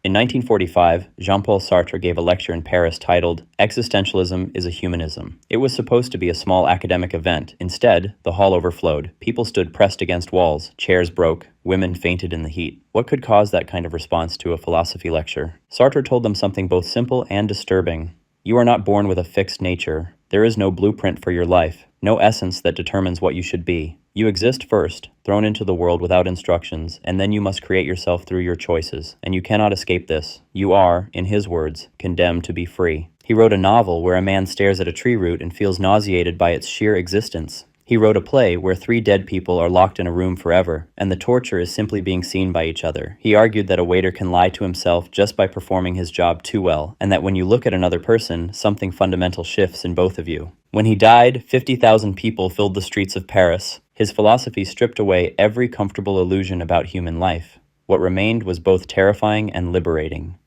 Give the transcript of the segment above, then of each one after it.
In 1945, Jean-Paul Sartre gave a lecture in Paris titled "Existentialism is a Humanism." It was supposed to be a small academic event. Instead, the hall overflowed. People stood pressed against walls, chairs broke, women fainted in the heat. What could cause that kind of response to a philosophy lecture? Sartre told them something both simple and disturbing. You are not born with a fixed nature. There is no blueprint for your life, no essence that determines what you should be. You exist first, thrown into the world without instructions, and then you must create yourself through your choices, and you cannot escape this. You are, in his words, condemned to be free. He wrote a novel where a man stares at a tree root and feels nauseated by its sheer existence. He wrote a play where three dead people are locked in a room forever, and the torture is simply being seen by each other. He argued that a waiter can lie to himself just by performing his job too well, and that when you look at another person, something fundamental shifts in both of you. When he died, 50,000 people filled the streets of Paris. His philosophy stripped away every comfortable illusion about human life. What remained was both terrifying and liberating.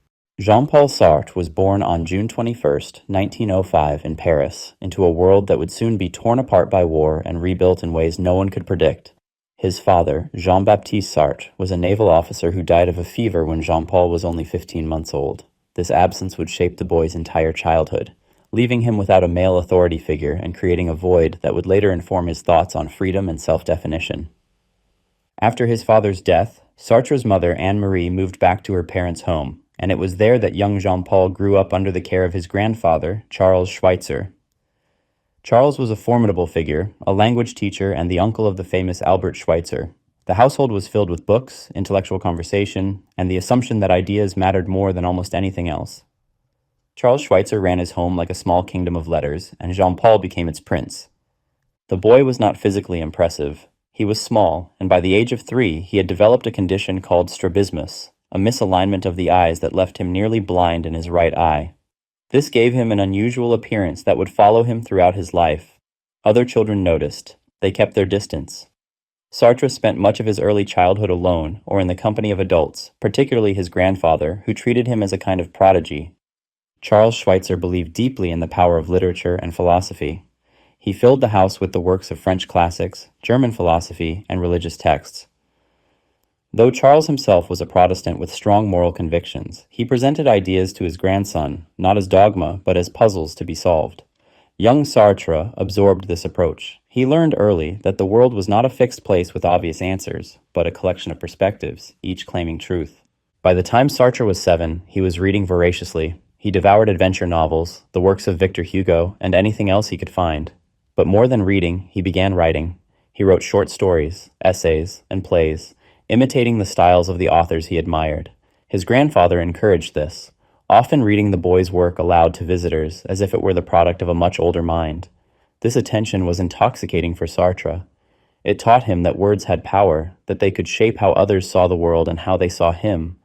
Jean-Paul Sartre was born on June 21, 1905, in Paris, into a world that would soon be torn apart by war and rebuilt in ways no one could predict. His father, Jean-Baptiste Sartre, was a naval officer who died of a fever when Jean-Paul was only 15 months old. This absence would shape the boy's entire childhood, leaving him without a male authority figure and creating a void that would later inform his thoughts on freedom and self-definition. After his father's death, Sartre's mother, Anne-Marie, moved back to her parents' home, and it was there that young Jean-Paul grew up under the care of his grandfather, Charles Schweitzer. Charles was a formidable figure, a language teacher and the uncle of the famous Albert Schweitzer. The household was filled with books, intellectual conversation, and the assumption that ideas mattered more than almost anything else. Charles Schweitzer ran his home like a small kingdom of letters, and Jean-Paul became its prince. The boy was not physically impressive. He was small, and by the age of 3, he had developed a condition called strabismus, a misalignment of the eyes that left him nearly blind in his right eye. This gave him an unusual appearance that would follow him throughout his life. Other children noticed. They kept their distance. Sartre spent much of his early childhood alone or in the company of adults, particularly his grandfather, who treated him as a kind of prodigy. Charles Schweitzer believed deeply in the power of literature and philosophy. He filled the house with the works of French classics, German philosophy, and religious texts. Though Charles himself was a Protestant with strong moral convictions, he presented ideas to his grandson, not as dogma, but as puzzles to be solved. Young Sartre absorbed this approach. He learned early that the world was not a fixed place with obvious answers, but a collection of perspectives, each claiming truth. By the time Sartre was 7, he was reading voraciously. He devoured adventure novels, the works of Victor Hugo, and anything else he could find. But more than reading, he began writing. He wrote short stories, essays, and plays, imitating the styles of the authors he admired. His grandfather encouraged this, often reading the boy's work aloud to visitors as if it were the product of a much older mind. This attention was intoxicating for Sartre. It taught him that words had power, that they could shape how others saw the world and how they saw him.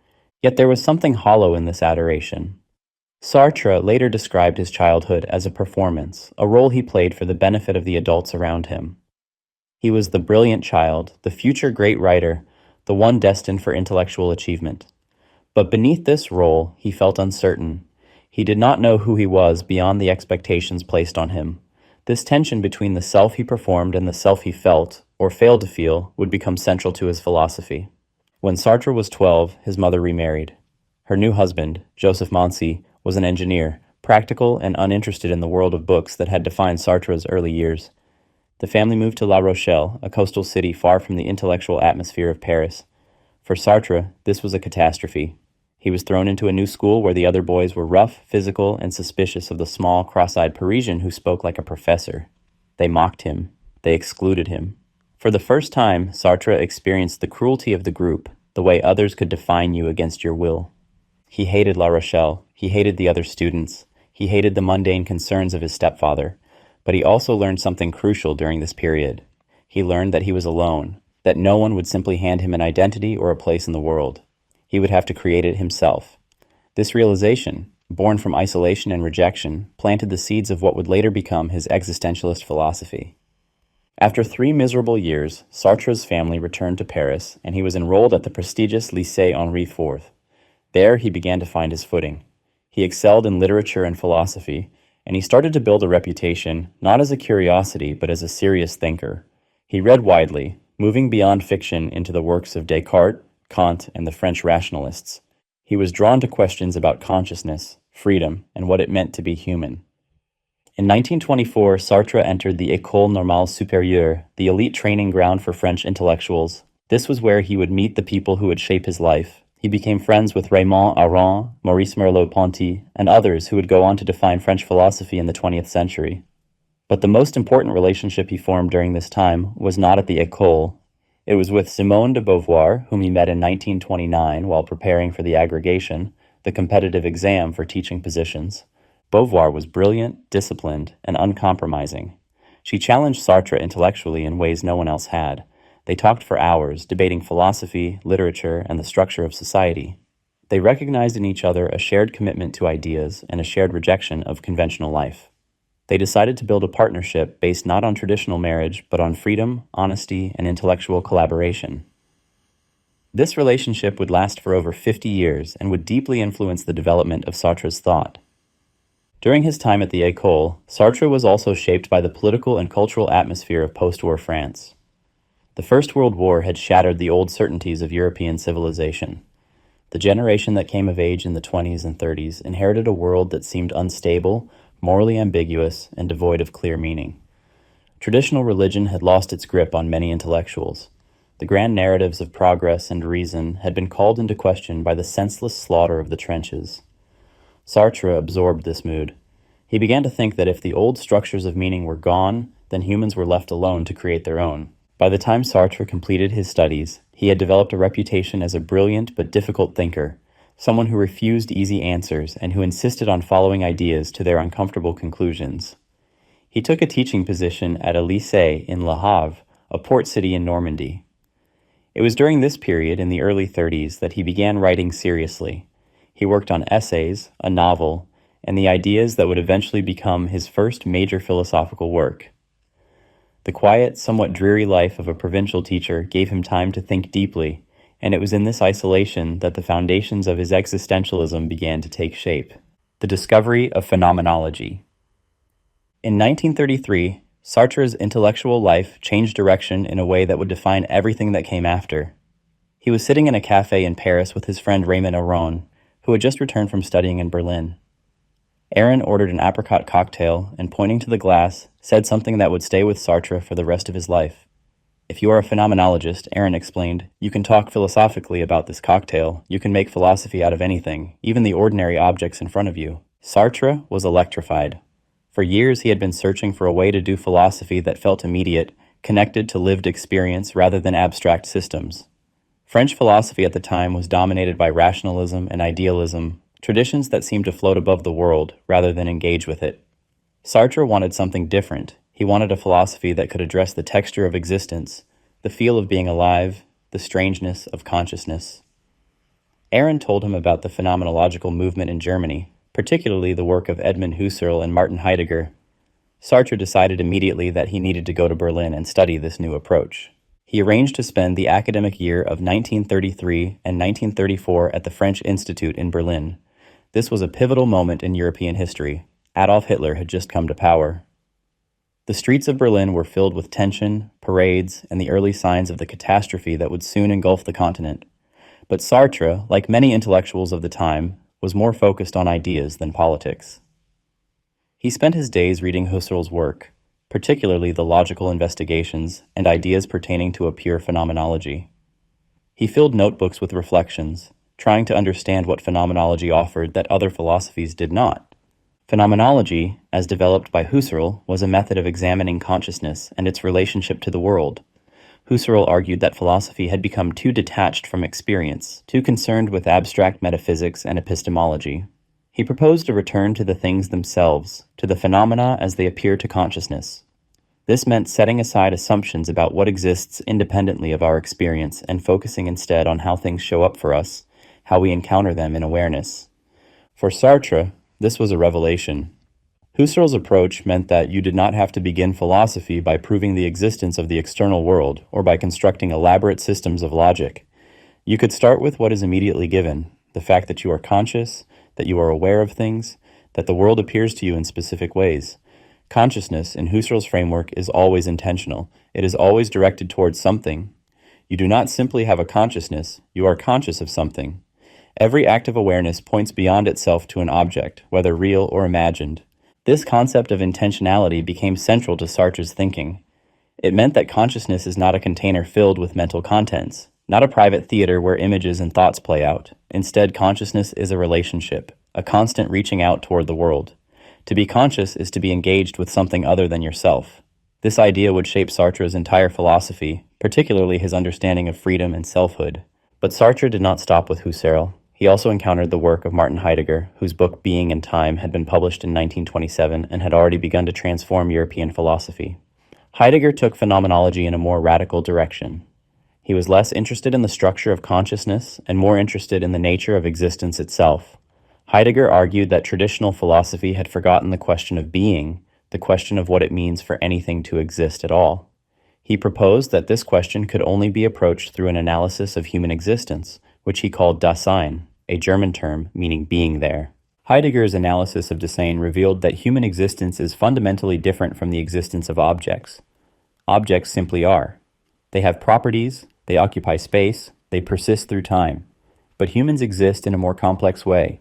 Yet there was something hollow in this adoration. Sartre later described his childhood as a performance, a role he played for the benefit of the adults around him. He was the brilliant child, the future great writer, the one destined for intellectual achievement. But beneath this role, he felt uncertain. He did not know who he was beyond the expectations placed on him. This tension between the self he performed and the self he felt, or failed to feel, would become central to his philosophy. When Sartre was 12, his mother remarried. Her new husband, Joseph Mansi, was an engineer, practical and uninterested in the world of books that had defined Sartre's early years. The family moved to La Rochelle, a coastal city far from the intellectual atmosphere of Paris. For Sartre, this was a catastrophe. He was thrown into a new school where the other boys were rough, physical, and suspicious of the small, cross-eyed Parisian who spoke like a professor. They mocked him. They excluded him. For the first time, Sartre experienced the cruelty of the group, the way others could define you against your will. He hated La Rochelle. He hated the other students. He hated the mundane concerns of his stepfather. But he also learned something crucial during this period. He learned that he was alone, that no one would simply hand him an identity or a place in the world. He would have to create it himself. This realization, born from isolation and rejection, planted the seeds of what would later become his existentialist philosophy. After 3 miserable years, Sartre's family returned to Paris, and he was enrolled at the prestigious Lycée Henri IV. There he began to find his footing. He excelled in literature and philosophy, and he started to build a reputation not as a curiosity but as a serious thinker. He read widely, moving beyond fiction into the works of Descartes, Kant, and the French rationalists. He was drawn to questions about consciousness, freedom, and what it meant to be human. In 1924, Sartre entered the École Normale Supérieure, the elite training ground for French intellectuals. This was where he would meet the people who would shape his life. He became friends with Raymond Aron, Maurice Merleau-Ponty, and others who would go on to define French philosophy in the 20th century. But the most important relationship he formed during this time was not at the École. It was with Simone de Beauvoir, whom he met in 1929 while preparing for the agrégation, the competitive exam for teaching positions. Beauvoir was brilliant, disciplined, and uncompromising. She challenged Sartre intellectually in ways no one else had. They talked for hours, debating philosophy, literature, and the structure of society. They recognized in each other a shared commitment to ideas and a shared rejection of conventional life. They decided to build a partnership based not on traditional marriage, but on freedom, honesty, and intellectual collaboration. This relationship would last for over 50 years and would deeply influence the development of Sartre's thought. During his time at the École, Sartre was also shaped by the political and cultural atmosphere of post-war France. The First World War had shattered the old certainties of European civilization. The generation that came of age in the 20s and 30s inherited a world that seemed unstable, morally ambiguous, and devoid of clear meaning. Traditional religion had lost its grip on many intellectuals. The grand narratives of progress and reason had been called into question by the senseless slaughter of the trenches. Sartre absorbed this mood. He began to think that if the old structures of meaning were gone, then humans were left alone to create their own. By the time Sartre completed his studies, he had developed a reputation as a brilliant but difficult thinker, someone who refused easy answers and who insisted on following ideas to their uncomfortable conclusions. He took a teaching position at a lycée in Le Havre, a port city in Normandy. It was during this period, in the early 30s, that he began writing seriously. He worked on essays, a novel, and the ideas that would eventually become his first major philosophical work. The quiet, somewhat dreary life of a provincial teacher gave him time to think deeply, and it was in this isolation that the foundations of his existentialism began to take shape. The discovery of phenomenology. In 1933, Sartre's intellectual life changed direction in a way that would define everything that came after. He was sitting in a cafe in Paris with his friend Raymond Aron, who had just returned from studying in Berlin. Aaron ordered an apricot cocktail and, pointing to the glass, said something that would stay with Sartre for the rest of his life. "If you are a phenomenologist," Aaron explained, "you can talk philosophically about this cocktail. You can make philosophy out of anything, even the ordinary objects in front of you." Sartre was electrified. For years he had been searching for a way to do philosophy that felt immediate, connected to lived experience rather than abstract systems. French philosophy at the time was dominated by rationalism and idealism, traditions that seemed to float above the world rather than engage with it. Sartre wanted something different. He wanted a philosophy that could address the texture of existence, the feel of being alive, the strangeness of consciousness. Aaron told him about the phenomenological movement in Germany, particularly the work of Edmund Husserl and Martin Heidegger. Sartre decided immediately that he needed to go to Berlin and study this new approach. He arranged to spend the academic year of 1933 and 1934 at the French Institute in Berlin. This was a pivotal moment in European history. Adolf Hitler had just come to power. The streets of Berlin were filled with tension, parades, and the early signs of the catastrophe that would soon engulf the continent. But Sartre, like many intellectuals of the time, was more focused on ideas than politics. He spent his days reading Husserl's work, particularly the logical investigations and ideas pertaining to a pure phenomenology. He filled notebooks with reflections, trying to understand what phenomenology offered that other philosophies did not. Phenomenology, as developed by Husserl, was a method of examining consciousness and its relationship to the world. Husserl argued that philosophy had become too detached from experience, too concerned with abstract metaphysics and epistemology. He proposed a return to the things themselves, to the phenomena as they appear to consciousness. This meant setting aside assumptions about what exists independently of our experience and focusing instead on how things show up for us, how we encounter them in awareness. For Sartre, this was a revelation. Husserl's approach meant that you did not have to begin philosophy by proving the existence of the external world or by constructing elaborate systems of logic. You could start with what is immediately given, the fact that you are conscious, that you are aware of things, that the world appears to you in specific ways. Consciousness, in Husserl's framework, is always intentional. It is always directed towards something. You do not simply have a consciousness, you are conscious of something. Every act of awareness points beyond itself to an object, whether real or imagined. This concept of intentionality became central to Sartre's thinking. It meant that consciousness is not a container filled with mental contents, not a private theater where images and thoughts play out. Instead, consciousness is a relationship, a constant reaching out toward the world. To be conscious is to be engaged with something other than yourself. This idea would shape Sartre's entire philosophy, particularly his understanding of freedom and selfhood. But Sartre did not stop with Husserl. He also encountered the work of Martin Heidegger, whose book Being and Time had been published in 1927 and had already begun to transform European philosophy. Heidegger took phenomenology in a more radical direction. He was less interested in the structure of consciousness and more interested in the nature of existence itself. Heidegger argued that traditional philosophy had forgotten the question of being, the question of what it means for anything to exist at all. He proposed that this question could only be approached through an analysis of human existence, which he called Dasein, a German term meaning being there. Heidegger's analysis of Dasein revealed that human existence is fundamentally different from the existence of objects. Objects simply are. They have properties, they occupy space, they persist through time. But humans exist in a more complex way.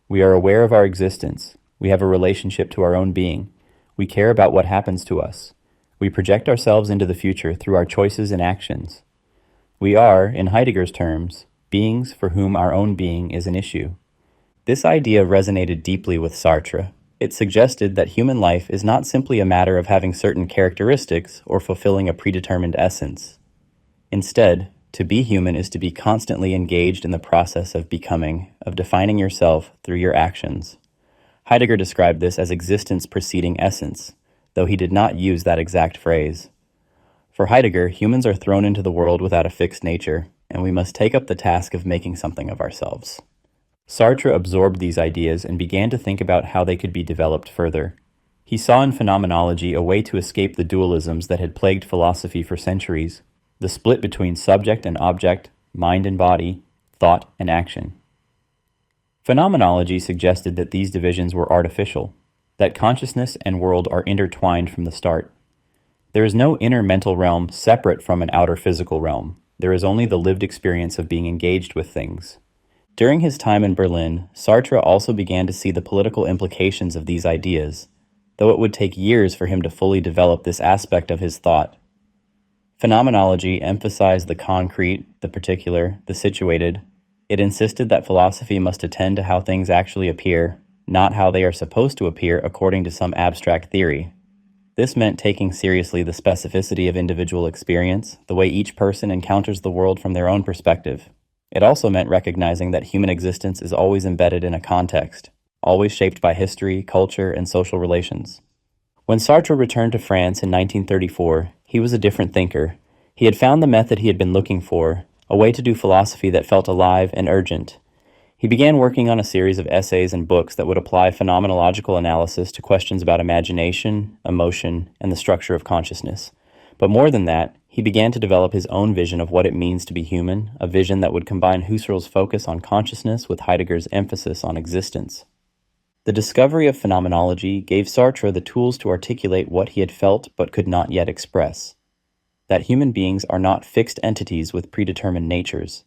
We are aware of our existence. We have a relationship to our own being. We care about what happens to us. We project ourselves into the future through our choices and actions. We are, in Heidegger's terms, beings for whom our own being is an issue. This idea resonated deeply with Sartre. It suggested that human life is not simply a matter of having certain characteristics or fulfilling a predetermined essence. Instead, to be human is to be constantly engaged in the process of becoming, of defining yourself through your actions. Heidegger described this as existence preceding essence, though he did not use that exact phrase. For Heidegger, humans are thrown into the world without a fixed nature, and we must take up the task of making something of ourselves. Sartre absorbed these ideas and began to think about how they could be developed further. He saw in phenomenology a way to escape the dualisms that had plagued philosophy for centuries, the split between subject and object, mind and body, thought and action. Phenomenology suggested that these divisions were artificial, that consciousness and world are intertwined from the start. There is no inner mental realm separate from an outer physical realm. There is only the lived experience of being engaged with things. During his time in Berlin, Sartre also began to see the political implications of these ideas, though it would take years for him to fully develop this aspect of his thought. Phenomenology emphasized the concrete, the particular, the situated. It insisted that philosophy must attend to how things actually appear, not how they are supposed to appear according to some abstract theory. This meant taking seriously the specificity of individual experience, the way each person encounters the world from their own perspective. It also meant recognizing that human existence is always embedded in a context, always shaped by history, culture, and social relations. When Sartre returned to France in 1934, he was a different thinker. He had found the method he had been looking for, a way to do philosophy that felt alive and urgent. He began working on a series of essays and books that would apply phenomenological analysis to questions about imagination, emotion, and the structure of consciousness. But more than that, he began to develop his own vision of what it means to be human, a vision that would combine Husserl's focus on consciousness with Heidegger's emphasis on existence. The discovery of phenomenology gave Sartre the tools to articulate what he had felt but could not yet express: that human beings are not fixed entities with predetermined natures,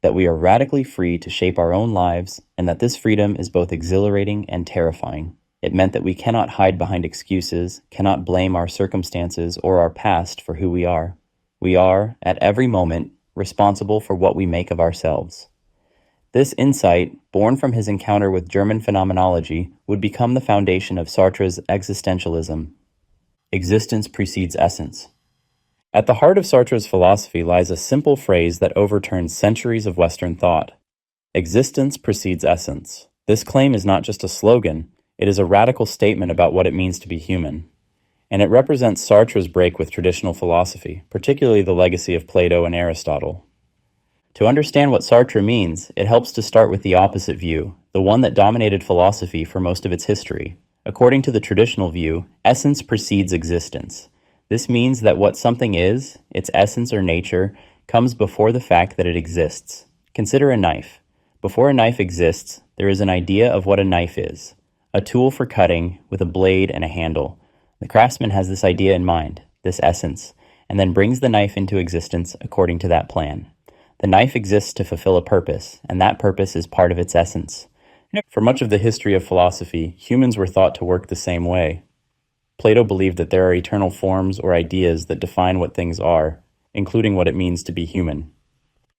that we are radically free to shape our own lives, and that this freedom is both exhilarating and terrifying. It meant that we cannot hide behind excuses, cannot blame our circumstances or our past for who we are. We are, at every moment, responsible for what we make of ourselves. This insight, born from his encounter with German phenomenology, would become the foundation of Sartre's existentialism. Existence precedes essence. At the heart of Sartre's philosophy lies a simple phrase that overturns centuries of Western thought. Existence precedes essence. This claim is not just a slogan, it is a radical statement about what it means to be human. And it represents Sartre's break with traditional philosophy, particularly the legacy of Plato and Aristotle. To understand what Sartre means, it helps to start with the opposite view, the one that dominated philosophy for most of its history. According to the traditional view, essence precedes existence. This means that what something is, its essence or nature, comes before the fact that it exists. Consider a knife. Before a knife exists, there is an idea of what a knife is, a tool for cutting with a blade and a handle. The craftsman has this idea in mind, this essence, and then brings the knife into existence according to that plan. The knife exists to fulfill a purpose, and that purpose is part of its essence. For much of the history of philosophy, humans were thought to work the same way. Plato believed that there are eternal forms or ideas that define what things are, including what it means to be human.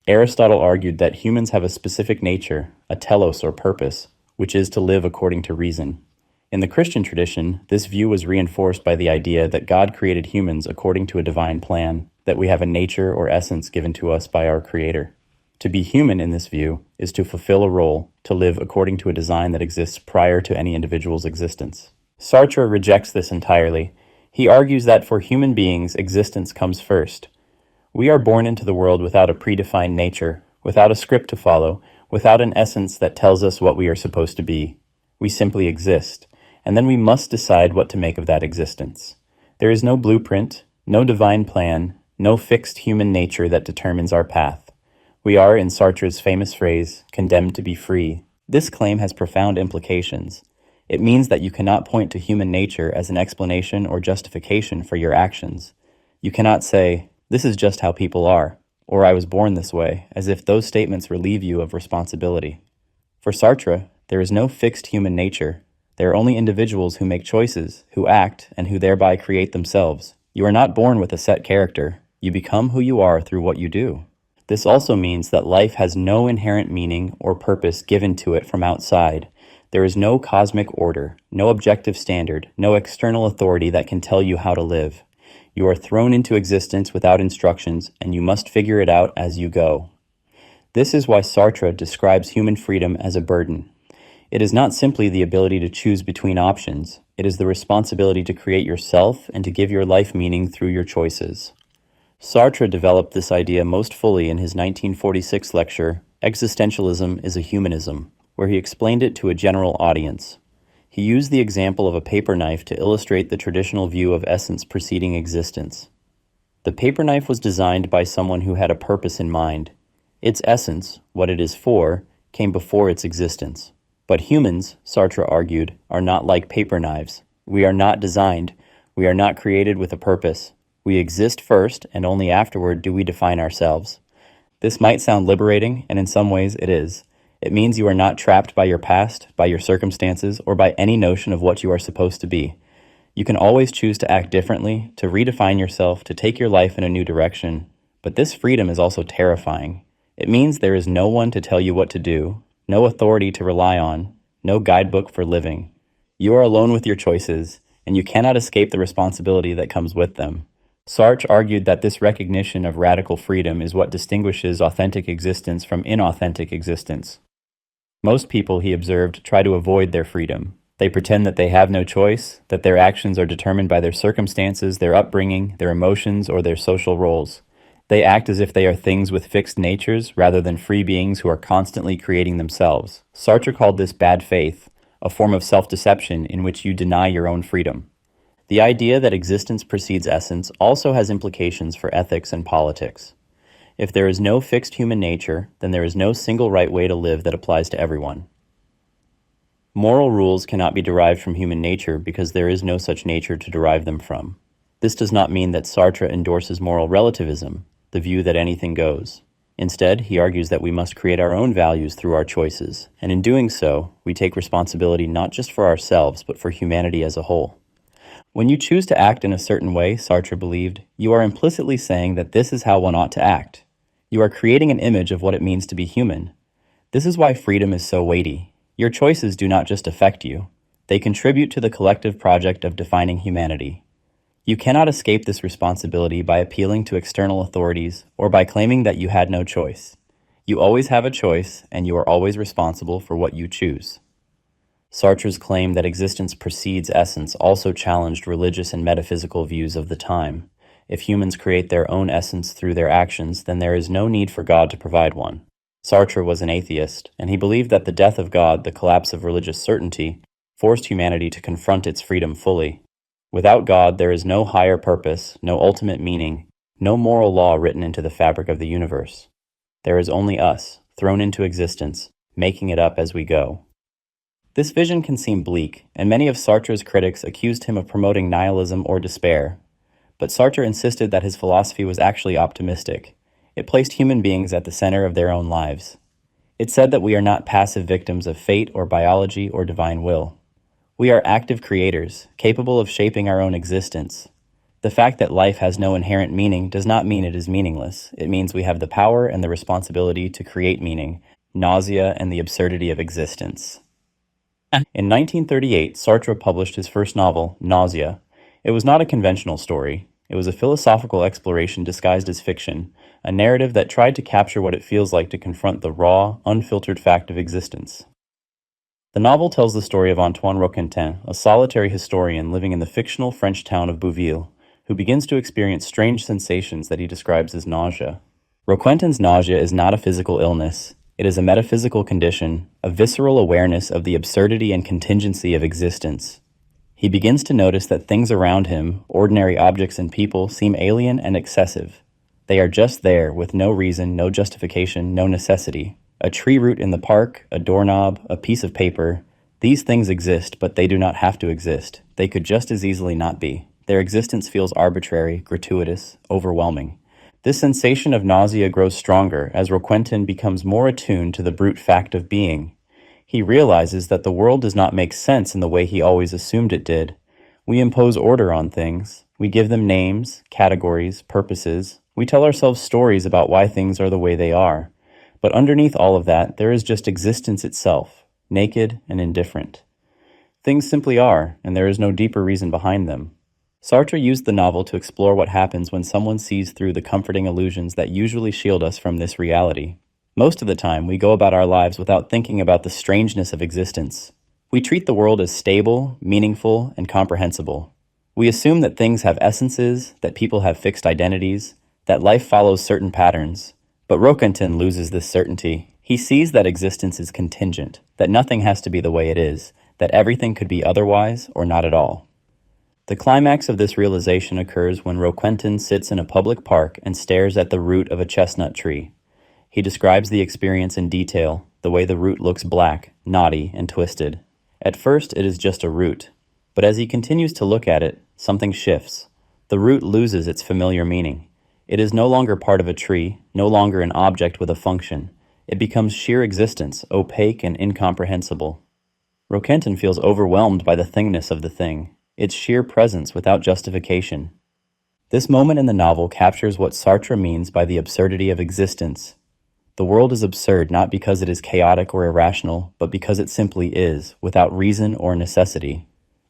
Aristotle argued that humans have a specific nature, a telos or purpose, which is to live according to reason. In the Christian tradition, this view was reinforced by the idea that God created humans according to a divine plan, that we have a nature or essence given to us by our Creator. To be human in this view is to fulfill a role, to live according to a design that exists prior to any individual's existence. Sartre rejects this entirely. He argues that for human beings, existence comes first. We are born into the world without a predefined nature, without a script to follow, without an essence that tells us what we are supposed to be. We simply exist, and then we must decide what to make of that existence. There is no blueprint, no divine plan, no fixed human nature that determines our path. We are, in Sartre's famous phrase, condemned to be free. This claim has profound implications. It means that you cannot point to human nature as an explanation or justification for your actions. You cannot say, "This is just how people are," or "I was born this way," as if those statements relieve you of responsibility. For Sartre, there is no fixed human nature. There are only individuals who make choices, who act, and who thereby create themselves. You are not born with a set character. You become who you are through what you do. This also means that life has no inherent meaning or purpose given to it from outside. There is no cosmic order, no objective standard, no external authority that can tell you how to live. You are thrown into existence without instructions, and you must figure it out as you go. This is why Sartre describes human freedom as a burden. It is not simply the ability to choose between options. It is the responsibility to create yourself and to give your life meaning through your choices. Sartre developed this idea most fully in his 1946 lecture, Existentialism is a Humanism, where he explained it to a general audience. He used the example of a paper knife to illustrate the traditional view of essence preceding existence. The paper knife was designed by someone who had a purpose in mind. Its essence, what it is for, came before its existence. But humans, Sartre argued, are not like paper knives. We are not designed. We are not created with a purpose. We exist first, and only afterward do we define ourselves. This might sound liberating, and in some ways it is. It means you are not trapped by your past, by your circumstances, or by any notion of what you are supposed to be. You can always choose to act differently, to redefine yourself, to take your life in a new direction. But this freedom is also terrifying. It means there is no one to tell you what to do, no authority to rely on, no guidebook for living. You are alone with your choices, and you cannot escape the responsibility that comes with them. Sartre argued that this recognition of radical freedom is what distinguishes authentic existence from inauthentic existence. Most people, he observed, try to avoid their freedom. They pretend that they have no choice, that their actions are determined by their circumstances, their upbringing, their emotions, or their social roles. They act as if they are things with fixed natures rather than free beings who are constantly creating themselves. Sartre called this bad faith, a form of self-deception in which you deny your own freedom. The idea that existence precedes essence also has implications for ethics and politics. If there is no fixed human nature, then there is no single right way to live that applies to everyone. Moral rules cannot be derived from human nature because there is no such nature to derive them from. This does not mean that Sartre endorses moral relativism, the view that anything goes. Instead, he argues that we must create our own values through our choices, and in doing so, we take responsibility not just for ourselves, but for humanity as a whole. When you choose to act in a certain way, Sartre believed, you are implicitly saying that this is how one ought to act. You are creating an image of what it means to be human. This is why freedom is so weighty. Your choices do not just affect you. They contribute to the collective project of defining humanity. You cannot escape this responsibility by appealing to external authorities or by claiming that you had no choice. You always have a choice, and you are always responsible for what you choose. Sartre's claim that existence precedes essence also challenged religious and metaphysical views of the time. If humans create their own essence through their actions, then there is no need for God to provide one. Sartre was an atheist, and he believed that the death of God, the collapse of religious certainty, forced humanity to confront its freedom fully. Without God, there is no higher purpose, no ultimate meaning, no moral law written into the fabric of the universe. There is only us, thrown into existence, making it up as we go. This vision can seem bleak, and many of Sartre's critics accused him of promoting nihilism or despair. But Sartre insisted that his philosophy was actually optimistic. It placed human beings at the center of their own lives. It said that we are not passive victims of fate or biology or divine will. We are active creators, capable of shaping our own existence. The fact that life has no inherent meaning does not mean it is meaningless. It means we have the power and the responsibility to create meaning, nausea, and the absurdity of existence. In 1938, Sartre published his first novel, Nausea. It was not a conventional story. It was a philosophical exploration disguised as fiction, a narrative that tried to capture what it feels like to confront the raw, unfiltered fact of existence. The novel tells the story of Antoine Roquentin, a solitary historian living in the fictional French town of Bouville, who begins to experience strange sensations that he describes as nausea. Roquentin's nausea is not a physical illness. It is a metaphysical condition, a visceral awareness of the absurdity and contingency of existence. He begins to notice that things around him, ordinary objects and people, seem alien and excessive. They are just there, with no reason, no justification, no necessity. A tree root in the park, a doorknob, a piece of paper. These things exist, but they do not have to exist. They could just as easily not be. Their existence feels arbitrary, gratuitous, overwhelming. This sensation of nausea grows stronger as Roquentin becomes more attuned to the brute fact of being. He realizes that the world does not make sense in the way he always assumed it did. We impose order on things. We give them names, categories, purposes. We tell ourselves stories about why things are the way they are. But underneath all of that, there is just existence itself, naked and indifferent. Things simply are, and there is no deeper reason behind them. Sartre used the novel to explore what happens when someone sees through the comforting illusions that usually shield us from this reality. Most of the time, we go about our lives without thinking about the strangeness of existence. We treat the world as stable, meaningful, and comprehensible. We assume that things have essences, that people have fixed identities, that life follows certain patterns. But Roquentin loses this certainty. He sees that existence is contingent, that nothing has to be the way it is, that everything could be otherwise or not at all. The climax of this realization occurs when Roquentin sits in a public park and stares at the root of a chestnut tree. He describes the experience in detail, the way the root looks black, knotty, and twisted. At first, it is just a root, but as he continues to look at it, something shifts. The root loses its familiar meaning. It is no longer part of a tree, no longer an object with a function. It becomes sheer existence, opaque and incomprehensible. Roquentin feels overwhelmed by the thingness of the thing, its sheer presence without justification. This moment in the novel captures what Sartre means by the absurdity of existence. The world is absurd not because it is chaotic or irrational, but because it simply is, without reason or necessity.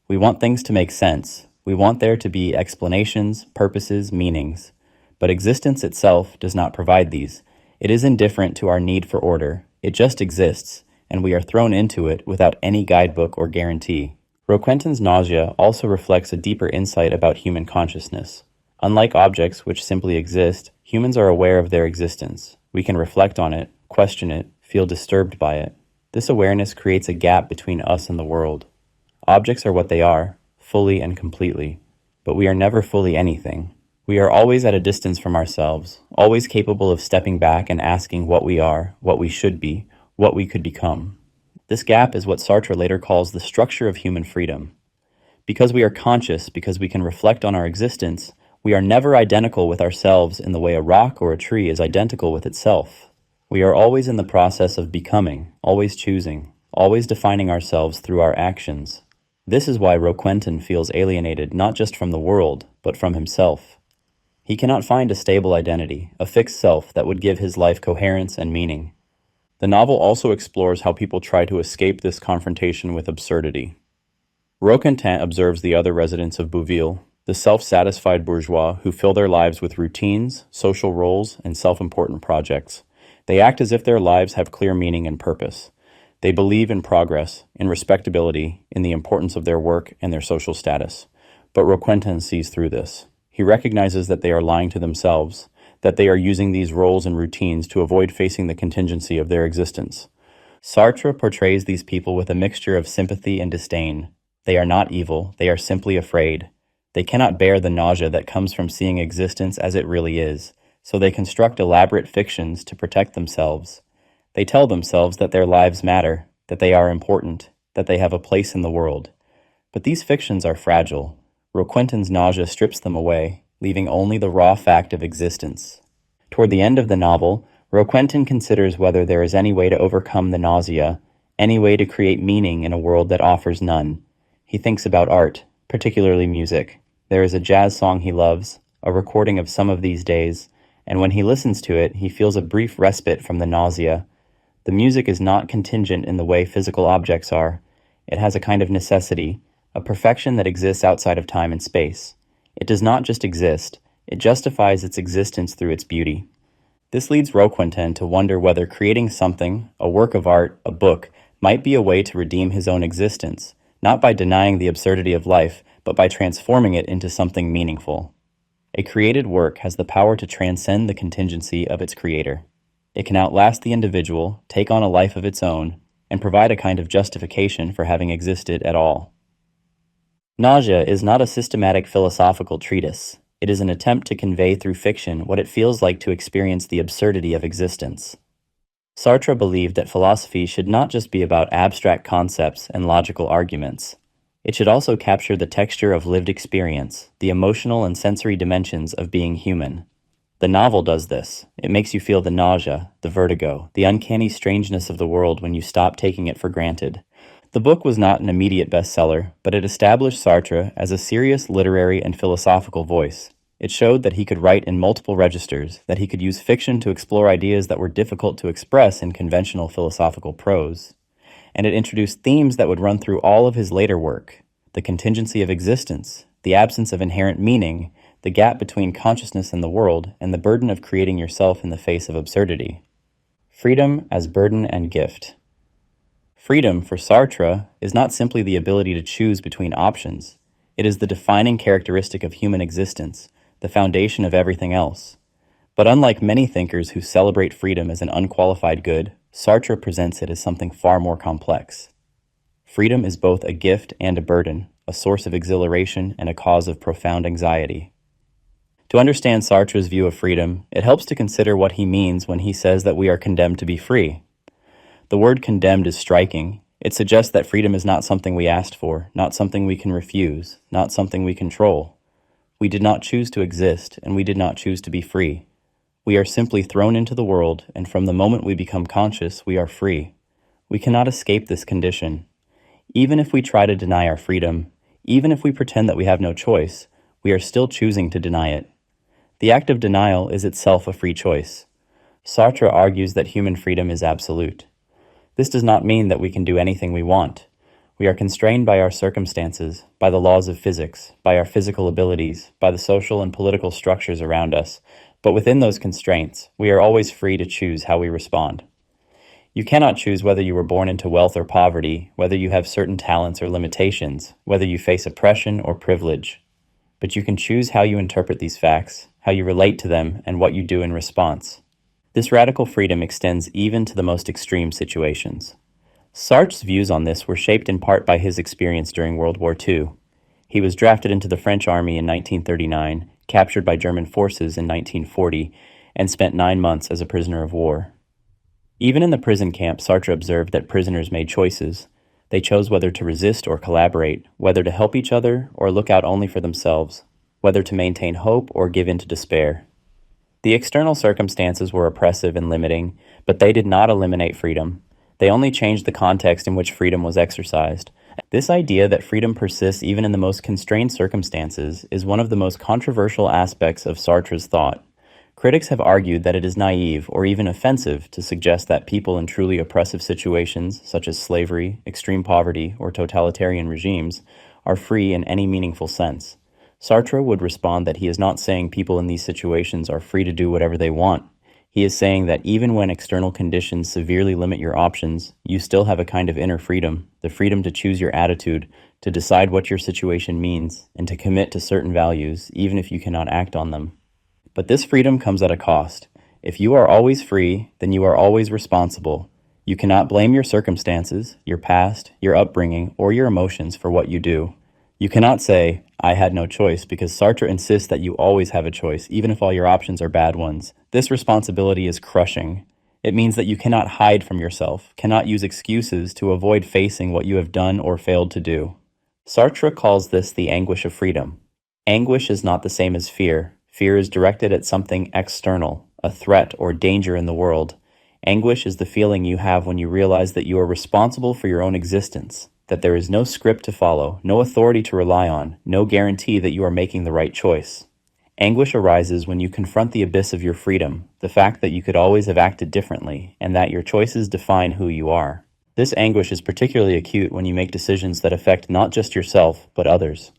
We want things to make sense. We want there to be explanations, purposes, meanings. But existence itself does not provide these. It is indifferent to our need for order. It just exists, and we are thrown into it without any guidebook or guarantee. Roquentin's nausea also reflects a deeper insight about human consciousness. Unlike objects which simply exist, humans are aware of their existence. We can reflect on it, question it, feel disturbed by it. This awareness creates a gap between us and the world. Objects are what they are, fully and completely. But we are never fully anything. We are always at a distance from ourselves, always capable of stepping back and asking what we are, what we should be, what we could become. This gap is what Sartre later calls the structure of human freedom. Because we are conscious, because we can reflect on our existence, we are never identical with ourselves in the way a rock or a tree is identical with itself. We are always in the process of becoming, always choosing, always defining ourselves through our actions. This is why Roquentin feels alienated not just from the world, but from himself. He cannot find a stable identity, a fixed self that would give his life coherence and meaning. The novel also explores how people try to escape this confrontation with absurdity. Roquentin observes the other residents of Bouville, the self-satisfied bourgeois who fill their lives with routines, social roles, and self-important projects. They act as if their lives have clear meaning and purpose. They believe in progress, in respectability, in the importance of their work and their social status. But Roquentin sees through this. He recognizes that they are lying to themselves, that they are using these roles and routines to avoid facing the contingency of their existence. Sartre portrays these people with a mixture of sympathy and disdain. They are not evil, they are simply afraid. They cannot bear the nausea that comes from seeing existence as it really is, so they construct elaborate fictions to protect themselves. They tell themselves that their lives matter, that they are important, that they have a place in the world. But these fictions are fragile. Roquentin's nausea strips them away, leaving only the raw fact of existence. Toward the end of the novel, Roquentin considers whether there is any way to overcome the nausea, any way to create meaning in a world that offers none. He thinks about art, particularly music. There is a jazz song he loves, a recording of Some of These Days, and when he listens to it, he feels a brief respite from the nausea. The music is not contingent in the way physical objects are. It has a kind of necessity, a perfection that exists outside of time and space. It does not just exist, it justifies its existence through its beauty. This leads Roquentin to wonder whether creating something, a work of art, a book, might be a way to redeem his own existence, not by denying the absurdity of life, but by transforming it into something meaningful. A created work has the power to transcend the contingency of its creator. It can outlast the individual, take on a life of its own, and provide a kind of justification for having existed at all. Nausea is not a systematic philosophical treatise. It is an attempt to convey through fiction what it feels like to experience the absurdity of existence. Sartre believed that philosophy should not just be about abstract concepts and logical arguments. It should also capture the texture of lived experience, the emotional and sensory dimensions of being human. The novel does this. It makes you feel the nausea, the vertigo, the uncanny strangeness of the world when you stop taking it for granted. The book was not an immediate bestseller, but it established Sartre as a serious literary and philosophical voice. It showed that he could write in multiple registers, that he could use fiction to explore ideas that were difficult to express in conventional philosophical prose. And it introduced themes that would run through all of his later work: the contingency of existence, the absence of inherent meaning, the gap between consciousness and the world, and the burden of creating yourself in the face of absurdity. Freedom as burden and gift. Freedom, for Sartre, is not simply the ability to choose between options. It is the defining characteristic of human existence, the foundation of everything else. But unlike many thinkers who celebrate freedom as an unqualified good, Sartre presents it as something far more complex. Freedom is both a gift and a burden, a source of exhilaration and a cause of profound anxiety. To understand Sartre's view of freedom, it helps to consider what he means when he says that we are condemned to be free. The word condemned is striking. It suggests that freedom is not something we asked for, not something we can refuse, not something we control. We did not choose to exist, and we did not choose to be free. We are simply thrown into the world, and from the moment we become conscious, we are free. We cannot escape this condition. Even if we try to deny our freedom, even if we pretend that we have no choice, we are still choosing to deny it. The act of denial is itself a free choice. Sartre argues that human freedom is absolute. This does not mean that we can do anything we want. We are constrained by our circumstances, by the laws of physics, by our physical abilities, by the social and political structures around us, but within those constraints, we are always free to choose how we respond. You cannot choose whether you were born into wealth or poverty, whether you have certain talents or limitations, whether you face oppression or privilege. But you can choose how you interpret these facts, how you relate to them, and what you do in response. This radical freedom extends even to the most extreme situations. Sartre's views on this were shaped in part by his experience during World War II. He was drafted into the French army in 1939, captured by German forces in 1940, and spent 9 months as a prisoner of war. Even in the prison camp, Sartre observed that prisoners made choices. They chose whether to resist or collaborate, whether to help each other or look out only for themselves, whether to maintain hope or give in to despair. The external circumstances were oppressive and limiting, but they did not eliminate freedom. They only changed the context in which freedom was exercised. This idea that freedom persists even in the most constrained circumstances is one of the most controversial aspects of Sartre's thought. Critics have argued that it is naive or even offensive to suggest that people in truly oppressive situations, such as slavery, extreme poverty, or totalitarian regimes, are free in any meaningful sense. Sartre would respond that he is not saying people in these situations are free to do whatever they want. He is saying that even when external conditions severely limit your options, you still have a kind of inner freedom, the freedom to choose your attitude, to decide what your situation means, and to commit to certain values, even if you cannot act on them. But this freedom comes at a cost. If you are always free, then you are always responsible. You cannot blame your circumstances, your past, your upbringing, or your emotions for what you do. You cannot say, "I had no choice," because Sartre insists that you always have a choice, even if all your options are bad ones. This responsibility is crushing. It means that you cannot hide from yourself, cannot use excuses to avoid facing what you have done or failed to do. Sartre calls this the anguish of freedom. Anguish is not the same as fear. Fear is directed at something external, a threat, or danger in the world. Anguish is the feeling you have when you realize that you are responsible for your own existence, that there is no script to follow, no authority to rely on, no guarantee that you are making the right choice. Anguish arises when you confront the abyss of your freedom, the fact that you could always have acted differently, and that your choices define who you are. This anguish is particularly acute when you make decisions that affect not just yourself, but others.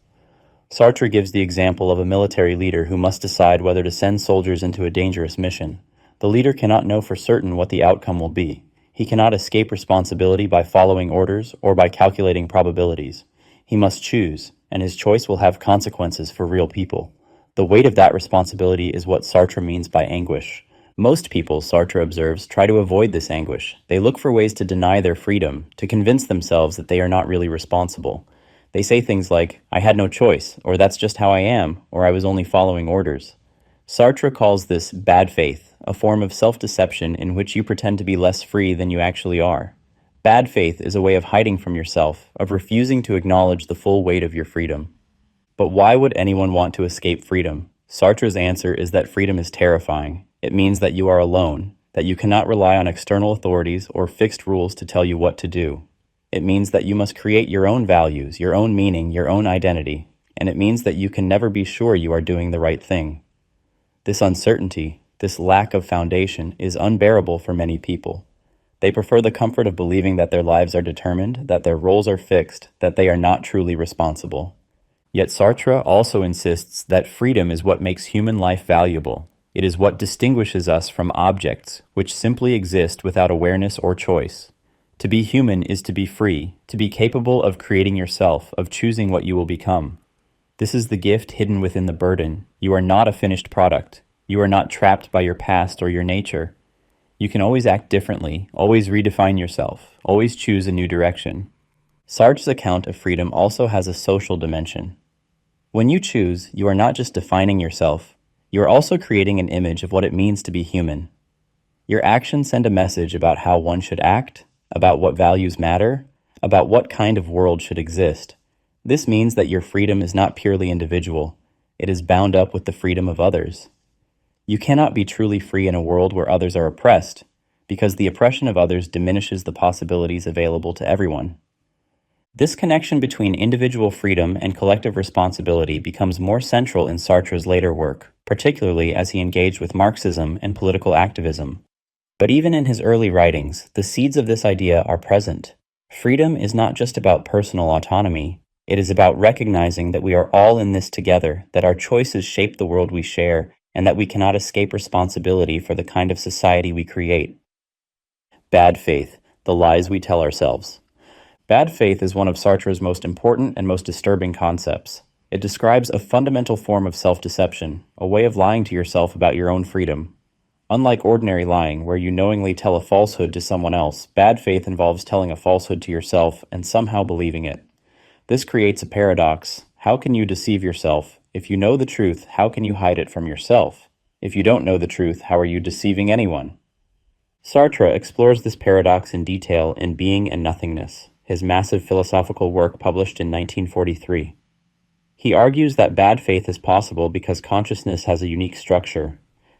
Sartre gives the example of a military leader who must decide whether to send soldiers into a dangerous mission. The leader cannot know for certain what the outcome will be. He cannot escape responsibility by following orders or by calculating probabilities. He must choose, and his choice will have consequences for real people. The weight of that responsibility is what Sartre means by anguish. Most people, Sartre observes, try to avoid this anguish. They look for ways to deny their freedom, to convince themselves that they are not really responsible. They say things like, "I had no choice," or "that's just how I am," or "I was only following orders." Sartre calls this bad faith, a form of self-deception in which you pretend to be less free than you actually are. Bad faith is a way of hiding from yourself, of refusing to acknowledge the full weight of your freedom. But why would anyone want to escape freedom? Sartre's answer is that freedom is terrifying. It means that you are alone, that you cannot rely on external authorities or fixed rules to tell you what to do. It means that you must create your own values, your own meaning, your own identity, and it means that you can never be sure you are doing the right thing. This uncertainty, this lack of foundation, is unbearable for many people. They prefer the comfort of believing that their lives are determined, that their roles are fixed, that they are not truly responsible. Yet Sartre also insists that freedom is what makes human life valuable. It is what distinguishes us from objects, which simply exist without awareness or choice. To be human is to be free, to be capable of creating yourself, of choosing what you will become. This is the gift hidden within the burden. You are not a finished product. You are not trapped by your past or your nature. You can always act differently, always redefine yourself, always choose a new direction. Sartre's account of freedom also has a social dimension. When you choose, you are not just defining yourself, you are also creating an image of what it means to be human. Your actions send a message about how one should act, about what values matter, about what kind of world should exist. This means that your freedom is not purely individual. It is bound up with the freedom of others. You cannot be truly free in a world where others are oppressed, because the oppression of others diminishes the possibilities available to everyone. This connection between individual freedom and collective responsibility becomes more central in Sartre's later work, particularly as he engaged with Marxism and political activism. But even in his early writings, the seeds of this idea are present. Freedom is not just about personal autonomy. It is about recognizing that we are all in this together, that our choices shape the world we share, and that we cannot escape responsibility for the kind of society we create. Bad faith, the lies we tell ourselves. Bad faith is one of Sartre's most important and most disturbing concepts. It describes a fundamental form of self-deception, a way of lying to yourself about your own freedom. Unlike ordinary lying, where you knowingly tell a falsehood to someone else, bad faith involves telling a falsehood to yourself and somehow believing it. This creates a paradox. How can you deceive yourself? If you know the truth, how can you hide it from yourself? If you don't know the truth, how are you deceiving anyone? Sartre explores this paradox in detail in Being and Nothingness, his massive philosophical work published in 1943. He argues that bad faith is possible because consciousness has a unique structure.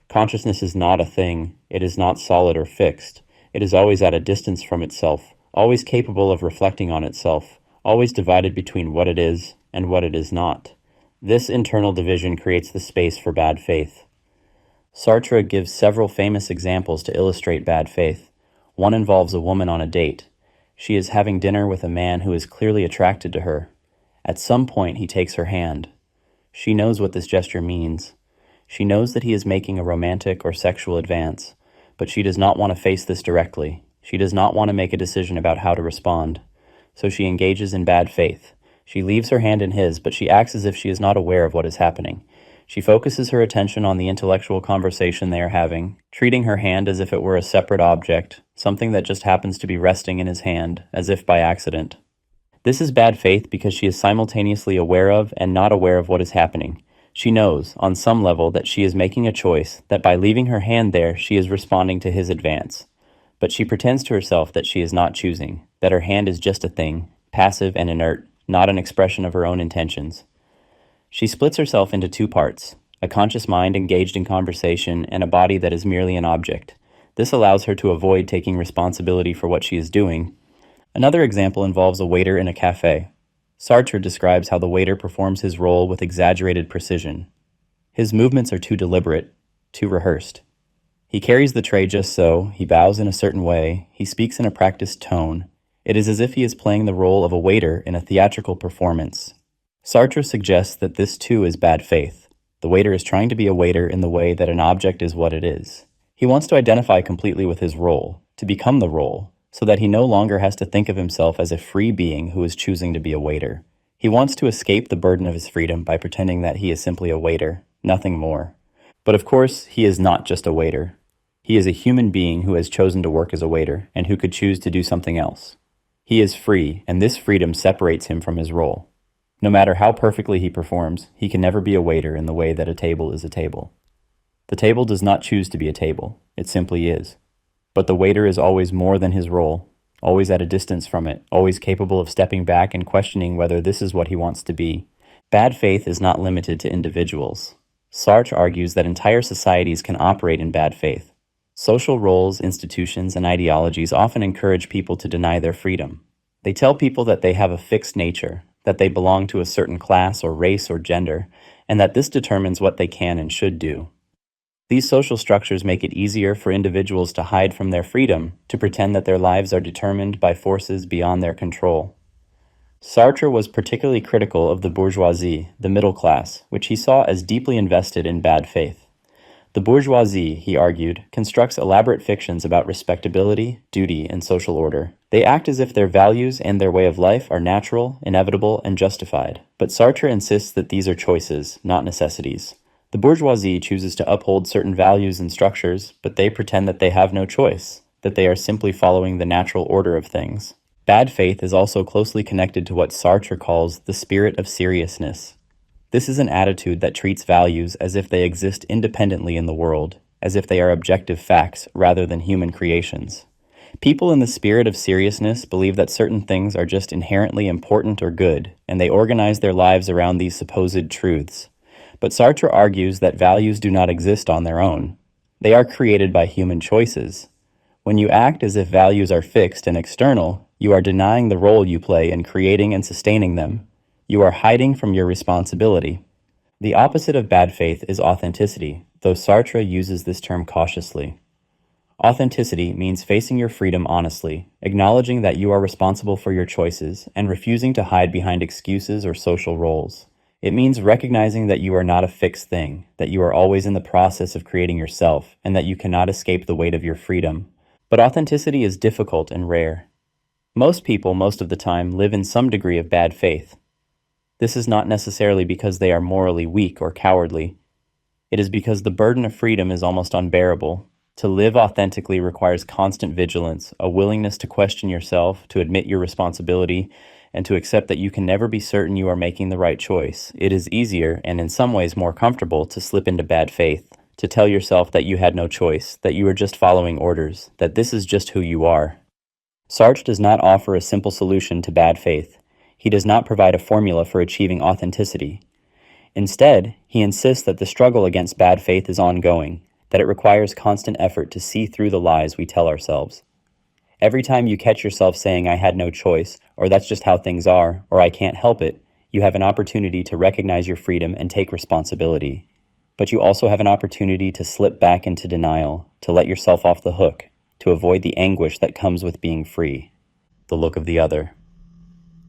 Consciousness is not a thing. It is not solid or fixed. It is always at a distance from itself, always capable of reflecting on itself, always divided between what it is and what it is not. This internal division creates the space for bad faith. Sartre gives several famous examples to illustrate bad faith. One involves a woman on a date. She is having dinner with a man who is clearly attracted to her. At some point, he takes her hand. She knows what this gesture means. She knows that he is making a romantic or sexual advance, but she does not want to face this directly. She does not want to make a decision about how to respond. So she engages in bad faith. She leaves her hand in his, but she acts as if she is not aware of what is happening. She focuses her attention on the intellectual conversation they are having, treating her hand as if it were a separate object, something that just happens to be resting in his hand, as if by accident. This is bad faith because she is simultaneously aware of and not aware of what is happening. She knows, on some level, that she is making a choice, that by leaving her hand there, she is responding to his advance. But she pretends to herself that she is not choosing, that her hand is just a thing, passive and inert, not an expression of her own intentions. She splits herself into two parts, a conscious mind engaged in conversation, and a body that is merely an object. This allows her to avoid taking responsibility for what she is doing. Another example involves a waiter in a cafe. Sartre describes how the waiter performs his role with exaggerated precision. His movements are too deliberate, too rehearsed. He carries the tray just so, he bows in a certain way, he speaks in a practiced tone. It is as if he is playing the role of a waiter in a theatrical performance. Sartre suggests that this too is bad faith. The waiter is trying to be a waiter in the way that an object is what it is. He wants to identify completely with his role, to become the role, so that he no longer has to think of himself as a free being who is choosing to be a waiter. He wants to escape the burden of his freedom by pretending that he is simply a waiter, nothing more. But of course, he is not just a waiter. He is a human being who has chosen to work as a waiter and who could choose to do something else. He is free, and this freedom separates him from his role. No matter how perfectly he performs, he can never be a waiter in the way that a table is a table. The table does not choose to be a table, it simply is. But the waiter is always more than his role, always at a distance from it, always capable of stepping back and questioning whether this is what he wants to be. Bad faith is not limited to individuals. Sartre argues that entire societies can operate in bad faith. Social roles, institutions, and ideologies often encourage people to deny their freedom. They tell people that they have a fixed nature, that they belong to a certain class or race or gender, and that this determines what they can and should do. These social structures make it easier for individuals to hide from their freedom, to pretend that their lives are determined by forces beyond their control. Sartre was particularly critical of the bourgeoisie, the middle class, which he saw as deeply invested in bad faith. The bourgeoisie, he argued, constructs elaborate fictions about respectability, duty, and social order. They act as if their values and their way of life are natural, inevitable, and justified. But Sartre insists that these are choices, not necessities. The bourgeoisie chooses to uphold certain values and structures, but they pretend that they have no choice, that they are simply following the natural order of things. Bad faith is also closely connected to what Sartre calls the spirit of seriousness. This is an attitude that treats values as if they exist independently in the world, as if they are objective facts rather than human creations. People in the spirit of seriousness believe that certain things are just inherently important or good, and they organize their lives around these supposed truths. But Sartre argues that values do not exist on their own. They are created by human choices. When you act as if values are fixed and external, you are denying the role you play in creating and sustaining them. You are hiding from your responsibility. The opposite of bad faith is authenticity, though Sartre uses this term cautiously. Authenticity means facing your freedom honestly, acknowledging that you are responsible for your choices, and refusing to hide behind excuses or social roles. It means recognizing that you are not a fixed thing, that you are always in the process of creating yourself, and that you cannot escape the weight of your freedom. But authenticity is difficult and rare. Most people, most of the time, live in some degree of bad faith. This is not necessarily because they are morally weak or cowardly. It is because the burden of freedom is almost unbearable. To live authentically requires constant vigilance, a willingness to question yourself, to admit your responsibility, and to accept that you can never be certain you are making the right choice. It is easier, and in some ways more comfortable, to slip into bad faith, to tell yourself that you had no choice, that you were just following orders, that this is just who you are. Sartre does not offer a simple solution to bad faith. He does not provide a formula for achieving authenticity. Instead, he insists that the struggle against bad faith is ongoing, that it requires constant effort to see through the lies we tell ourselves. Every time you catch yourself saying, "I had no choice," or "that's just how things are," or "I can't help it," you have an opportunity to recognize your freedom and take responsibility. But you also have an opportunity to slip back into denial, to let yourself off the hook, to avoid the anguish that comes with being free. The look of the other.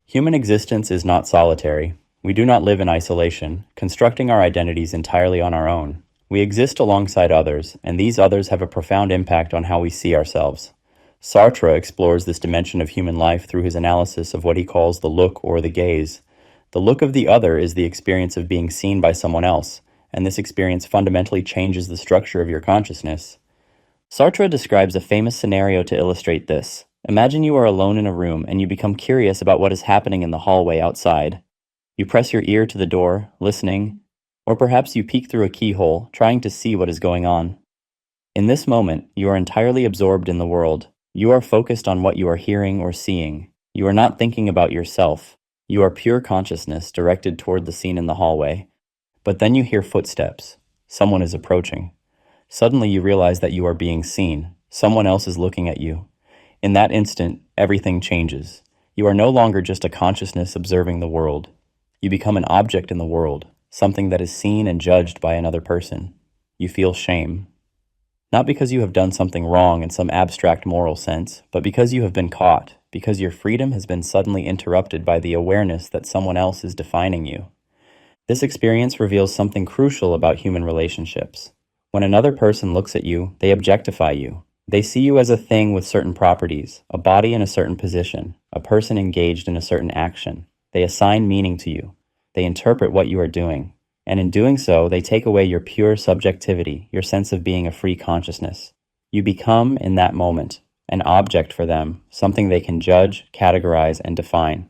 Human existence is not solitary. We do not live in isolation, constructing our identities entirely on our own. We exist alongside others, and these others have a profound impact on how we see ourselves. Sartre explores this dimension of human life through his analysis of what he calls the look or the gaze. The look of the other is the experience of being seen by someone else, and this experience fundamentally changes the structure of your consciousness. Sartre describes a famous scenario to illustrate this. Imagine you are alone in a room and you become curious about what is happening in the hallway outside. You press your ear to the door, listening, or perhaps you peek through a keyhole, trying to see what is going on. In this moment, you are entirely absorbed in the world. You are focused on what you are hearing or seeing. You are not thinking about yourself. You are pure consciousness directed toward the scene in the hallway. But then you hear footsteps. Someone is approaching. Suddenly you realize that you are being seen. Someone else is looking at you. In that instant, everything changes. You are no longer just a consciousness observing the world. You become an object in the world, something that is seen and judged by another person. You feel shame. Not because you have done something wrong in some abstract moral sense, but because you have been caught, because your freedom has been suddenly interrupted by the awareness that someone else is defining you. This experience reveals something crucial about human relationships. When another person looks at you, they objectify you. They see you as a thing with certain properties, a body in a certain position, a person engaged in a certain action. They assign meaning to you. They interpret what you are doing. And in doing so, they take away your pure subjectivity, your sense of being a free consciousness. You become, in that moment, an object for them, something they can judge, categorize, and define.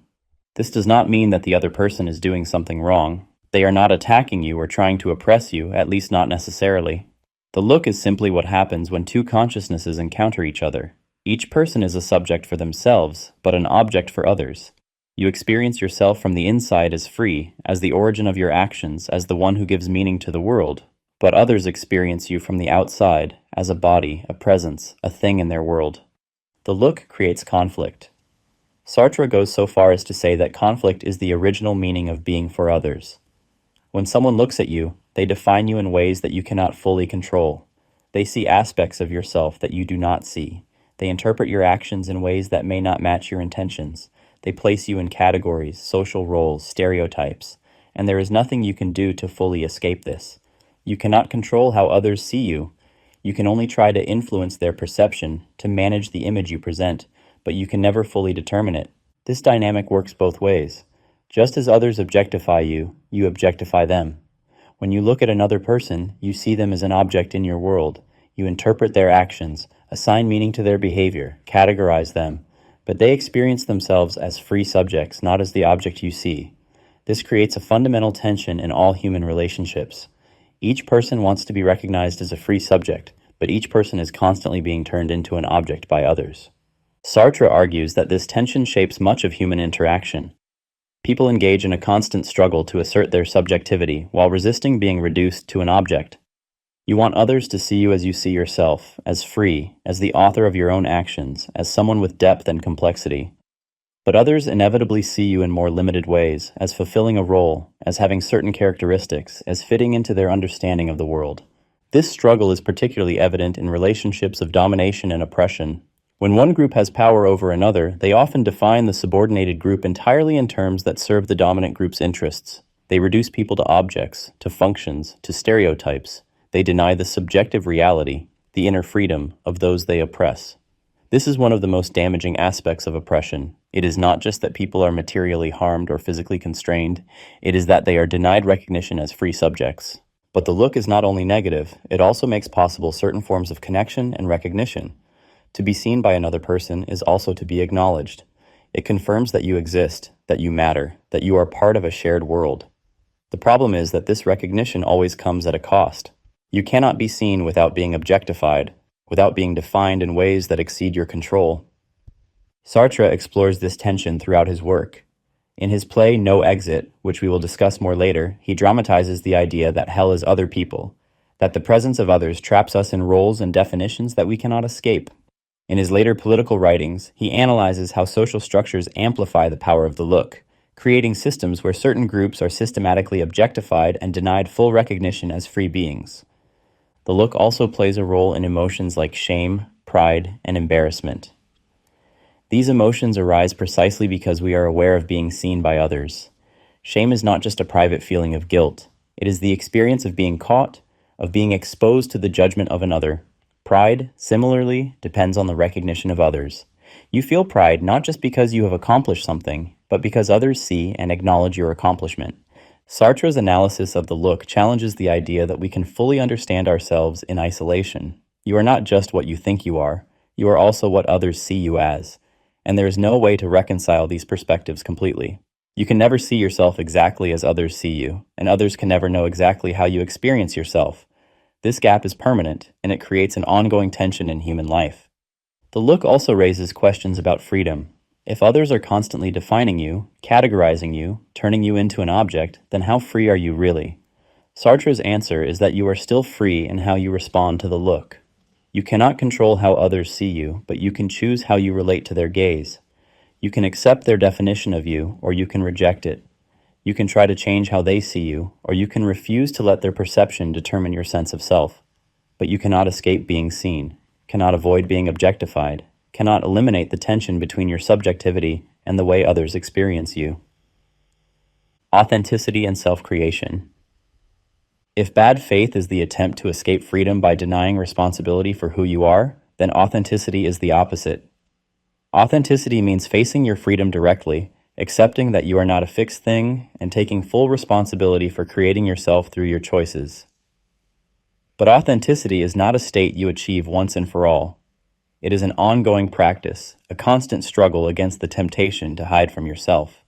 This does not mean that the other person is doing something wrong. They are not attacking you or trying to oppress you, at least not necessarily. The look is simply what happens when two consciousnesses encounter each other. Each person is a subject for themselves, but an object for others. You experience yourself from the inside as free, as the origin of your actions, as the one who gives meaning to the world. But others experience you from the outside, as a body, a presence, a thing in their world. The look creates conflict. Sartre goes so far as to say that conflict is the original meaning of being for others. When someone looks at you, they define you in ways that you cannot fully control. They see aspects of yourself that you do not see. They interpret your actions in ways that may not match your intentions. They place you in categories, social roles, stereotypes, and there is nothing you can do to fully escape this. You cannot control how others see you. You can only try to influence their perception, to manage the image you present, but you can never fully determine it. This dynamic works both ways. Just as others objectify you, you objectify them. When you look at another person, you see them as an object in your world. You interpret their actions, assign meaning to their behavior, categorize them, but they experience themselves as free subjects, not as the object you see. This creates a fundamental tension in all human relationships. Each person wants to be recognized as a free subject, but each person is constantly being turned into an object by others. Sartre argues that this tension shapes much of human interaction. People engage in a constant struggle to assert their subjectivity while resisting being reduced to an object. You want others to see you as you see yourself, as free, as the author of your own actions, as someone with depth and complexity. But others inevitably see you in more limited ways, as fulfilling a role, as having certain characteristics, as fitting into their understanding of the world. This struggle is particularly evident in relationships of domination and oppression. When one group has power over another, they often define the subordinated group entirely in terms that serve the dominant group's interests. They reduce people to objects, to functions, to stereotypes. They deny the subjective reality, the inner freedom of those they oppress. This is one of the most damaging aspects of oppression. It is not just that people are materially harmed or physically constrained, it is that they are denied recognition as free subjects. But the look is not only negative, it also makes possible certain forms of connection and recognition. To be seen by another person is also to be acknowledged. It confirms that you exist, that you matter, that you are part of a shared world. The problem is that this recognition always comes at a cost. You cannot be seen without being objectified, without being defined in ways that exceed your control. Sartre explores this tension throughout his work. In his play No Exit, which we will discuss more later, he dramatizes the idea that hell is other people, that the presence of others traps us in roles and definitions that we cannot escape. In his later political writings, he analyzes how social structures amplify the power of the look, creating systems where certain groups are systematically objectified and denied full recognition as free beings. The look also plays a role in emotions like shame, pride, and embarrassment. These emotions arise precisely because we are aware of being seen by others. Shame is not just a private feeling of guilt. It is the experience of being caught, of being exposed to the judgment of another. Pride, similarly, depends on the recognition of others. You feel pride not just because you have accomplished something, but because others see and acknowledge your accomplishment. Sartre's analysis of the look challenges the idea that we can fully understand ourselves in isolation. You are not just what you think you are also what others see you as. And there is no way to reconcile these perspectives completely. You can never see yourself exactly as others see you, and others can never know exactly how you experience yourself. This gap is permanent, and it creates an ongoing tension in human life. The look also raises questions about freedom. If others are constantly defining you, categorizing you, turning you into an object, then how free are you really? Sartre's answer is that you are still free in how you respond to the look. You cannot control how others see you, but you can choose how you relate to their gaze. You can accept their definition of you, or you can reject it. You can try to change how they see you, or you can refuse to let their perception determine your sense of self. But you cannot escape being seen, cannot avoid being objectified, cannot eliminate the tension between your subjectivity and the way others experience you. Authenticity and self-creation. If bad faith is the attempt to escape freedom by denying responsibility for who you are, then authenticity is the opposite. Authenticity means facing your freedom directly, accepting that you are not a fixed thing, and taking full responsibility for creating yourself through your choices. But authenticity is not a state you achieve once and for all. It is an ongoing practice, a constant struggle against the temptation to hide from yourself.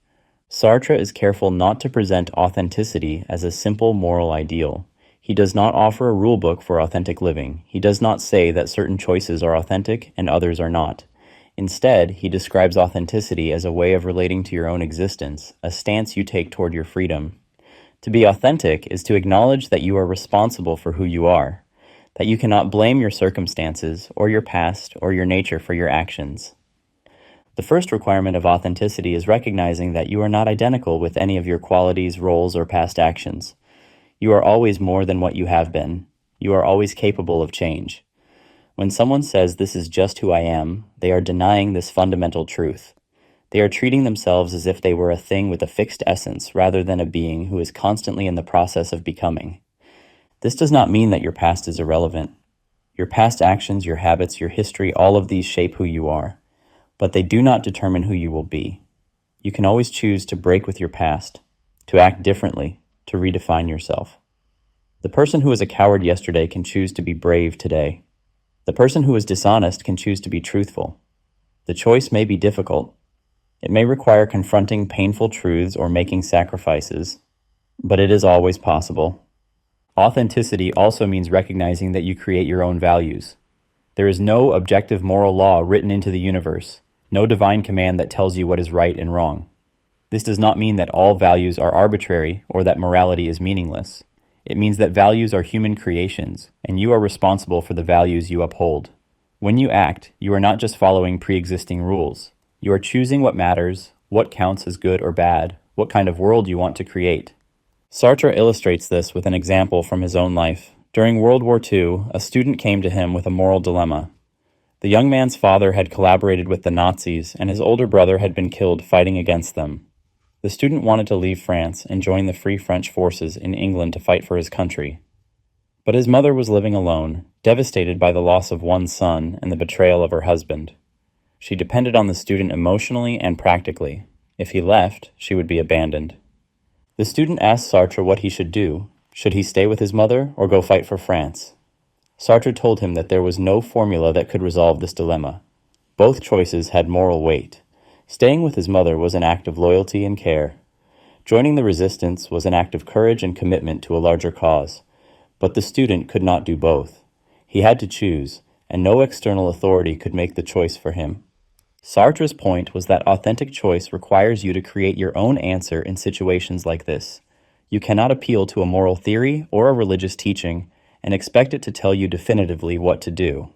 Sartre is careful not to present authenticity as a simple moral ideal. He does not offer a rulebook for authentic living. He does not say that certain choices are authentic and others are not. Instead, he describes authenticity as a way of relating to your own existence, a stance you take toward your freedom. To be authentic is to acknowledge that you are responsible for who you are, that you cannot blame your circumstances or your past or your nature for your actions. The first requirement of authenticity is recognizing that you are not identical with any of your qualities, roles, or past actions. You are always more than what you have been. You are always capable of change. When someone says this is just who I am, they are denying this fundamental truth. They are treating themselves as if they were a thing with a fixed essence rather than a being who is constantly in the process of becoming. This does not mean that your past is irrelevant. Your past actions, your habits, your history, all of these shape who you are. But they do not determine who you will be. You can always choose to break with your past, to act differently, to redefine yourself. The person who was a coward yesterday can choose to be brave today. The person who is dishonest can choose to be truthful. The choice may be difficult. It may require confronting painful truths or making sacrifices, but it is always possible. Authenticity also means recognizing that you create your own values. There is no objective moral law written into the universe, no divine command that tells you what is right and wrong. This does not mean that all values are arbitrary or that morality is meaningless. It means that values are human creations, and you are responsible for the values you uphold. When you act, you are not just following pre-existing rules. You are choosing what matters, what counts as good or bad, what kind of world you want to create. Sartre illustrates this with an example from his own life. During World War II, a student came to him with a moral dilemma. The young man's father had collaborated with the Nazis, and his older brother had been killed fighting against them. The student wanted to leave France and join the Free French forces in England to fight for his country. But his mother was living alone, devastated by the loss of one son and the betrayal of her husband. She depended on the student emotionally and practically. If he left, she would be abandoned. The student asked Sartre what he should do. Should he stay with his mother or go fight for France? Sartre told him that there was no formula that could resolve this dilemma. Both choices had moral weight. Staying with his mother was an act of loyalty and care. Joining the resistance was an act of courage and commitment to a larger cause. But the student could not do both. He had to choose, and no external authority could make the choice for him. Sartre's point was that authentic choice requires you to create your own answer in situations like this. You cannot appeal to a moral theory or a religious teaching and expect it to tell you definitively what to do.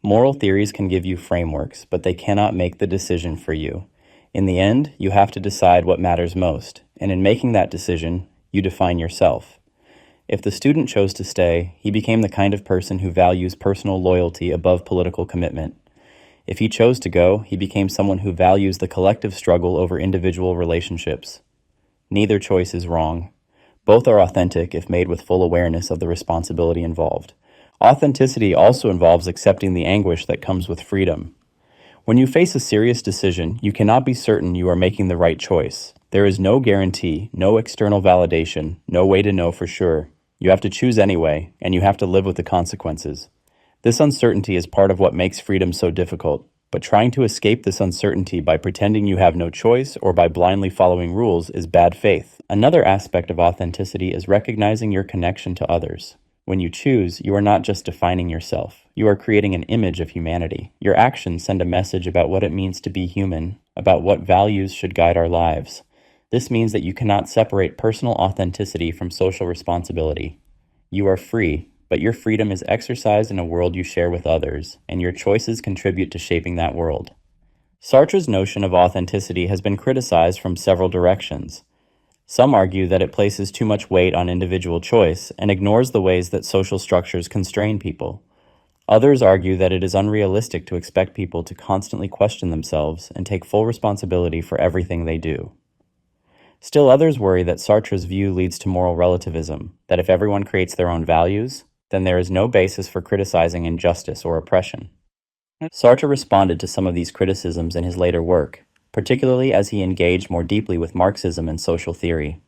Moral theories can give you frameworks, but they cannot make the decision for you. In the end, you have to decide what matters most, and in making that decision, you define yourself. If the student chose to stay, he became the kind of person who values personal loyalty above political commitment. If he chose to go, he became someone who values the collective struggle over individual relationships. Neither choice is wrong. Both are authentic if made with full awareness of the responsibility involved. Authenticity also involves accepting the anguish that comes with freedom. When you face a serious decision, you cannot be certain you are making the right choice. There is no guarantee, no external validation, no way to know for sure. You have to choose anyway, and you have to live with the consequences. This uncertainty is part of what makes freedom so difficult, but trying to escape this uncertainty by pretending you have no choice or by blindly following rules is bad faith. Another aspect of authenticity is recognizing your connection to others. When you choose, you are not just defining yourself. You are creating an image of humanity. Your actions send a message about what it means to be human, about what values should guide our lives. This means that you cannot separate personal authenticity from social responsibility. You are free, but your freedom is exercised in a world you share with others, and your choices contribute to shaping that world. Sartre's notion of authenticity has been criticized from several directions. Some argue that it places too much weight on individual choice and ignores the ways that social structures constrain people. Others argue that it is unrealistic to expect people to constantly question themselves and take full responsibility for everything they do. Still, others worry that Sartre's view leads to moral relativism, that if everyone creates their own values, then there is no basis for criticizing injustice or oppression. Sartre responded to some of these criticisms in his later work, particularly as he engaged more deeply with Marxism and social theory.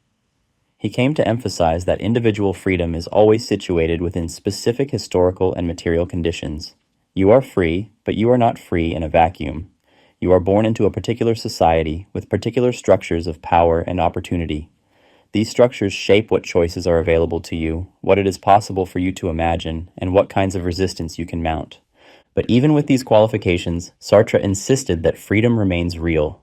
He came to emphasize that individual freedom is always situated within specific historical and material conditions. You are free, but you are not free in a vacuum. You are born into a particular society with particular structures of power and opportunity. These structures shape what choices are available to you, what it is possible for you to imagine, and what kinds of resistance you can mount. But even with these qualifications, Sartre insisted that freedom remains real.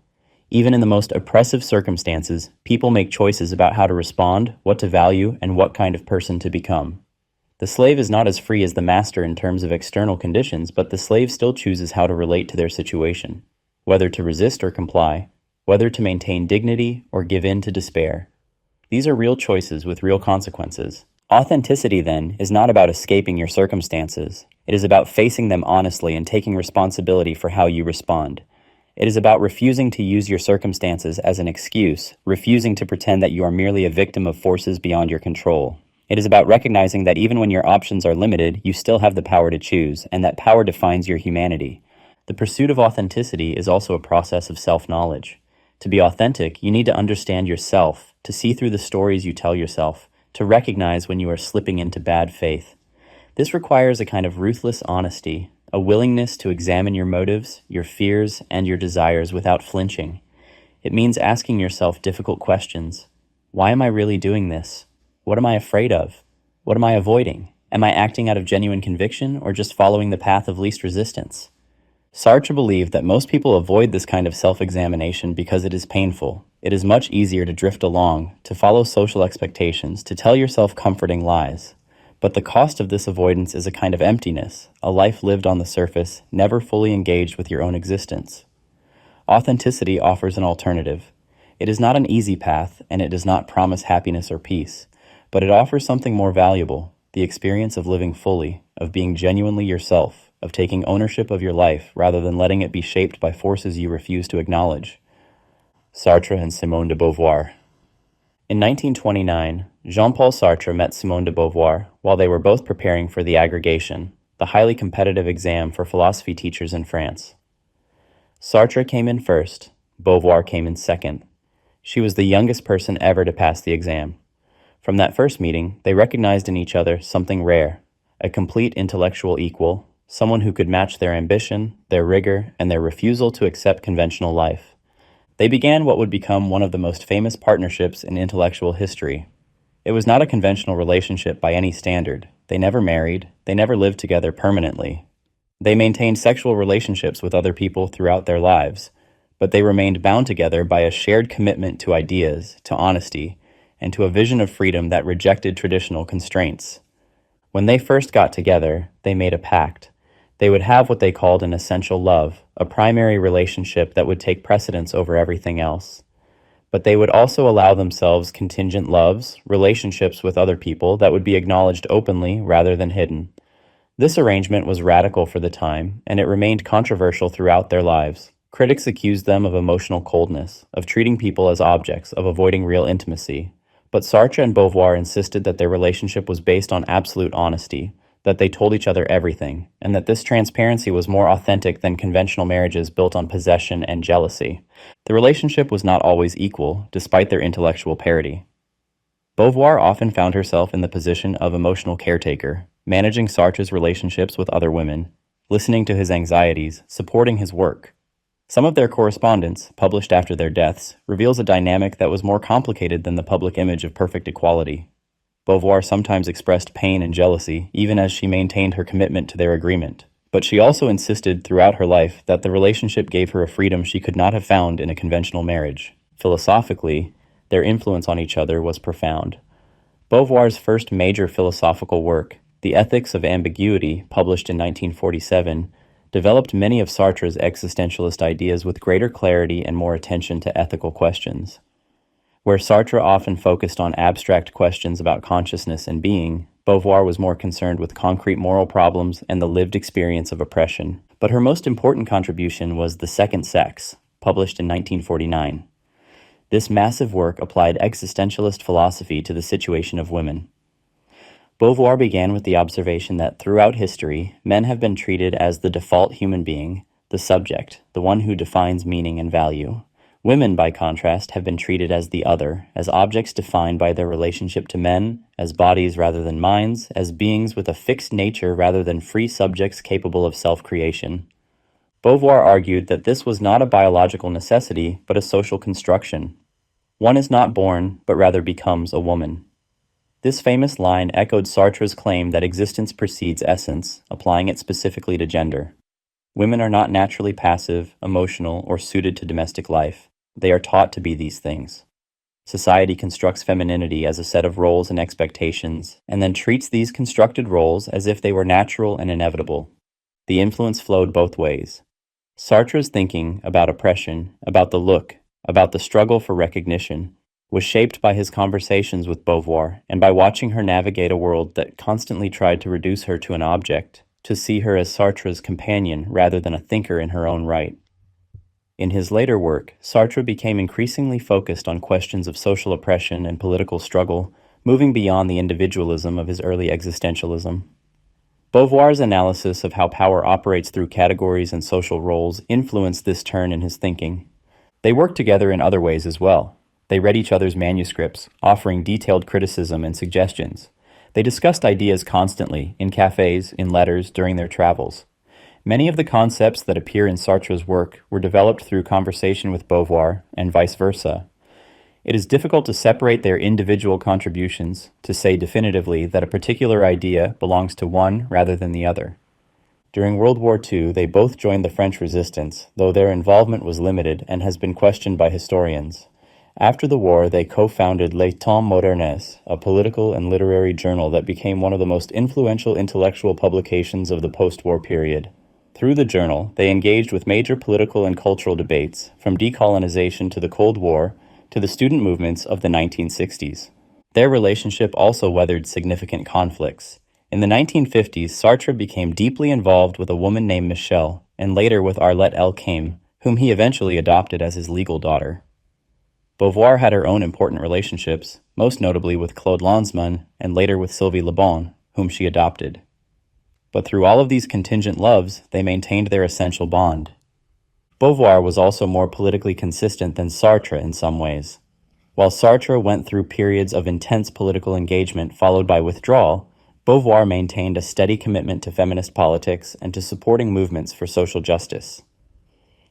Even in the most oppressive circumstances, people make choices about how to respond, what to value, and what kind of person to become. The slave is not as free as the master in terms of external conditions, but the slave still chooses how to relate to their situation, whether to resist or comply, whether to maintain dignity or give in to despair. These are real choices with real consequences. Authenticity, then, is not about escaping your circumstances. It is about facing them honestly and taking responsibility for how you respond. It is about refusing to use your circumstances as an excuse, refusing to pretend that you are merely a victim of forces beyond your control. It is about recognizing that even when your options are limited, you still have the power to choose, and that power defines your humanity. The pursuit of authenticity is also a process of self-knowledge. To be authentic, you need to understand yourself, to see through the stories you tell yourself, to recognize when you are slipping into bad faith. This requires a kind of ruthless honesty, a willingness to examine your motives, your fears, and your desires without flinching. It means asking yourself difficult questions. Why am I really doing this? What am I afraid of? What am I avoiding? Am I acting out of genuine conviction or just following the path of least resistance? Sartre believed that most people avoid this kind of self-examination because it is painful. It is much easier to drift along, to follow social expectations, to tell yourself comforting lies. But the cost of this avoidance is a kind of emptiness, a life lived on the surface, never fully engaged with your own existence. Authenticity offers an alternative. It is not an easy path, and it does not promise happiness or peace, but it offers something more valuable, the experience of living fully, of being genuinely yourself, of taking ownership of your life rather than letting it be shaped by forces you refuse to acknowledge. Sartre and Simone de Beauvoir. In 1929, Jean-Paul Sartre met Simone de Beauvoir while they were both preparing for the agrégation, the highly competitive exam for philosophy teachers in France. Sartre came in first, Beauvoir came in second. She was the youngest person ever to pass the exam. From that first meeting, they recognized in each other something rare, a complete intellectual equal, someone who could match their ambition, their rigor, and their refusal to accept conventional life. They began what would become one of the most famous partnerships in intellectual history. It was not a conventional relationship by any standard. They never married, they never lived together permanently. They maintained sexual relationships with other people throughout their lives, but they remained bound together by a shared commitment to ideas, to honesty, and to a vision of freedom that rejected traditional constraints. When they first got together, they made a pact. They would have what they called an essential love, a primary relationship that would take precedence over everything else. But they would also allow themselves contingent loves, relationships with other people that would be acknowledged openly rather than hidden. This arrangement was radical for the time, and it remained controversial throughout their lives. Critics accused them of emotional coldness, of treating people as objects, of avoiding real intimacy. But Sartre and Beauvoir insisted that their relationship was based on absolute honesty, that they told each other everything, and that this transparency was more authentic than conventional marriages built on possession and jealousy. The relationship was not always equal, despite their intellectual parity. Beauvoir often found herself in the position of emotional caretaker, managing Sartre's relationships with other women, listening to his anxieties, supporting his work. Some of their correspondence, published after their deaths, reveals a dynamic that was more complicated than the public image of perfect equality. Beauvoir sometimes expressed pain and jealousy, even as she maintained her commitment to their agreement. But she also insisted throughout her life that the relationship gave her a freedom she could not have found in a conventional marriage. Philosophically, Their influence on each other was profound. Beauvoir's first major philosophical work, The Ethics of Ambiguity, published in 1947, developed many of Sartre's existentialist ideas with greater clarity and more attention to ethical questions. Where Sartre often focused on abstract questions about consciousness and being, Beauvoir was more concerned with concrete moral problems and the lived experience of oppression. But her most important contribution was The Second Sex, published in 1949. This massive work applied existentialist philosophy to the situation of women. Beauvoir began with the observation that throughout history, men have been treated as the default human being, the subject, the one who defines meaning and value. Women, by contrast, have been treated as the other, as objects defined by their relationship to men, as bodies rather than minds, as beings with a fixed nature rather than free subjects capable of self-creation. Beauvoir argued that this was not a biological necessity, but a social construction. One is not born, but rather becomes a woman. This famous line echoed Sartre's claim that existence precedes essence, applying it specifically to gender. Women are not naturally passive, emotional, or suited to domestic life. They are taught to be these things. Society constructs femininity as a set of roles and expectations, and then treats these constructed roles as if they were natural and inevitable. The influence flowed both ways. Sartre's thinking about oppression, about the look, about the struggle for recognition, was shaped by his conversations with Beauvoir and by watching her navigate a world that constantly tried to reduce her to an object, to see her as Sartre's companion rather than a thinker in her own right. In his later work, Sartre became increasingly focused on questions of social oppression and political struggle, moving beyond the individualism of his early existentialism. Beauvoir's analysis of how power operates through categories and social roles influenced this turn in his thinking. They worked together in other ways as well. They read each other's manuscripts, offering detailed criticism and suggestions. They discussed ideas constantly, in cafes, in letters, during their travels. Many of the concepts that appear in Sartre's work were developed through conversation with Beauvoir, and vice versa. It is difficult to separate their individual contributions, to say definitively that a particular idea belongs to one rather than the other. During World War II, they both joined the French resistance, though their involvement was limited and has been questioned by historians. After the war, they co-founded Les Temps Modernes, a political and literary journal that became one of the most influential intellectual publications of the post-war period. Through the journal, they engaged with major political and cultural debates, from decolonization to the Cold War to the student movements of the 1960s. Their relationship also weathered significant conflicts. In the 1950s, Sartre became deeply involved with a woman named Michelle, and later with Arlette Elkaim, whom he eventually adopted as his legal daughter. Beauvoir had her own important relationships, most notably with Claude Lanzmann and later with Sylvie Le Bon, whom she adopted. But through all of these contingent loves, they maintained their essential bond. Beauvoir was also more politically consistent than Sartre in some ways. While Sartre went through periods of intense political engagement followed by withdrawal, Beauvoir maintained a steady commitment to feminist politics and to supporting movements for social justice.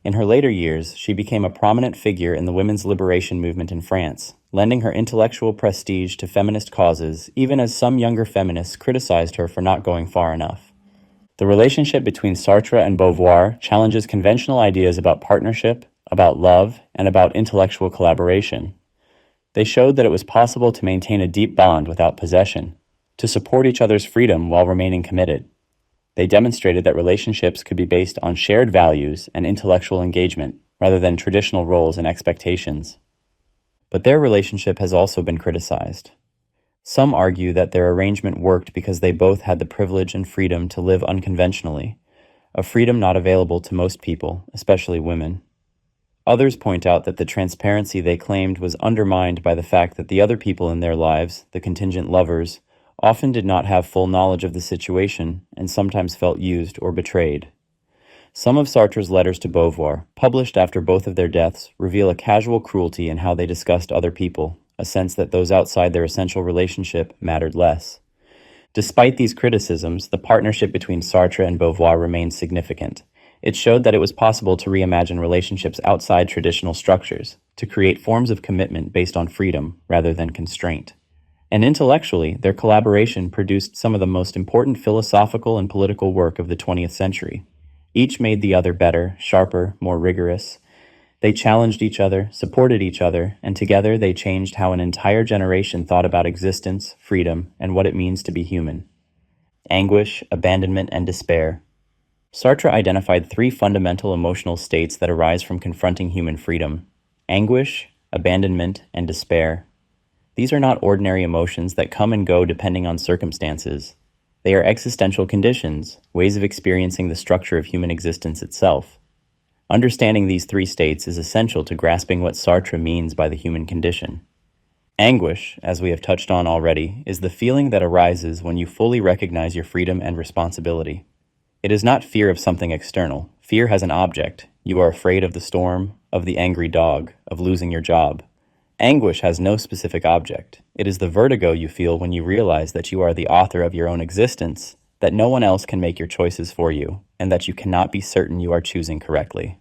In her later years, she became a prominent figure in the women's liberation movement in France, lending her intellectual prestige to feminist causes, even as some younger feminists criticized her for not going far enough. The relationship between Sartre and Beauvoir challenges conventional ideas about partnership, about love, and about intellectual collaboration. They showed that it was possible to maintain a deep bond without possession, to support each other's freedom while remaining committed. They demonstrated that relationships could be based on shared values and intellectual engagement, rather than traditional roles and expectations. But their relationship has also been criticized. Some argue that their arrangement worked because they both had the privilege and freedom to live unconventionally, a freedom not available to most people, especially women. Others point out that the transparency they claimed was undermined by the fact that the other people in their lives, the contingent lovers, often did not have full knowledge of the situation and sometimes felt used or betrayed. Some of Sartre's letters to Beauvoir, published after both of their deaths, reveal a casual cruelty in how they discussed other people, a sense that those outside their essential relationship mattered less. Despite these criticisms, the partnership between Sartre and Beauvoir remained significant. It showed that it was possible to reimagine relationships outside traditional structures, to create forms of commitment based on freedom rather than constraint. And intellectually, their collaboration produced some of the most important philosophical and political work of the 20th century. Each made the other better, sharper, more rigorous. They challenged each other, supported each other, and together they changed how an entire generation thought about existence, freedom, and what it means to be human. Anguish, abandonment, and despair. Sartre identified three fundamental emotional states that arise from confronting human freedom: anguish, abandonment, and despair. These are not ordinary emotions that come and go depending on circumstances. They are existential conditions, ways of experiencing the structure of human existence itself. Understanding these three states is essential to grasping what Sartre means by the human condition. Anguish, as we have touched on already, is the feeling that arises when you fully recognize your freedom and responsibility. It is not fear of something external. Fear has an object. You are afraid of the storm, of the angry dog, of losing your job. Anguish has no specific object. It is the vertigo you feel when you realize that you are the author of your own existence, that no one else can make your choices for you, and that you cannot be certain you are choosing correctly.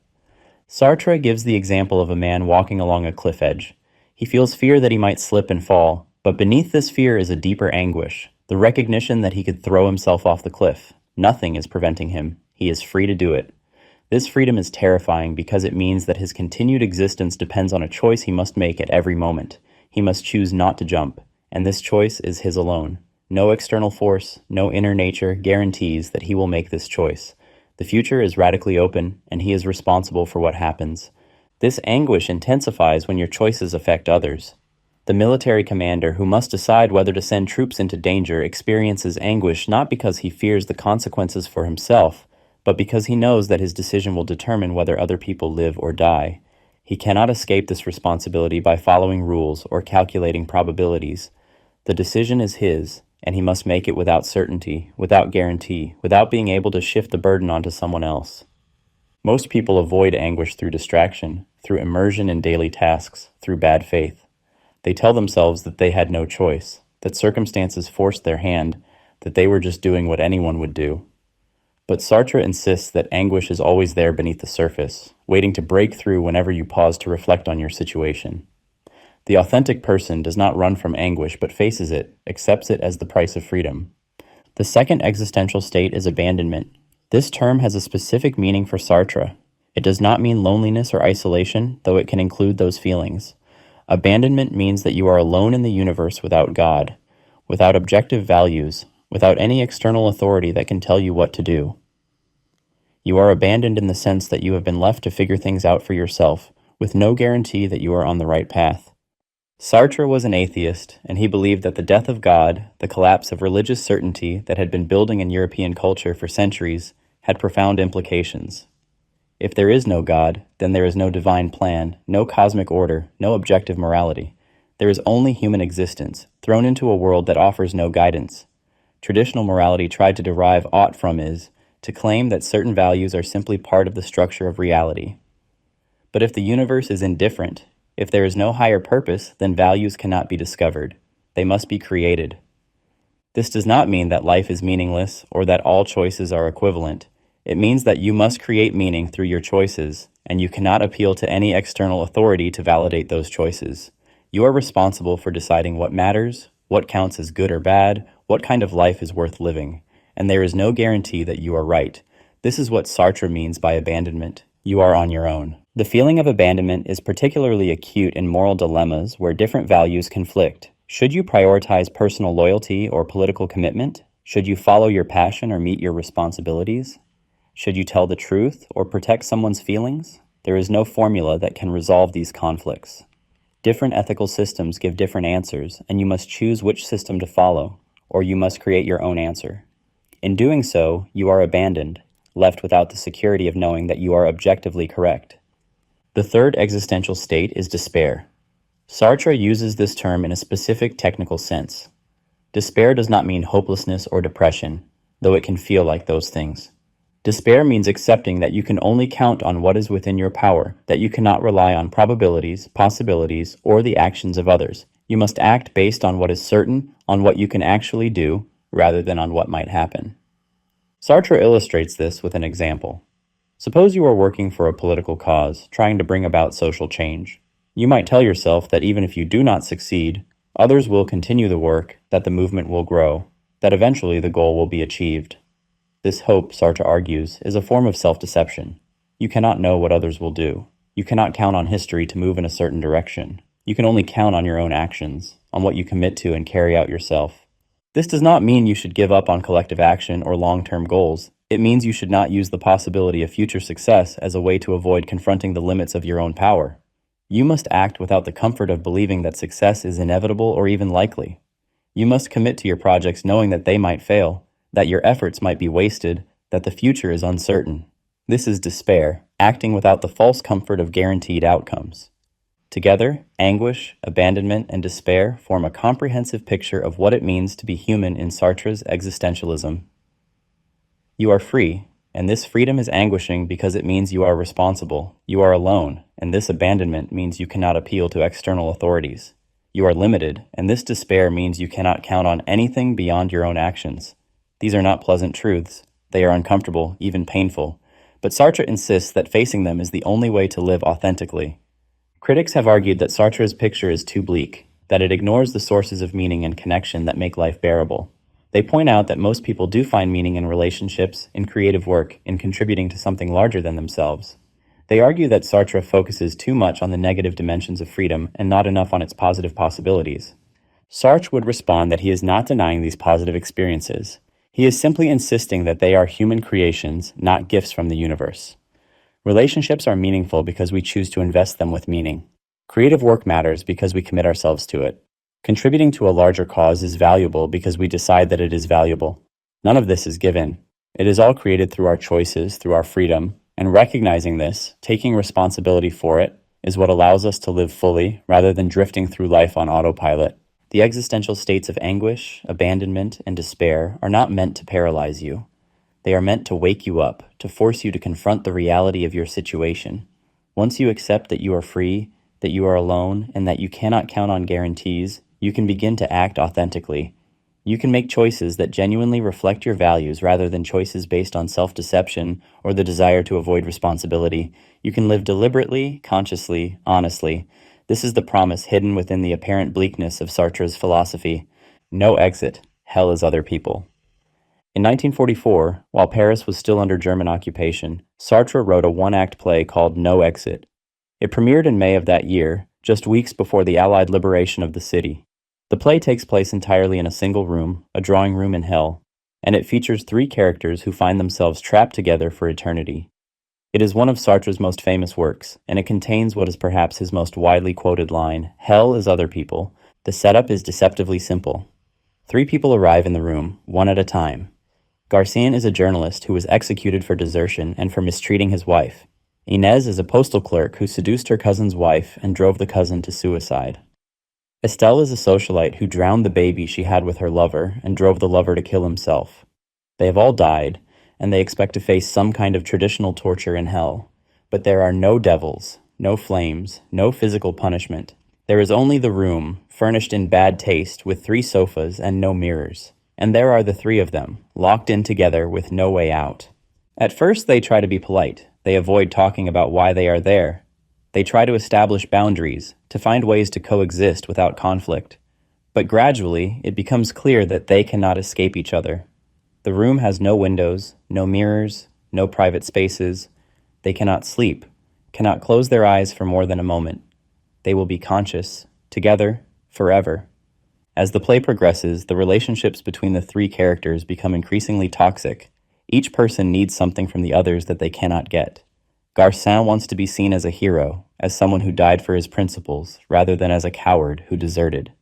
Sartre gives the example of a man walking along a cliff edge. He feels fear that he might slip and fall, but beneath this fear is a deeper anguish, the recognition that he could throw himself off the cliff. Nothing is preventing him. He is free to do it. This freedom is terrifying because it means that his continued existence depends on a choice he must make at every moment. He must choose not to jump, and this choice is his alone. No external force, no inner nature guarantees that he will make this choice. The future is radically open, and he is responsible for what happens. This anguish intensifies when your choices affect others. The military commander who must decide whether to send troops into danger experiences anguish not because he fears the consequences for himself, but because he knows that his decision will determine whether other people live or die. He cannot escape this responsibility by following rules or calculating probabilities. The decision is his, and he must make it without certainty, without guarantee, without being able to shift the burden onto someone else. Most people avoid anguish through distraction, through immersion in daily tasks, through bad faith. They tell themselves that they had no choice, that circumstances forced their hand, that they were just doing what anyone would do. But Sartre insists that anguish is always there beneath the surface, waiting to break through whenever you pause to reflect on your situation. The authentic person does not run from anguish but faces it, accepts it as the price of freedom. The second existential state is abandonment. This term has a specific meaning for Sartre. It does not mean loneliness or isolation, though it can include those feelings. Abandonment means that you are alone in the universe without God, without objective values, without any external authority that can tell you what to do. You are abandoned in the sense that you have been left to figure things out for yourself, with no guarantee that you are on the right path. Sartre was an atheist, and he believed that the death of God, the collapse of religious certainty that had been building in European culture for centuries, had profound implications. If there is no God, then there is no divine plan, no cosmic order, no objective morality. There is only human existence, thrown into a world that offers no guidance. Traditional morality tried to derive aught from is, to claim that certain values are simply part of the structure of reality. But if the universe is indifferent, if there is no higher purpose, then values cannot be discovered. They must be created. This does not mean that life is meaningless or that all choices are equivalent. It means that you must create meaning through your choices, and you cannot appeal to any external authority to validate those choices. You are responsible for deciding what matters, what counts as good or bad, what kind of life is worth living, and there is no guarantee that you are right. This is what Sartre means by abandonment. You are on your own. The feeling of abandonment is particularly acute in moral dilemmas where different values conflict. Should you prioritize personal loyalty or political commitment? Should you follow your passion or meet your responsibilities? Should you tell the truth or protect someone's feelings? There is no formula that can resolve these conflicts. Different ethical systems give different answers, and you must choose which system to follow, or you must create your own answer. In doing so, you are abandoned, left without the security of knowing that you are objectively correct. The third existential state is despair. Sartre uses this term in a specific technical sense. Despair does not mean hopelessness or depression, though it can feel like those things. Despair means accepting that you can only count on what is within your power, that you cannot rely on probabilities, possibilities, or the actions of others. You must act based on what is certain, on what you can actually do, rather than on what might happen. Sartre illustrates this with an example. Suppose you are working for a political cause, trying to bring about social change. You might tell yourself that even if you do not succeed, others will continue the work, that the movement will grow, that eventually the goal will be achieved. This hope, Sartre argues, is a form of self-deception. You cannot know what others will do. You cannot count on history to move in a certain direction. You can only count on your own actions, on what you commit to and carry out yourself. This does not mean you should give up on collective action or long-term goals. It means you should not use the possibility of future success as a way to avoid confronting the limits of your own power. You must act without the comfort of believing that success is inevitable or even likely. You must commit to your projects knowing that they might fail, that your efforts might be wasted, that the future is uncertain. This is despair, acting without the false comfort of guaranteed outcomes. Together, anguish, abandonment, and despair form a comprehensive picture of what it means to be human in Sartre's existentialism. You are free, and this freedom is anguishing because it means you are responsible. You are alone, and this abandonment means you cannot appeal to external authorities. You are limited, and this despair means you cannot count on anything beyond your own actions. These are not pleasant truths. They are uncomfortable, even painful. But Sartre insists that facing them is the only way to live authentically. Critics have argued that Sartre's picture is too bleak, that it ignores the sources of meaning and connection that make life bearable. They point out that most people do find meaning in relationships, in creative work, in contributing to something larger than themselves. They argue that Sartre focuses too much on the negative dimensions of freedom and not enough on its positive possibilities. Sartre would respond that he is not denying these positive experiences. He is simply insisting that they are human creations, not gifts from the universe. Relationships are meaningful because we choose to invest them with meaning. Creative work matters because we commit ourselves to it. Contributing to a larger cause is valuable because we decide that it is valuable. None of this is given. It is all created through our choices, through our freedom, and recognizing this, taking responsibility for it, is what allows us to live fully rather than drifting through life on autopilot. The existential states of anguish, abandonment, and despair are not meant to paralyze you. They are meant to wake you up, to force you to confront the reality of your situation. Once you accept that you are free, that you are alone, and that you cannot count on guarantees, you can begin to act authentically. You can make choices that genuinely reflect your values rather than choices based on self-deception or the desire to avoid responsibility. You can live deliberately, consciously, honestly. This is the promise hidden within the apparent bleakness of Sartre's philosophy. No exit. Hell is other people. In 1944, while Paris was still under German occupation, Sartre wrote a one-act play called No Exit. It premiered in May of that year, just weeks before the Allied liberation of the city. The play takes place entirely in a single room, a drawing room in hell, and it features three characters who find themselves trapped together for eternity. It is one of Sartre's most famous works, and it contains what is perhaps his most widely quoted line, "Hell is other people." The setup is deceptively simple. Three people arrive in the room, one at a time. Garcin is a journalist who was executed for desertion and for mistreating his wife. Inez is a postal clerk who seduced her cousin's wife and drove the cousin to suicide. Estelle is a socialite who drowned the baby she had with her lover and drove the lover to kill himself. They have all died, and they expect to face some kind of traditional torture in hell. But there are no devils, no flames, no physical punishment. There is only the room, furnished in bad taste with 3 sofas and no mirrors. And there are the 3 of them, locked in together with no way out. At first they try to be polite. They avoid talking about why they are there. They try to establish boundaries, to find ways to coexist without conflict. But gradually, it becomes clear that they cannot escape each other. The room has no windows, no mirrors, no private spaces. They cannot sleep, cannot close their eyes for more than a moment. They will be conscious, together, forever. As the play progresses, the relationships between the 3 characters become increasingly toxic. Each person needs something from the others that they cannot get. Garcin wants to be seen as a hero, as someone who died for his principles, rather than as a coward who deserted.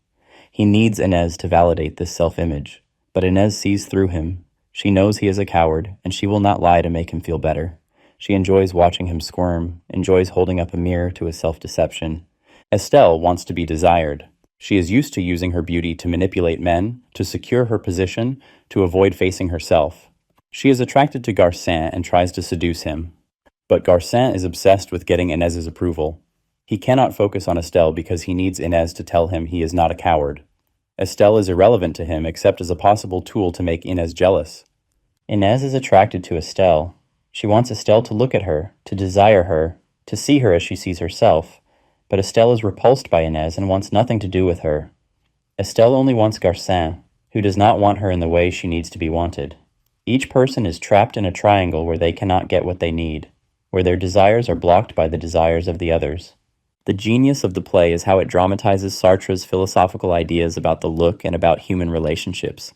He needs Inez to validate this self-image, but Inez sees through him. She knows he is a coward, and she will not lie to make him feel better. She enjoys watching him squirm, enjoys holding up a mirror to his self-deception. Estelle wants to be desired. She is used to using her beauty to manipulate men, to secure her position, to avoid facing herself. She is attracted to Garcin and tries to seduce him. But Garcin is obsessed with getting Inez's approval. He cannot focus on Estelle because he needs Inez to tell him he is not a coward. Estelle is irrelevant to him except as a possible tool to make Inez jealous. Inez is attracted to Estelle. She wants Estelle to look at her, to desire her, to see her as she sees herself. But Estelle is repulsed by Inez and wants nothing to do with her. Estelle only wants Garcin, who does not want her in the way she needs to be wanted. Each person is trapped in a triangle where they cannot get what they need, where their desires are blocked by the desires of the others. The genius of the play is how it dramatizes Sartre's philosophical ideas about the look and about human relationships.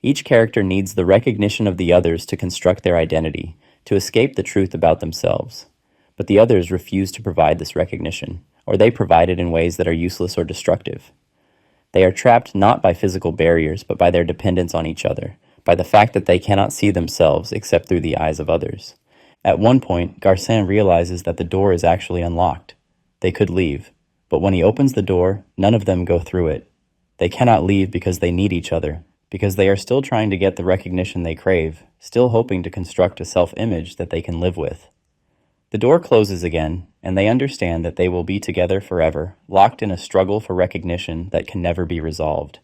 Each character needs the recognition of the others to construct their identity, to escape the truth about themselves. But the others refuse to provide this recognition, or they provide it in ways that are useless or destructive. They are trapped not by physical barriers, but by their dependence on each other, by the fact that they cannot see themselves except through the eyes of others. At one point, Garcin realizes that the door is actually unlocked. They could leave, but when he opens the door, none of them go through it. They cannot leave because they need each other, because they are still trying to get the recognition they crave, still hoping to construct a self-image that they can live with. The door closes again, and they understand that they will be together forever, locked in a struggle for recognition that can never be resolved.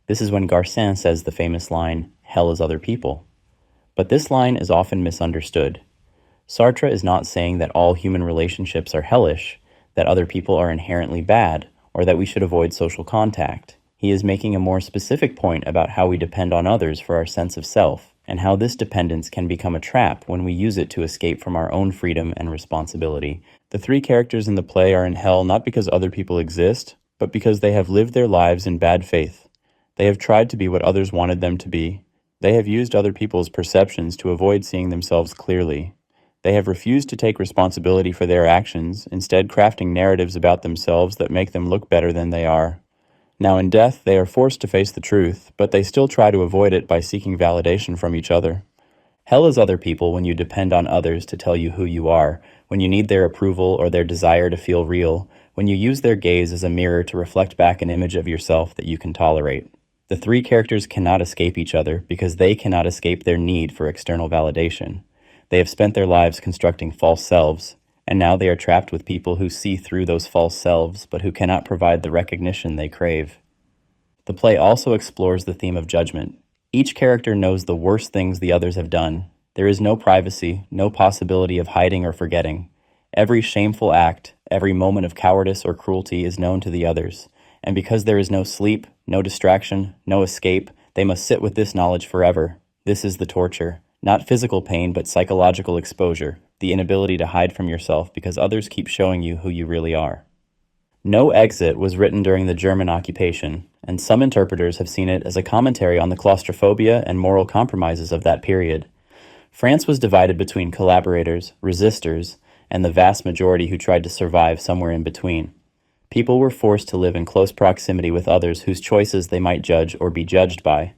This is when Garcin says the famous line, "Hell is other people." But this line is often misunderstood. Sartre is not saying that all human relationships are hellish, that other people are inherently bad, or that we should avoid social contact. He is making a more specific point about how we depend on others for our sense of self, and how this dependence can become a trap when we use it to escape from our own freedom and responsibility. The three characters in the play are in hell not because other people exist, but because they have lived their lives in bad faith. They have tried to be what others wanted them to be. They have used other people's perceptions to avoid seeing themselves clearly. They have refused to take responsibility for their actions, instead crafting narratives about themselves that make them look better than they are. Now in death, they are forced to face the truth, but they still try to avoid it by seeking validation from each other. Hell is other people when you depend on others to tell you who you are, when you need their approval or their desire to feel real, when you use their gaze as a mirror to reflect back an image of yourself that you can tolerate. The three characters cannot escape each other because they cannot escape their need for external validation. They have spent their lives constructing false selves, and now they are trapped with people who see through those false selves, but who cannot provide the recognition they crave. The play also explores the theme of judgment. Each character knows the worst things the others have done. There is no privacy, no possibility of hiding or forgetting. Every shameful act, every moment of cowardice or cruelty is known to the others, and because there is no sleep, no distraction, no escape, they must sit with this knowledge forever. This is the torture. Not physical pain, but psychological exposure, the inability to hide from yourself because others keep showing you who you really are. No Exit was written during the German occupation, and some interpreters have seen it as a commentary on the claustrophobia and moral compromises of that period. France was divided between collaborators, resistors, and the vast majority who tried to survive somewhere in between. People were forced to live in close proximity with others whose choices they might judge or be judged by.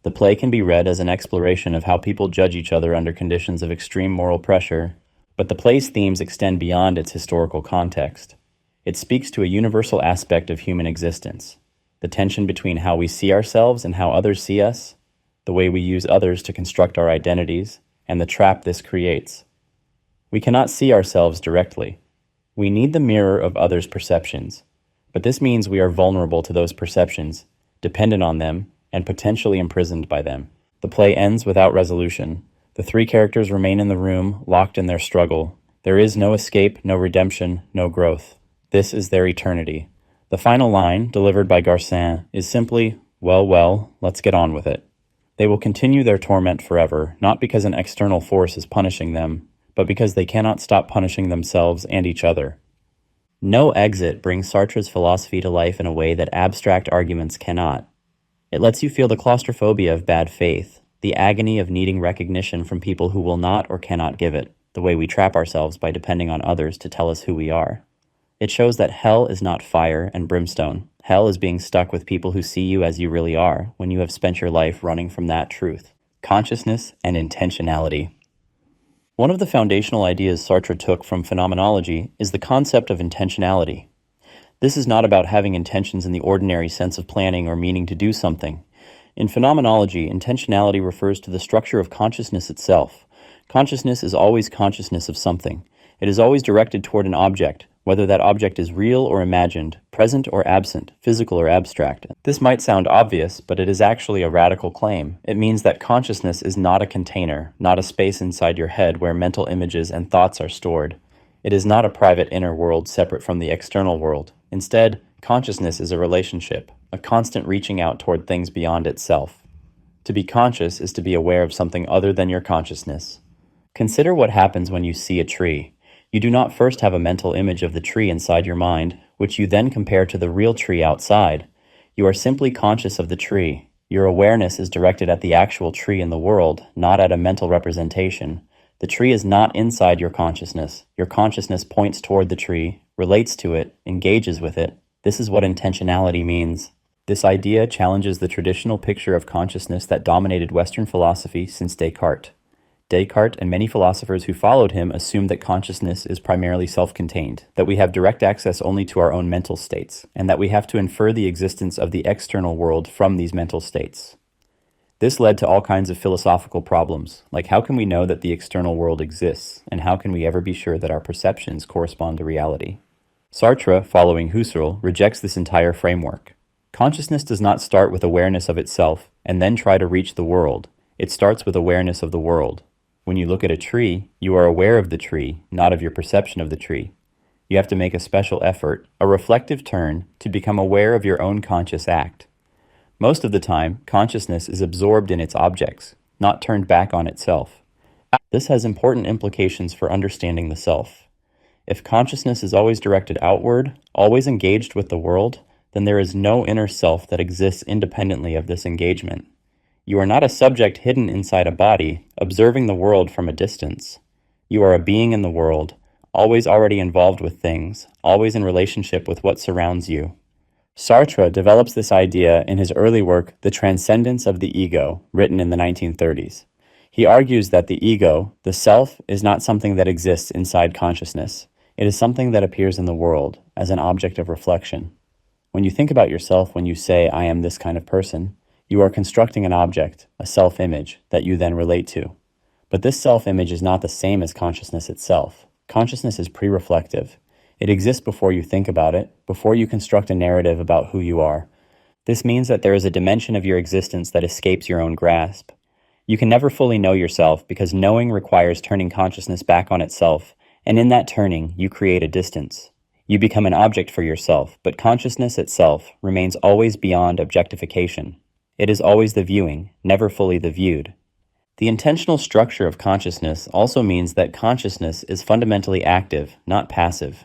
The play can be read as an exploration of how people judge each other under conditions of extreme moral pressure, but the play's themes extend beyond its historical context. It speaks to a universal aspect of human existence, the tension between how we see ourselves and how others see us, the way we use others to construct our identities, and the trap this creates. We cannot see ourselves directly. We need the mirror of others' perceptions, but this means we are vulnerable to those perceptions, dependent on them, and potentially imprisoned by them. The play ends without resolution. The three characters remain in the room, locked in their struggle. There is no escape, no redemption, no growth. This is their eternity. The final line, delivered by Garcin, is simply, well, let's get on with it. They will continue their torment forever, not because an external force is punishing them, but because they cannot stop punishing themselves and each other. No Exit brings Sartre's philosophy to life in a way that abstract arguments cannot. It lets you feel the claustrophobia of bad faith, the agony of needing recognition from people who will not or cannot give it, the way we trap ourselves by depending on others to tell us who we are. It shows that hell is not fire and brimstone. Hell is being stuck with people who see you as you really are when you have spent your life running from that truth. Consciousness and intentionality. One of the foundational ideas Sartre took from phenomenology is the concept of intentionality. This is not about having intentions in the ordinary sense of planning or meaning to do something. In phenomenology, intentionality refers to the structure of consciousness itself. Consciousness is always consciousness of something. It is always directed toward an object, whether that object is real or imagined, present or absent, physical or abstract. This might sound obvious, but it is actually a radical claim. It means that consciousness is not a container, not a space inside your head where mental images and thoughts are stored. It is not a private inner world separate from the external world. Instead, consciousness is a relationship, a constant reaching out toward things beyond itself. To be conscious is to be aware of something other than your consciousness. Consider what happens when you see a tree. You do not first have a mental image of the tree inside your mind, which you then compare to the real tree outside. You are simply conscious of the tree. Your awareness is directed at the actual tree in the world, not at a mental representation. The tree is not inside your consciousness. Your consciousness points toward the tree, relates to it, engages with it. This is what intentionality means. This idea challenges the traditional picture of consciousness that dominated Western philosophy since Descartes. Descartes and many philosophers who followed him assumed that consciousness is primarily self-contained, that we have direct access only to our own mental states, and that we have to infer the existence of the external world from these mental states. This led to all kinds of philosophical problems, like how can we know that the external world exists, and how can we ever be sure that our perceptions correspond to reality? Sartre, following Husserl, rejects this entire framework. Consciousness does not start with awareness of itself and then try to reach the world. It starts with awareness of the world. When you look at a tree, you are aware of the tree, not of your perception of the tree. You have to make a special effort, a reflective turn, to become aware of your own conscious act. Most of the time, consciousness is absorbed in its objects, not turned back on itself. This has important implications for understanding the self. If consciousness is always directed outward, always engaged with the world, then there is no inner self that exists independently of this engagement. You are not a subject hidden inside a body, observing the world from a distance. You are a being in the world, always already involved with things, always in relationship with what surrounds you. Sartre develops this idea in his early work, The Transcendence of the Ego, written in the 1930s. He argues that the ego, the self, is not something that exists inside consciousness. It is something that appears in the world as an object of reflection. When you think about yourself, when you say, I am this kind of person, you are constructing an object, a self-image, that you then relate to. But this self-image is not the same as consciousness itself. Consciousness is pre-reflective. It exists before you think about it, before you construct a narrative about who you are. This means that there is a dimension of your existence that escapes your own grasp. You can never fully know yourself because knowing requires turning consciousness back on itself, and in that turning, you create a distance. You become an object for yourself, but consciousness itself remains always beyond objectification. It is always the viewing, never fully the viewed. The intentional structure of consciousness also means that consciousness is fundamentally active, not passive.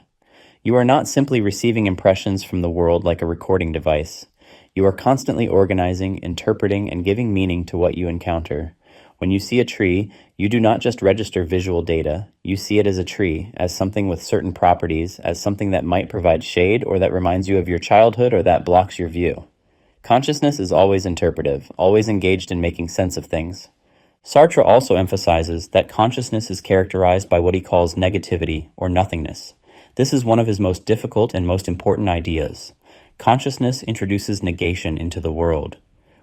You are not simply receiving impressions from the world like a recording device. You are constantly organizing, interpreting, and giving meaning to what you encounter. When you see a tree, you do not just register visual data. You see it as a tree, as something with certain properties, as something that might provide shade or that reminds you of your childhood or that blocks your view. Consciousness is always interpretive, always engaged in making sense of things. Sartre also emphasizes that consciousness is characterized by what he calls negativity or nothingness. This is one of his most difficult and most important ideas. Consciousness introduces negation into the world.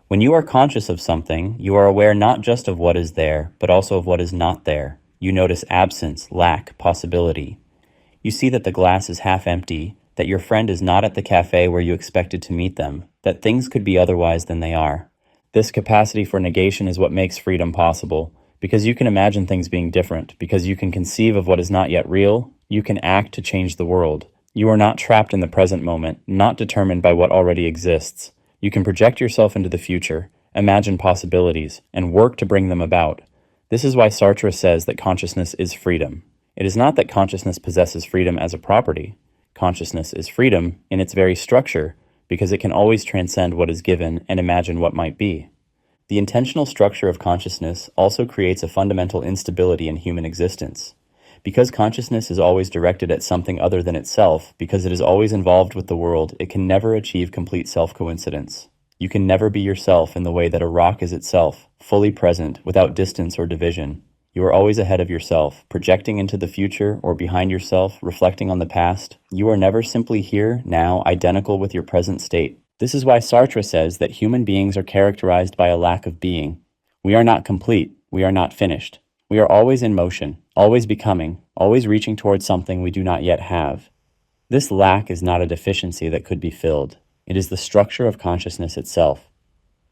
When you are conscious of something, you are aware not just of what is there, but also of what is not there. You notice absence, lack, possibility. You see that the glass is half empty, that your friend is not at the cafe where you expected to meet them, that things could be otherwise than they are. This capacity for negation is what makes freedom possible, because you can imagine things being different, because you can conceive of what is not yet real, you can act to change the world. You are not trapped in the present moment, not determined by what already exists. You can project yourself into the future, imagine possibilities, and work to bring them about. This is why Sartre says that consciousness is freedom. It is not that consciousness possesses freedom as a property. Consciousness is freedom in its very structure, because it can always transcend what is given and imagine what might be. The intentional structure of consciousness also creates a fundamental instability in human existence. Because consciousness is always directed at something other than itself, because it is always involved with the world, it can never achieve complete self-coincidence. You can never be yourself in the way that a rock is itself, fully present, without distance or division. You are always ahead of yourself, projecting into the future or behind yourself, reflecting on the past. You are never simply here, now, identical with your present state. This is why Sartre says that human beings are characterized by a lack of being. We are not complete. We are not finished. We are always in motion, always becoming, always reaching towards something we do not yet have. This lack is not a deficiency that could be filled. It is the structure of consciousness itself.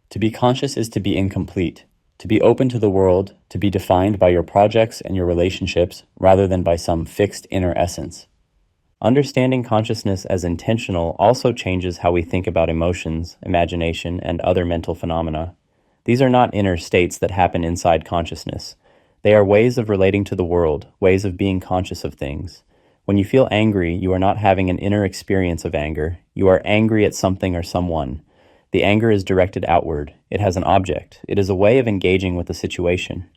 To be conscious is to be incomplete, to be open to the world, to be defined by your projects and your relationships rather than by some fixed inner essence. Understanding consciousness as intentional also changes how we think about emotions, imagination, and other mental phenomena. These are not inner states that happen inside consciousness. They are ways of relating to the world, ways of being conscious of things. When you feel angry, you are not having an inner experience of anger. You are angry at something or someone. The anger is directed outward. It has an object. It is a way of engaging with the situation.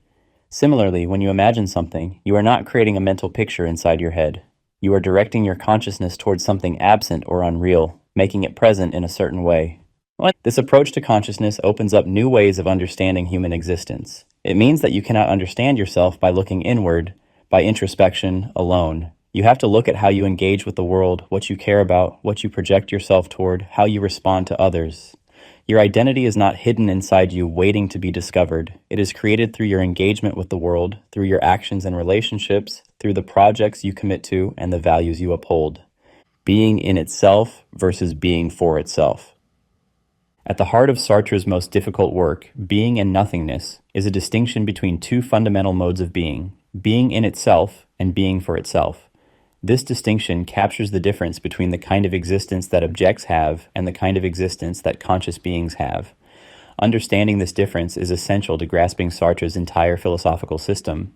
Similarly, when you imagine something, you are not creating a mental picture inside your head. You are directing your consciousness towards something absent or unreal, making it present in a certain way. This approach to consciousness opens up new ways of understanding human existence. It means that you cannot understand yourself by looking inward, by introspection alone. You have to look at how you engage with the world, what you care about, what you project yourself toward, how you respond to others. Your identity is not hidden inside you, waiting to be discovered. It is created through your engagement with the world, through your actions and relationships, through the projects you commit to, and the values you uphold. Being in itself versus being for itself. At the heart of Sartre's most difficult work, Being and Nothingness, is a distinction between two fundamental modes of being in itself and being for itself. This distinction captures the difference between the kind of existence that objects have and the kind of existence that conscious beings have. Understanding this difference is essential to grasping Sartre's entire philosophical system.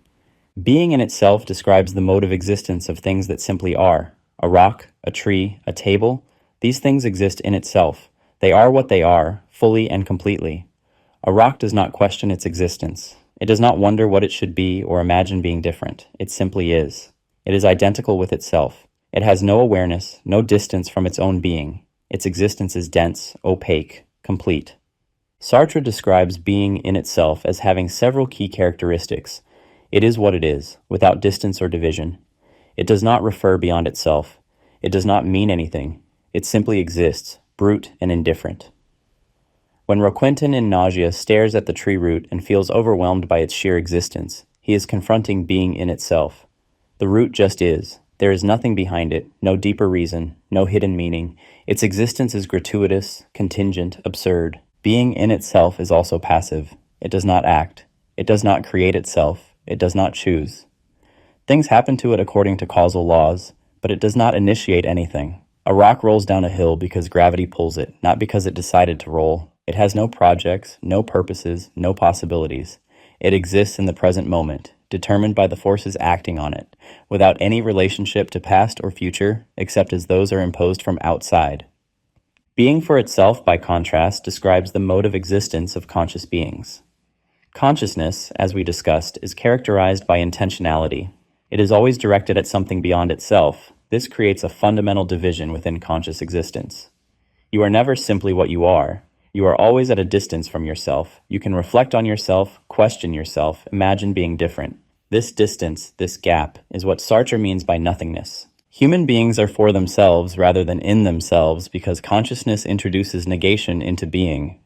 Being in itself describes the mode of existence of things that simply are. A rock, a tree, a table, these things exist in itself. They are what they are, fully and completely. A rock does not question its existence. It does not wonder what it should be or imagine being different. It simply is. It is identical with itself. It has no awareness, no distance from its own being. Its existence is dense, opaque, complete. Sartre describes being in itself as having several key characteristics. It is what it is, without distance or division. It does not refer beyond itself. It does not mean anything. It simply exists, brute and indifferent. When Roquentin in Nausea stares at the tree root and feels overwhelmed by its sheer existence, he is confronting being in itself. The root just is. There is nothing behind it, no deeper reason, no hidden meaning. Its existence is gratuitous, contingent, absurd. Being in itself is also passive. It does not act. It does not create itself. It does not choose. Things happen to it according to causal laws, but it does not initiate anything. A rock rolls down a hill because gravity pulls it, not because it decided to roll. It has no projects, no purposes, no possibilities. It exists in the present moment, determined by the forces acting on it, without any relationship to past or future, except as those are imposed from outside. Being for itself, by contrast, describes the mode of existence of conscious beings. Consciousness, as we discussed, is characterized by intentionality. It is always directed at something beyond itself. This creates a fundamental division within conscious existence. You are never simply what you are. You are always at a distance from yourself. You can reflect on yourself, question yourself, imagine being different. This distance, this gap, is what Sartre means by nothingness. Human beings are for themselves rather than in themselves because consciousness introduces negation into being.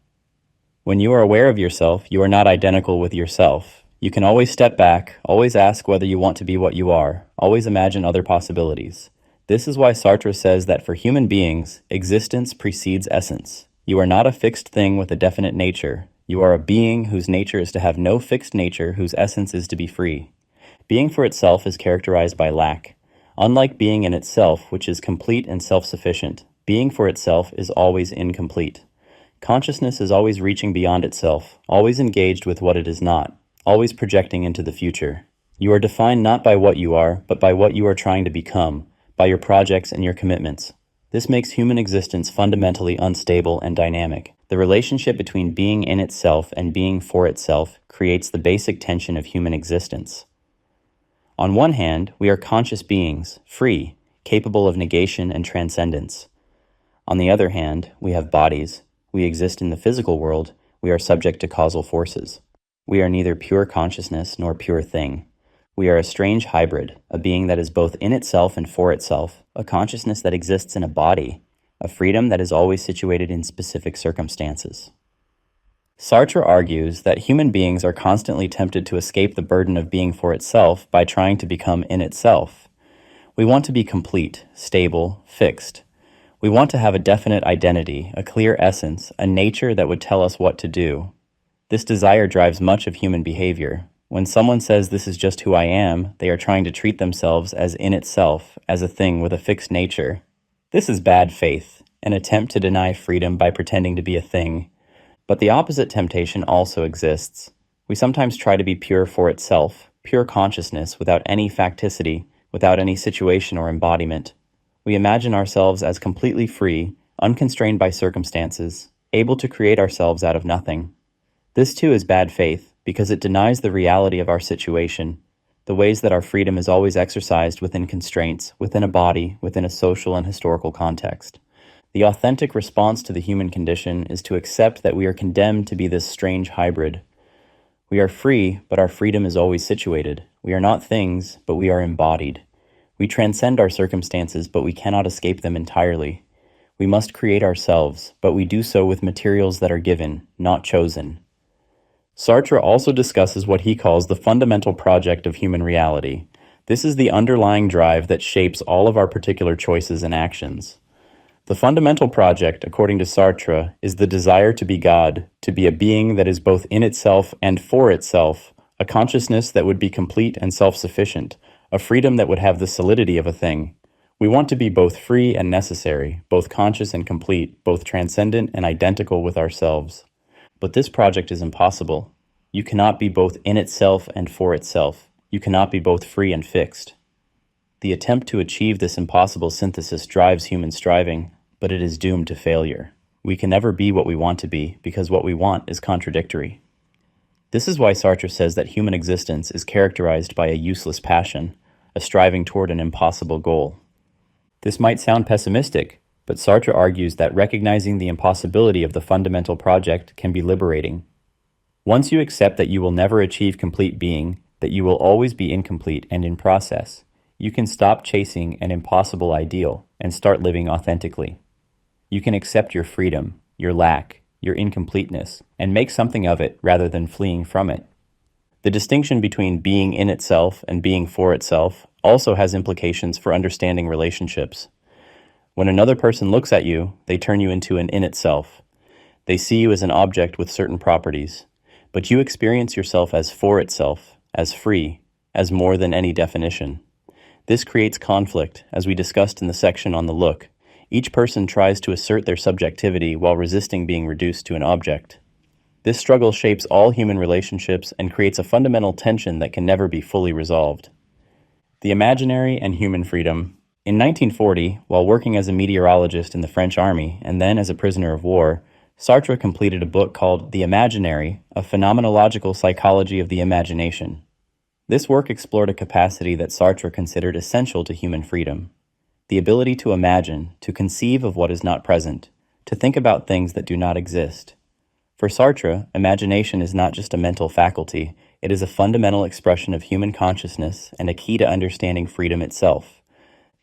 When you are aware of yourself, you are not identical with yourself. You can always step back, always ask whether you want to be what you are, always imagine other possibilities. This is why Sartre says that for human beings, existence precedes essence. You are not a fixed thing with a definite nature. You are a being whose nature is to have no fixed nature, whose essence is to be free. Being for itself is characterized by lack. Unlike being in itself, which is complete and self-sufficient, being for itself is always incomplete. Consciousness is always reaching beyond itself, always engaged with what it is not, always projecting into the future. You are defined not by what you are, but by what you are trying to become, by your projects and your commitments. This makes human existence fundamentally unstable and dynamic. The relationship between being in itself and being for itself creates the basic tension of human existence. On one hand, we are conscious beings, free, capable of negation and transcendence. On the other hand, we have bodies. We exist in the physical world. We are subject to causal forces. We are neither pure consciousness nor pure thing. We are a strange hybrid, a being that is both in itself and for itself, a consciousness that exists in a body, a freedom that is always situated in specific circumstances. Sartre argues that human beings are constantly tempted to escape the burden of being for itself by trying to become in itself. We want to be complete, stable, fixed. We want to have a definite identity, a clear essence, a nature that would tell us what to do. This desire drives much of human behavior. When someone says this is just who I am, they are trying to treat themselves as in itself, as a thing with a fixed nature. This is bad faith, an attempt to deny freedom by pretending to be a thing. But the opposite temptation also exists. We sometimes try to be pure for itself, pure consciousness without any facticity, without any situation or embodiment. We imagine ourselves as completely free, unconstrained by circumstances, able to create ourselves out of nothing. This too is bad faith, because it denies the reality of our situation, the ways that our freedom is always exercised within constraints, within a body, within a social and historical context. The authentic response to the human condition is to accept that we are condemned to be this strange hybrid. We are free, but our freedom is always situated. We are not things, but we are embodied. We transcend our circumstances, but we cannot escape them entirely. We must create ourselves, but we do so with materials that are given, not chosen. Sartre also discusses what he calls the fundamental project of human reality. This is the underlying drive that shapes all of our particular choices and actions. The fundamental project, according to Sartre, is the desire to be God, to be a being that is both in itself and for itself, a consciousness that would be complete and self-sufficient, a freedom that would have the solidity of a thing. We want to be both free and necessary, both conscious and complete, both transcendent and identical with ourselves. But this project is impossible. You cannot be both in itself and for itself. You cannot be both free and fixed. The attempt to achieve this impossible synthesis drives human striving, but it is doomed to failure. We can never be what we want to be, because what we want is contradictory. This is why Sartre says that human existence is characterized by a useless passion, a striving toward an impossible goal. This might sound pessimistic, but Sartre argues that recognizing the impossibility of the fundamental project can be liberating. Once you accept that you will never achieve complete being, that you will always be incomplete and in process, you can stop chasing an impossible ideal and start living authentically. You can accept your freedom, your lack, your incompleteness, and make something of it rather than fleeing from it. The distinction between being in itself and being for itself also has implications for understanding relationships. When another person looks at you, they turn you into an in itself. They see you as an object with certain properties, but you experience yourself as for itself, as free, as more than any definition. This creates conflict, as we discussed in the section on the look. Each person tries to assert their subjectivity while resisting being reduced to an object. This struggle shapes all human relationships and creates a fundamental tension that can never be fully resolved. The imaginary and human freedom. In 1940, while working as a meteorologist in the French army and then as a prisoner of war, Sartre completed a book called The Imaginary, a phenomenological psychology of the imagination. This work explored a capacity that Sartre considered essential to human freedom: the ability to imagine, to conceive of what is not present, to think about things that do not exist. For Sartre, imagination is not just a mental faculty, it is a fundamental expression of human consciousness and a key to understanding freedom itself.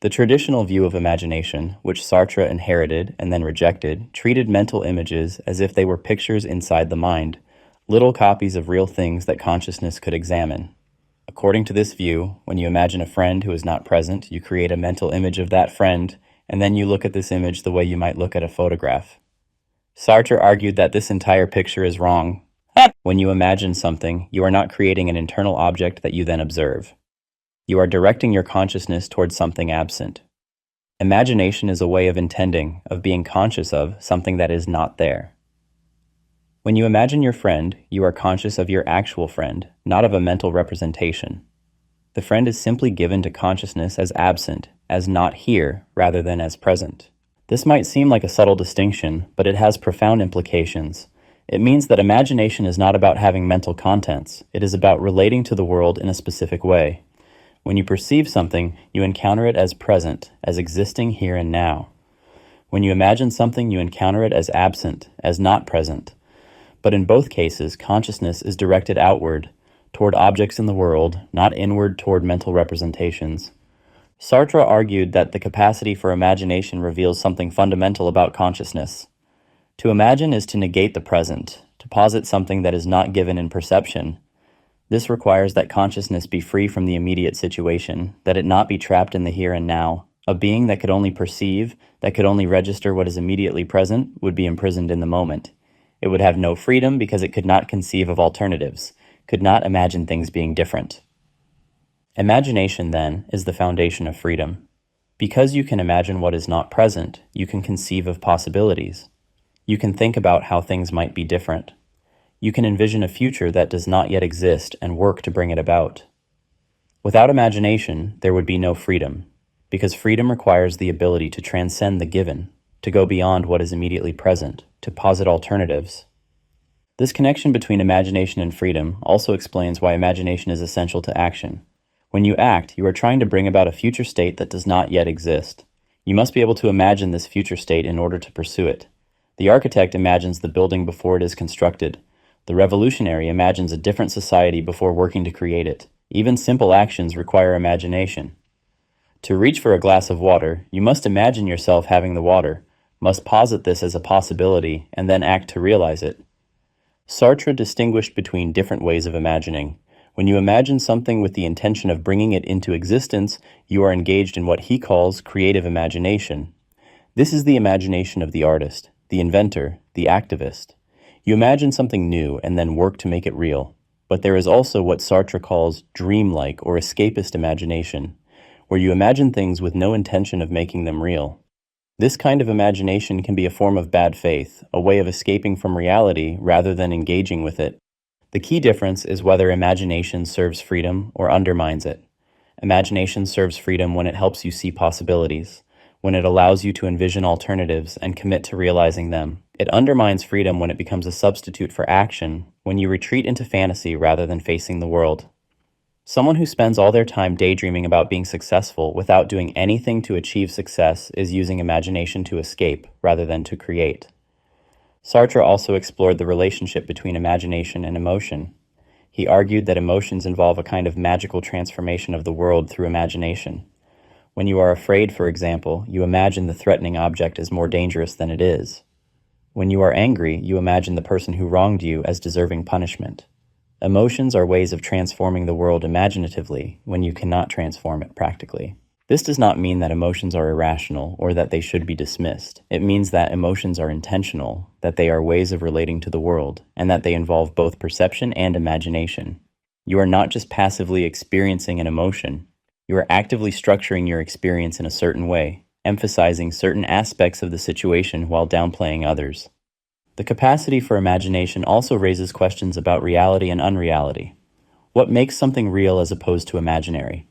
The traditional view of imagination, which Sartre inherited and then rejected, treated mental images as if they were pictures inside the mind, little copies of real things that consciousness could examine. According to this view, when you imagine a friend who is not present, you create a mental image of that friend, and then you look at this image the way you might look at a photograph. Sartre argued that this entire picture is wrong. When you imagine something, you are not creating an internal object that you then observe. You are directing your consciousness towards something absent. Imagination is a way of intending, of being conscious of something that is not there. When you imagine your friend, you are conscious of your actual friend, not of a mental representation. The friend is simply given to consciousness as absent, as not here, rather than as present. This might seem like a subtle distinction, but it has profound implications. It means that imagination is not about having mental contents. It is about relating to the world in a specific way. When you perceive something, you encounter it as present, as existing here and now. When you imagine something, you encounter it as absent, as not present. But in both cases, consciousness is directed outward, toward objects in the world, not inward toward mental representations. Sartre argued that the capacity for imagination reveals something fundamental about consciousness. To imagine is to negate the present, to posit something that is not given in perception. This requires that consciousness be free from the immediate situation, that it not be trapped in the here and now. A being that could only perceive, that could only register what is immediately present, would be imprisoned in the moment. It would have no freedom because it could not conceive of alternatives, could not imagine things being different. Imagination, then, is the foundation of freedom. Because you can imagine what is not present, you can conceive of possibilities. You can think about how things might be different. You can envision a future that does not yet exist and work to bring it about. Without imagination, there would be no freedom, because freedom requires the ability to transcend the given, to go beyond what is immediately present, to posit alternatives. This connection between imagination and freedom also explains why imagination is essential to action. When you act, you are trying to bring about a future state that does not yet exist. You must be able to imagine this future state in order to pursue it. The architect imagines the building before it is constructed. The revolutionary imagines a different society before working to create it. Even simple actions require imagination. To reach for a glass of water, you must imagine yourself having the water, must posit this as a possibility, and then act to realize it. Sartre distinguished between different ways of imagining. When you imagine something with the intention of bringing it into existence, you are engaged in what he calls creative imagination. This is the imagination of the artist, the inventor, the activist. You imagine something new and then work to make it real. But there is also what Sartre calls dreamlike or escapist imagination, where you imagine things with no intention of making them real. This kind of imagination can be a form of bad faith, a way of escaping from reality rather than engaging with it. The key difference is whether imagination serves freedom or undermines it. Imagination serves freedom when it helps you see possibilities, when it allows you to envision alternatives and commit to realizing them. It undermines freedom when it becomes a substitute for action, when you retreat into fantasy rather than facing the world. Someone who spends all their time daydreaming about being successful without doing anything to achieve success is using imagination to escape rather than to create. Sartre also explored the relationship between imagination and emotion. He argued that emotions involve a kind of magical transformation of the world through imagination. When you are afraid, for example, you imagine the threatening object as more dangerous than it is. When you are angry, you imagine the person who wronged you as deserving punishment. Emotions are ways of transforming the world imaginatively when you cannot transform it practically. This does not mean that emotions are irrational or that they should be dismissed. It means that emotions are intentional, that they are ways of relating to the world, and that they involve both perception and imagination. You are not just passively experiencing an emotion. You are actively structuring your experience in a certain way, emphasizing certain aspects of the situation while downplaying others. The capacity for imagination also raises questions about reality and unreality. What makes something real as opposed to imaginary?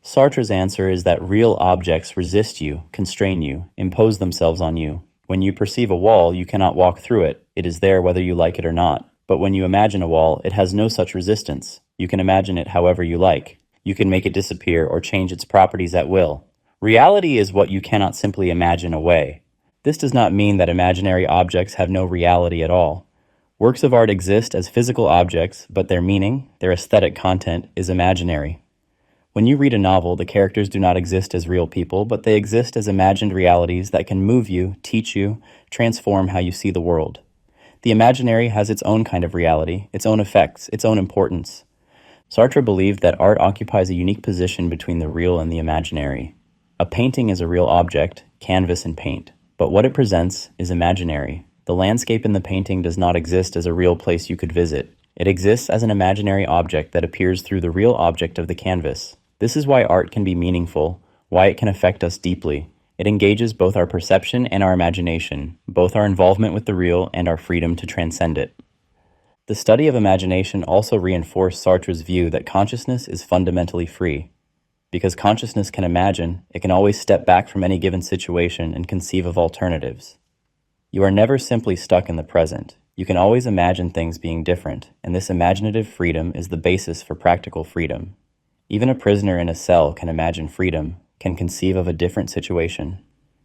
Sartre's answer is that real objects resist you, constrain you, impose themselves on you. When you perceive a wall, you cannot walk through it. It is there whether you like it or not. But when you imagine a wall, it has no such resistance. You can imagine it however you like. You can make it disappear or change its properties at will. Reality is what you cannot simply imagine away. This does not mean that imaginary objects have no reality at all. Works of art exist as physical objects, but their meaning, their aesthetic content, is imaginary. When you read a novel, the characters do not exist as real people, but they exist as imagined realities that can move you, teach you, transform how you see the world. The imaginary has its own kind of reality, its own effects, its own importance. Sartre believed that art occupies a unique position between the real and the imaginary. A painting is a real object, canvas and paint, but what it presents is imaginary. The landscape in the painting does not exist as a real place you could visit. It exists as an imaginary object that appears through the real object of the canvas. This is why art can be meaningful, why it can affect us deeply. It engages both our perception and our imagination, both our involvement with the real and our freedom to transcend it. The study of imagination also reinforced Sartre's view that consciousness is fundamentally free. Because consciousness can imagine, it can always step back from any given situation and conceive of alternatives. You are never simply stuck in the present. You can always imagine things being different, and this imaginative freedom is the basis for practical freedom. Even a prisoner in a cell can imagine freedom, can conceive of a different situation.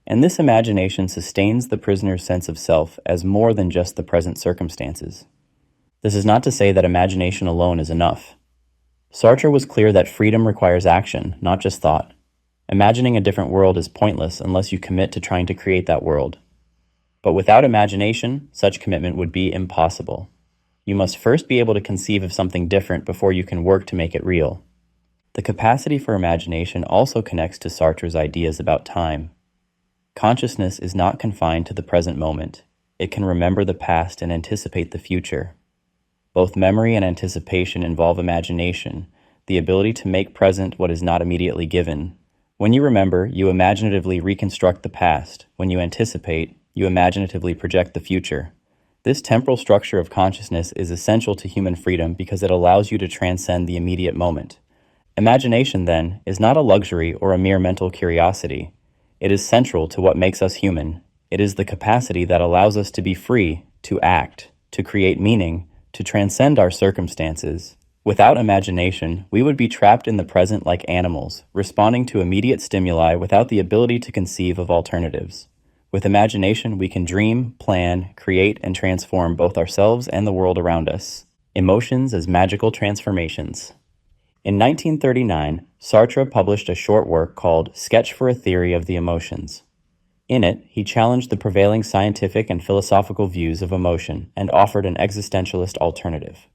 And this imagination sustains the prisoner's sense of self as more than just the present circumstances. This is not to say that imagination alone is enough. Sartre was clear that freedom requires action, not just thought. Imagining a different world is pointless unless you commit to trying to create that world. But without imagination, such commitment would be impossible. You must first be able to conceive of something different before you can work to make it real. The capacity for imagination also connects to Sartre's ideas about time. Consciousness is not confined to the present moment. It can remember the past and anticipate the future. Both memory and anticipation involve imagination, the ability to make present what is not immediately given. When you remember, you imaginatively reconstruct the past. When you anticipate, you imaginatively project the future. This temporal structure of consciousness is essential to human freedom because it allows you to transcend the immediate moment. Imagination, then, is not a luxury or a mere mental curiosity. It is central to what makes us human. It is the capacity that allows us to be free, to act, to create meaning, to transcend our circumstances. Without imagination, we would be trapped in the present like animals, responding to immediate stimuli without the ability to conceive of alternatives. With imagination, we can dream, plan, create, and transform both ourselves and the world around us. Emotions as magical transformations. In 1939, Sartre published a short work called Sketch for a Theory of the Emotions. In it, he challenged the prevailing scientific and philosophical views of emotion and offered an existentialist alternative.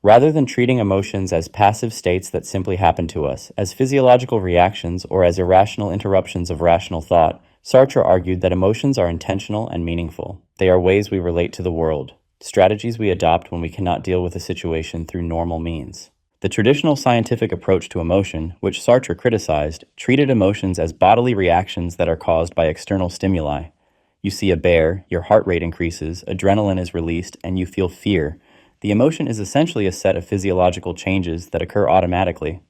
Rather than treating emotions as passive states that simply happen to us, as physiological reactions or as irrational interruptions of rational thought, Sartre argued that emotions are intentional and meaningful. They are ways we relate to the world, strategies we adopt when we cannot deal with a situation through normal means. The traditional scientific approach to emotion, which Sartre criticized, treated emotions as bodily reactions that are caused by external stimuli. You see a bear, your heart rate increases, adrenaline is released, and you feel fear. The emotion is essentially a set of physiological changes that occur automatically.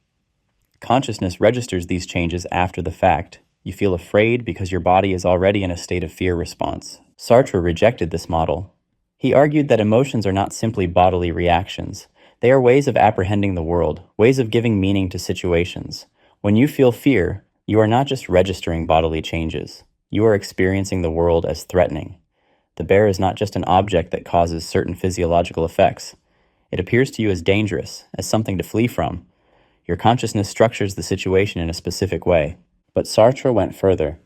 Consciousness registers these changes after the fact. You feel afraid because your body is already in a state of fear response. Sartre rejected this model. He argued that emotions are not simply bodily reactions. They are ways of apprehending the world, ways of giving meaning to situations. When you feel fear, you are not just registering bodily changes. You are experiencing the world as threatening. The bear is not just an object that causes certain physiological effects. It appears to you as dangerous, as something to flee from. Your consciousness structures the situation in a specific way. But Sartre went further.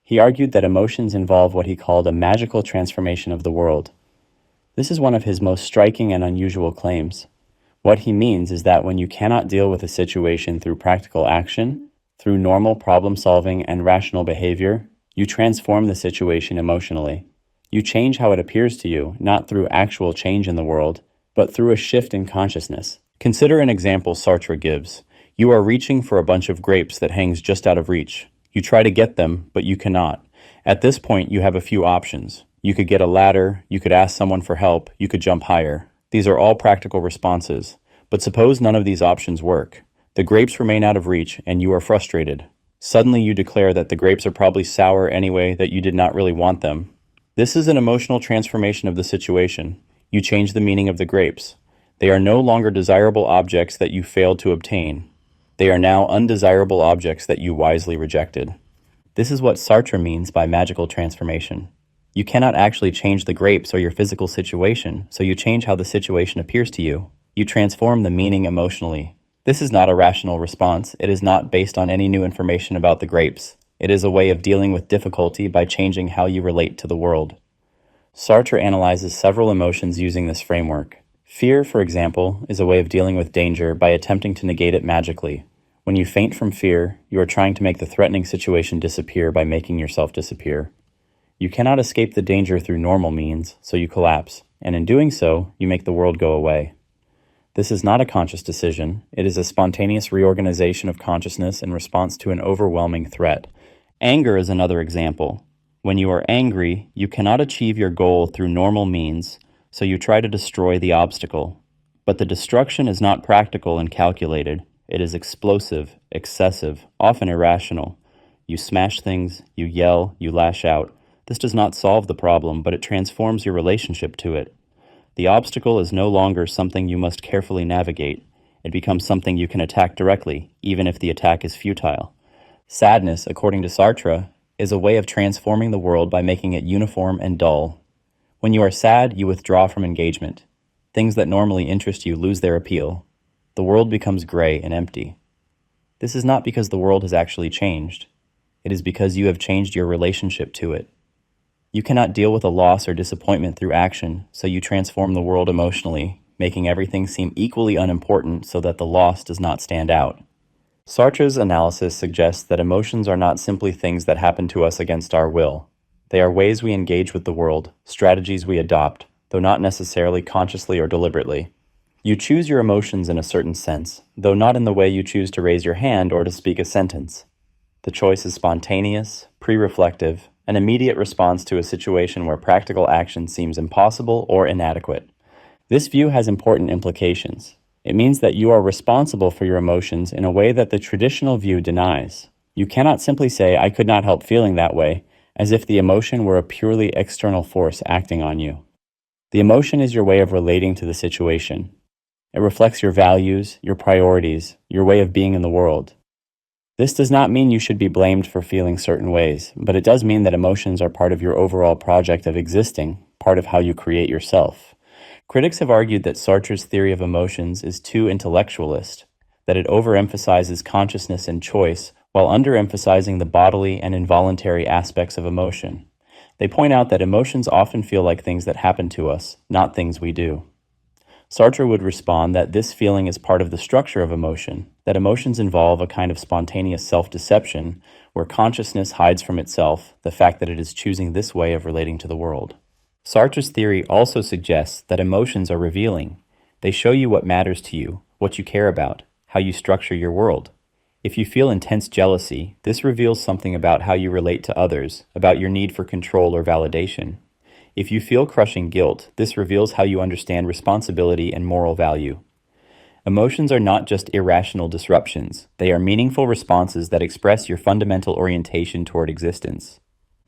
He argued that emotions involve what he called a magical transformation of the world. This is one of his most striking and unusual claims. What he means is that when you cannot deal with a situation through practical action, through normal problem solving and rational behavior, you transform the situation emotionally. You change how it appears to you, not through actual change in the world, but through a shift in consciousness. Consider an example Sartre gives. You are reaching for a bunch of grapes that hangs just out of reach. You try to get them, but you cannot. At this point, you have a few options. You could get a ladder, you could ask someone for help, you could jump higher. These are all practical responses. But suppose none of these options work. The grapes remain out of reach, and you are frustrated. Suddenly you declare that the grapes are probably sour anyway, that you did not really want them. This is an emotional transformation of the situation. You change the meaning of the grapes. They are no longer desirable objects that you failed to obtain. They are now undesirable objects that you wisely rejected. This is what Sartre means by magical transformation. You cannot actually change the grapes or your physical situation, so you change how the situation appears to you. You transform the meaning emotionally. This is not a rational response. It is not based on any new information about the grapes. It is a way of dealing with difficulty by changing how you relate to the world. Sartre analyzes several emotions using this framework. Fear, for example, is a way of dealing with danger by attempting to negate it magically. When you faint from fear, you are trying to make the threatening situation disappear by making yourself disappear. You cannot escape the danger through normal means, so you collapse, and in doing so, you make the world go away. This is not a conscious decision. It is a spontaneous reorganization of consciousness in response to an overwhelming threat. Anger is another example. When you are angry, you cannot achieve your goal through normal means, so you try to destroy the obstacle. But the destruction is not practical and calculated. It is explosive, excessive, often irrational. You smash things, you yell, you lash out. This does not solve the problem, but it transforms your relationship to it. The obstacle is no longer something you must carefully navigate. It becomes something you can attack directly, even if the attack is futile. Sadness, according to Sartre, is a way of transforming the world by making it uniform and dull. When you are sad, you withdraw from engagement. Things that normally interest you lose their appeal. The world becomes gray and empty. This is not because the world has actually changed. It is because you have changed your relationship to it. You cannot deal with a loss or disappointment through action, so you transform the world emotionally, making everything seem equally unimportant so that the loss does not stand out. Sartre's analysis suggests that emotions are not simply things that happen to us against our will. They are ways we engage with the world, strategies we adopt, though not necessarily consciously or deliberately. You choose your emotions in a certain sense, though not in the way you choose to raise your hand or to speak a sentence. The choice is spontaneous, pre-reflective, an immediate response to a situation where practical action seems impossible or inadequate. This view has important implications. It means that you are responsible for your emotions in a way that the traditional view denies. You cannot simply say, "I could not help feeling that way," as if the emotion were a purely external force acting on you. The emotion is your way of relating to the situation. It reflects your values, your priorities, your way of being in the world. This does not mean you should be blamed for feeling certain ways, but it does mean that emotions are part of your overall project of existing, part of how you create yourself. Critics have argued that Sartre's theory of emotions is too intellectualist, that it overemphasizes consciousness and choice while underemphasizing the bodily and involuntary aspects of emotion. They point out that emotions often feel like things that happen to us, not things we do. Sartre would respond that this feeling is part of the structure of emotion, that emotions involve a kind of spontaneous self-deception where consciousness hides from itself the fact that it is choosing this way of relating to the world. Sartre's theory also suggests that emotions are revealing. They show you what matters to you, what you care about, how you structure your world. If you feel intense jealousy, this reveals something about how you relate to others, about your need for control or validation. If you feel crushing guilt, this reveals how you understand responsibility and moral value. Emotions are not just irrational disruptions. They are meaningful responses that express your fundamental orientation toward existence.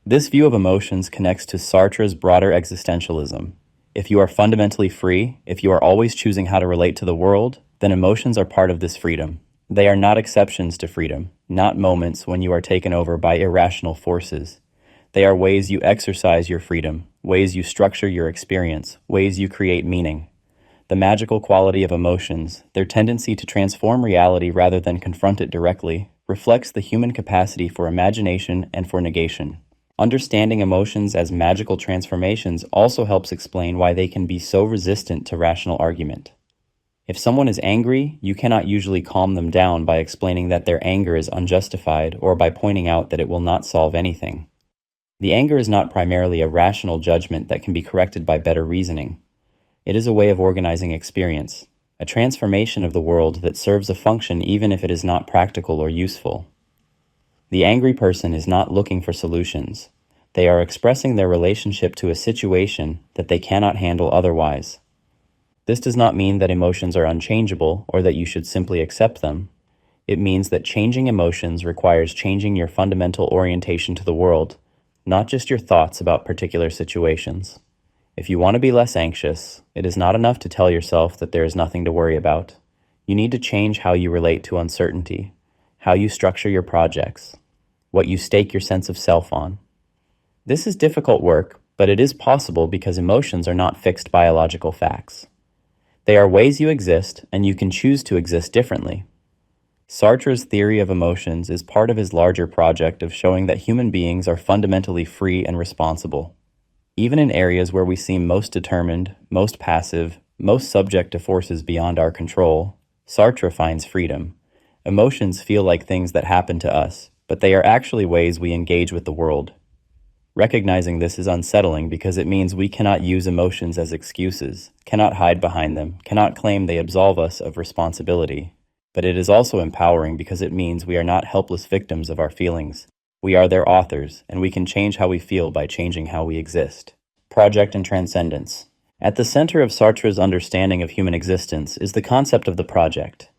This view of emotions connects to Sartre's broader existentialism. If you are fundamentally free, if you are always choosing how to relate to the world, then emotions are part of this freedom. They are not exceptions to freedom, not moments when you are taken over by irrational forces. They are ways you exercise your freedom, ways you structure your experience, ways you create meaning. The magical quality of emotions, their tendency to transform reality rather than confront it directly, reflects the human capacity for imagination and for negation. Understanding emotions as magical transformations also helps explain why they can be so resistant to rational argument. If someone is angry, you cannot usually calm them down by explaining that their anger is unjustified or by pointing out that it will not solve anything. The anger is not primarily a rational judgment that can be corrected by better reasoning. It is a way of organizing experience, a transformation of the world that serves a function even if it is not practical or useful. The angry person is not looking for solutions. They are expressing their relationship to a situation that they cannot handle otherwise. This does not mean that emotions are unchangeable or that you should simply accept them. It means that changing emotions requires changing your fundamental orientation to the world, not just your thoughts about particular situations. If you want to be less anxious, it is not enough to tell yourself that there is nothing to worry about. You need to change how you relate to uncertainty, how you structure your projects, what you stake your sense of self on. This is difficult work, but it is possible because emotions are not fixed biological facts. They are ways you exist, and you can choose to exist differently. Sartre's theory of emotions is part of his larger project of showing that human beings are fundamentally free and responsible. Even in areas where we seem most determined, most passive, most subject to forces beyond our control, Sartre finds freedom. Emotions feel like things that happen to us, but they are actually ways we engage with the world. Recognizing this is unsettling because it means we cannot use emotions as excuses, cannot hide behind them, cannot claim they absolve us of responsibility. But it is also empowering because it means we are not helpless victims of our feelings. We are their authors, and we can change how we feel by changing how we exist. Project and transcendence. At the center of Sartre's understanding of human existence is the concept of the project.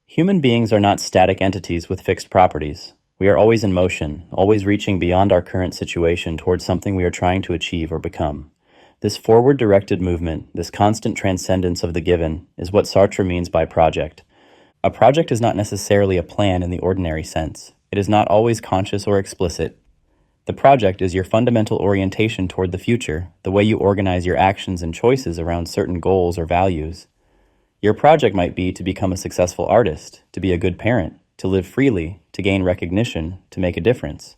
Human beings are not static entities with fixed properties. We are always in motion, always reaching beyond our current situation towards something we are trying to achieve or become. This forward-directed movement, this constant transcendence of the given, is what Sartre means by project. A project is not necessarily a plan in the ordinary sense. It is not always conscious or explicit. The project is your fundamental orientation toward the future, the way you organize your actions and choices around certain goals or values. Your project might be to become a successful artist, to be a good parent, to live freely, to gain recognition, to make a difference.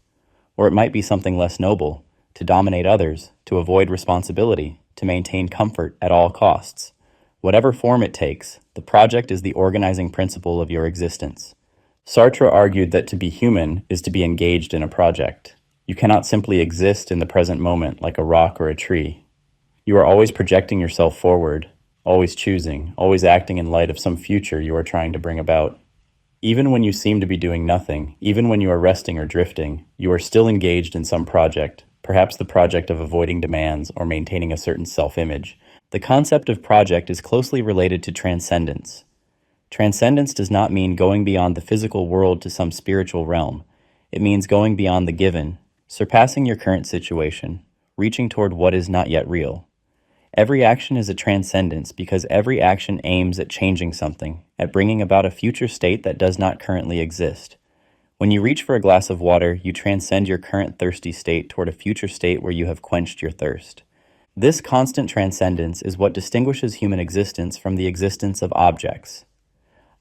Or it might be something less noble, to dominate others, to avoid responsibility, to maintain comfort at all costs. Whatever form it takes, the project is the organizing principle of your existence. Sartre argued that to be human is to be engaged in a project. You cannot simply exist in the present moment like a rock or a tree. You are always projecting yourself forward, always choosing, always acting in light of some future you are trying to bring about. Even when you seem to be doing nothing, even when you are resting or drifting, you are still engaged in some project, perhaps the project of avoiding demands or maintaining a certain self-image. The concept of project is closely related to transcendence. Transcendence does not mean going beyond the physical world to some spiritual realm. It means going beyond the given, surpassing your current situation, reaching toward what is not yet real. Every action is a transcendence because every action aims at changing something, at bringing about a future state that does not currently exist. When you reach for a glass of water, you transcend your current thirsty state toward a future state where you have quenched your thirst. This constant transcendence is what distinguishes human existence from the existence of objects.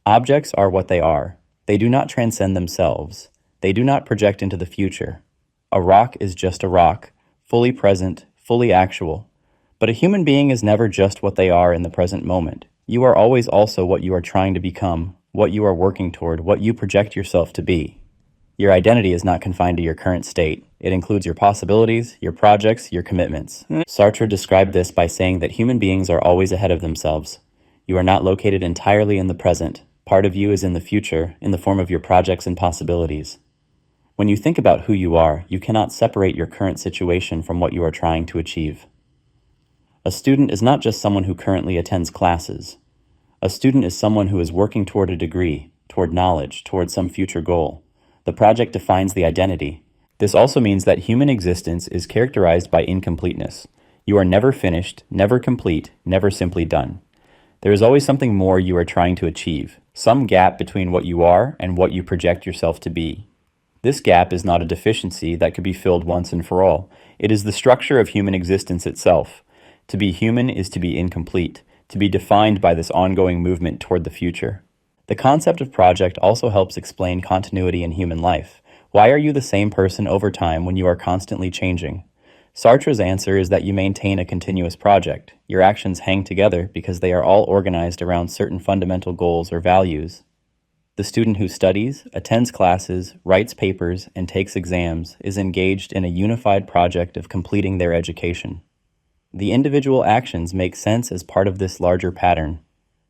Objects are what they are. They do not transcend themselves. They do not project into the future. A rock is just a rock, fully present, fully actual. But a human being is never just what they are in the present moment. You are always also what you are trying to become, what you are working toward, what you project yourself to be. Your identity is not confined to your current state. It includes your possibilities, your projects, your commitments. Sartre described this by saying that human beings are always ahead of themselves. You are not located entirely in the present. Part of you is in the future, in the form of your projects and possibilities. When you think about who you are, you cannot separate your current situation from what you are trying to achieve. A student is not just someone who currently attends classes. A student is someone who is working toward a degree, toward knowledge, toward some future goal. The project defines the identity. This also means that human existence is characterized by incompleteness. You are never finished, never complete, never simply done. There is always something more you are trying to achieve, some gap between what you are and what you project yourself to be. This gap is not a deficiency that could be filled once and for all. It is the structure of human existence itself. To be human is to be incomplete, to be defined by this ongoing movement toward the future. The concept of project also helps explain continuity in human life. Why are you the same person over time when you are constantly changing? Sartre's answer is that you maintain a continuous project. Your actions hang together because they are all organized around certain fundamental goals or values. The student who studies, attends classes, writes papers, and takes exams is engaged in a unified project of completing their education. The individual actions make sense as part of this larger pattern.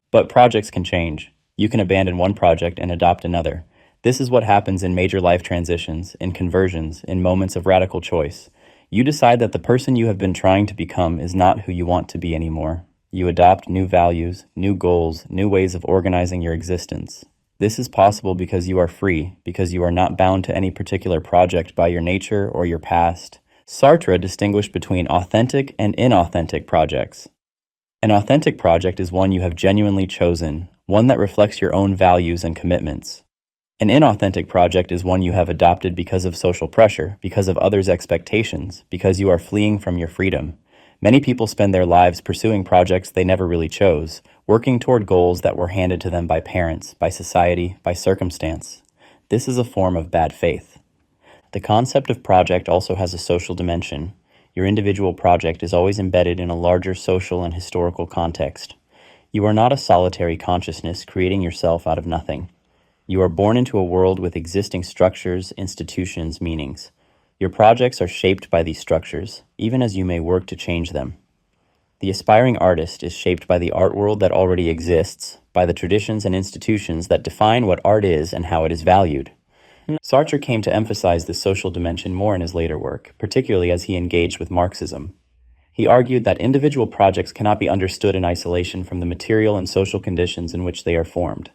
But projects can change. You can abandon one project and adopt another. This is what happens in major life transitions, in conversions, in moments of radical choice. You decide that the person you have been trying to become is not who you want to be anymore. You adopt new values, new goals, new ways of organizing your existence. This is possible because you are free, because you are not bound to any particular project by your nature or your past. Sartre distinguished between authentic and inauthentic projects. An authentic project is one you have genuinely chosen, one that reflects your own values and commitments. An inauthentic project is one you have adopted because of social pressure, because of others' expectations, because you are fleeing from your freedom. Many people spend their lives pursuing projects they never really chose, working toward goals that were handed to them by parents, by society, by circumstance. This is a form of bad faith. The concept of project also has a social dimension. Your individual project is always embedded in a larger social and historical context. You are not a solitary consciousness creating yourself out of nothing. You are born into a world with existing structures, institutions, meanings. Your projects are shaped by these structures, even as you may work to change them. The aspiring artist is shaped by the art world that already exists, by the traditions and institutions that define what art is and how it is valued. Sartre came to emphasize this social dimension more in his later work, particularly as he engaged with Marxism. He argued that individual projects cannot be understood in isolation from the material and social conditions in which they are formed.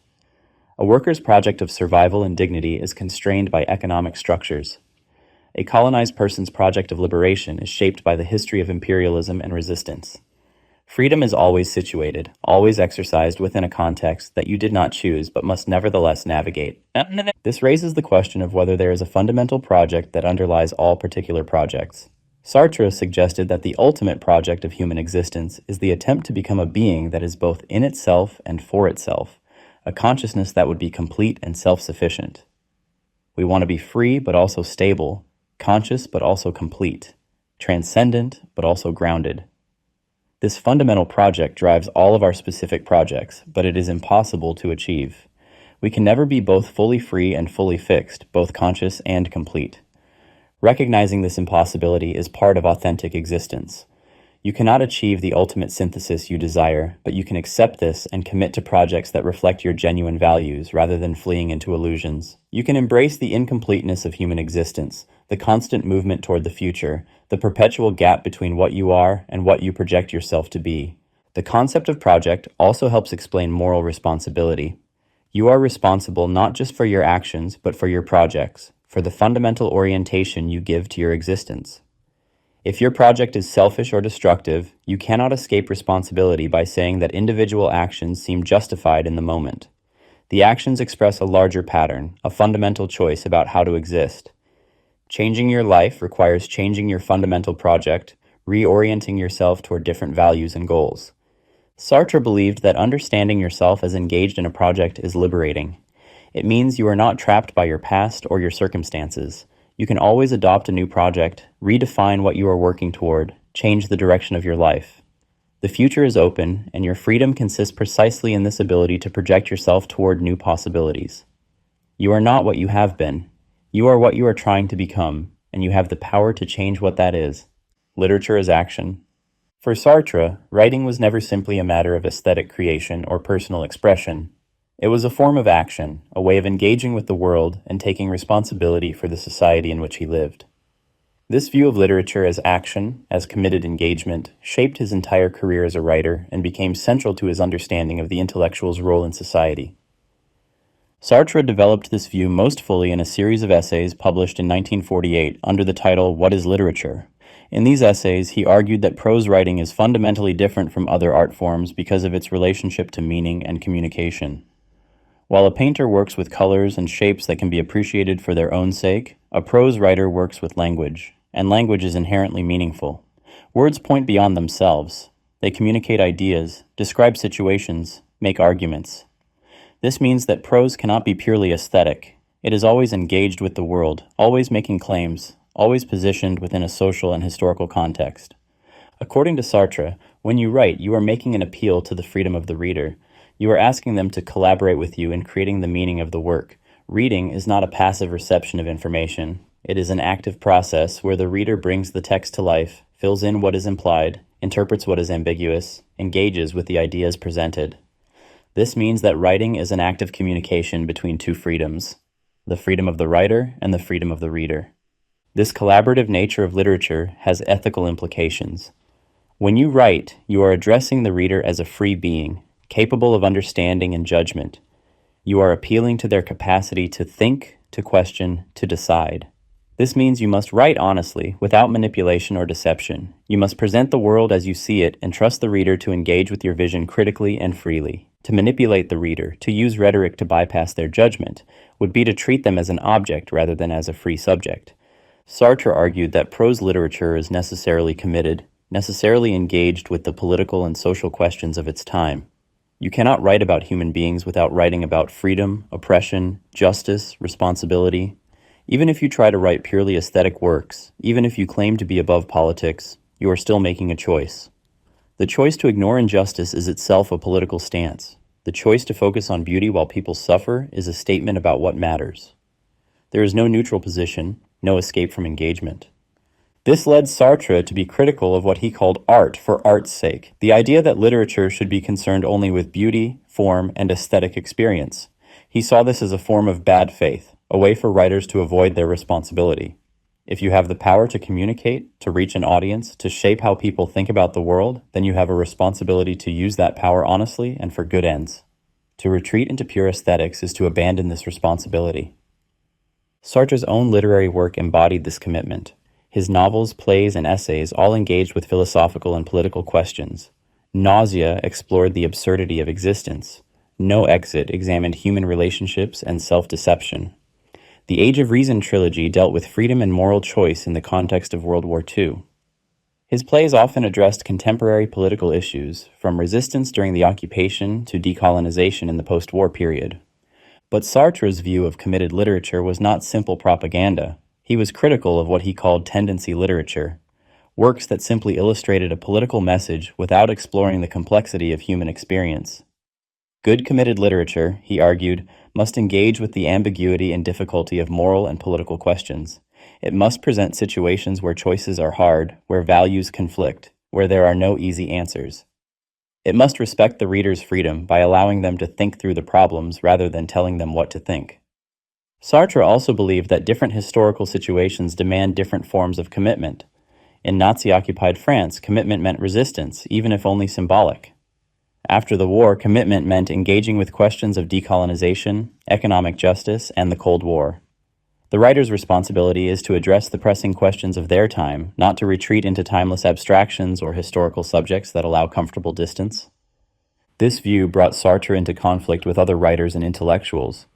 A worker's project of survival and dignity is constrained by economic structures. A colonized person's project of liberation is shaped by the history of imperialism and resistance. Freedom is always situated, always exercised within a context that you did not choose but must nevertheless navigate. This raises the question of whether there is a fundamental project that underlies all particular projects. Sartre suggested that the ultimate project of human existence is the attempt to become a being that is both in itself and for itself, a consciousness that would be complete and self-sufficient. We want to be free but also stable, conscious but also complete, transcendent but also grounded. This fundamental project drives all of our specific projects, but it is impossible to achieve. We can never be both fully free and fully fixed, both conscious and complete. Recognizing this impossibility is part of authentic existence. You cannot achieve the ultimate synthesis you desire, but you can accept this and commit to projects that reflect your genuine values rather than fleeing into illusions. You can embrace the incompleteness of human existence, the constant movement toward the future, the perpetual gap between what you are and what you project yourself to be. The concept of project also helps explain moral responsibility. You are responsible not just for your actions, but for your projects, for the fundamental orientation you give to your existence. If your project is selfish or destructive, you cannot escape responsibility by saying that individual actions seem justified in the moment. The actions express a larger pattern, a fundamental choice about how to exist. Changing your life requires changing your fundamental project, reorienting yourself toward different values and goals. Sartre believed that understanding yourself as engaged in a project is liberating. It means you are not trapped by your past or your circumstances. You can always adopt a new project, redefine what you are working toward, change the direction of your life. The future is open, and your freedom consists precisely in this ability to project yourself toward new possibilities. You are not what you have been. You are what you are trying to become, and you have the power to change what that is. Literature is action. For Sartre, writing was never simply a matter of aesthetic creation or personal expression. It was a form of action, a way of engaging with the world and taking responsibility for the society in which he lived. This view of literature as action, as committed engagement, shaped his entire career as a writer and became central to his understanding of the intellectual's role in society. Sartre developed this view most fully in a series of essays published in 1948 under the title What is Literature? In these essays, he argued that prose writing is fundamentally different from other art forms because of its relationship to meaning and communication. While a painter works with colors and shapes that can be appreciated for their own sake, a prose writer works with language, and language is inherently meaningful. Words point beyond themselves. They communicate ideas, describe situations, make arguments. This means that prose cannot be purely aesthetic. It is always engaged with the world, always making claims, always positioned within a social and historical context. According to Sartre, when you write, you are making an appeal to the freedom of the reader. You are asking them to collaborate with you in creating the meaning of the work. Reading is not a passive reception of information. It is an active process where the reader brings the text to life, fills in what is implied, interprets what is ambiguous, engages with the ideas presented. This means that writing is an act of communication between two freedoms, the freedom of the writer and the freedom of the reader. This collaborative nature of literature has ethical implications. When you write, you are addressing the reader as a free being, capable of understanding and judgment. You are appealing to their capacity to think, to question, to decide. This means you must write honestly, without manipulation or deception. You must present the world as you see it and trust the reader to engage with your vision critically and freely. To manipulate the reader, to use rhetoric to bypass their judgment, would be to treat them as an object rather than as a free subject. Sartre argued that prose literature is necessarily committed, necessarily engaged with the political and social questions of its time. You cannot write about human beings without writing about freedom, oppression, justice, responsibility. Even if you try to write purely aesthetic works, even if you claim to be above politics, you are still making a choice. The choice to ignore injustice is itself a political stance. The choice to focus on beauty while people suffer is a statement about what matters. There is no neutral position, no escape from engagement. This led Sartre to be critical of what he called art for art's sake, the idea that literature should be concerned only with beauty, form, and aesthetic experience. He saw this as a form of bad faith, a way for writers to avoid their responsibility. If you have the power to communicate, to reach an audience, to shape how people think about the world, then you have a responsibility to use that power honestly and for good ends. To retreat into pure aesthetics is to abandon this responsibility. Sartre's own literary work embodied this commitment. His novels, plays, and essays all engaged with philosophical and political questions. Nausea explored the absurdity of existence. No Exit examined human relationships and self-deception. The Age of Reason trilogy dealt with freedom and moral choice in the context of World War II. His plays often addressed contemporary political issues, from resistance during the occupation to decolonization in the post-war period. But Sartre's view of committed literature was not simple propaganda. He was critical of what he called tendency literature, works that simply illustrated a political message without exploring the complexity of human experience. Good committed literature, he argued, must engage with the ambiguity and difficulty of moral and political questions. It must present situations where choices are hard, where values conflict, where there are no easy answers. It must respect the reader's freedom by allowing them to think through the problems rather than telling them what to think. Sartre also believed that different historical situations demand different forms of commitment. In Nazi-occupied France, commitment meant resistance, even if only symbolic. After the war, commitment meant engaging with questions of decolonization, economic justice, and the Cold War. The writer's responsibility is to address the pressing questions of their time, not to retreat into timeless abstractions or historical subjects that allow comfortable distance. This view brought Sartre into conflict with other writers and intellectuals.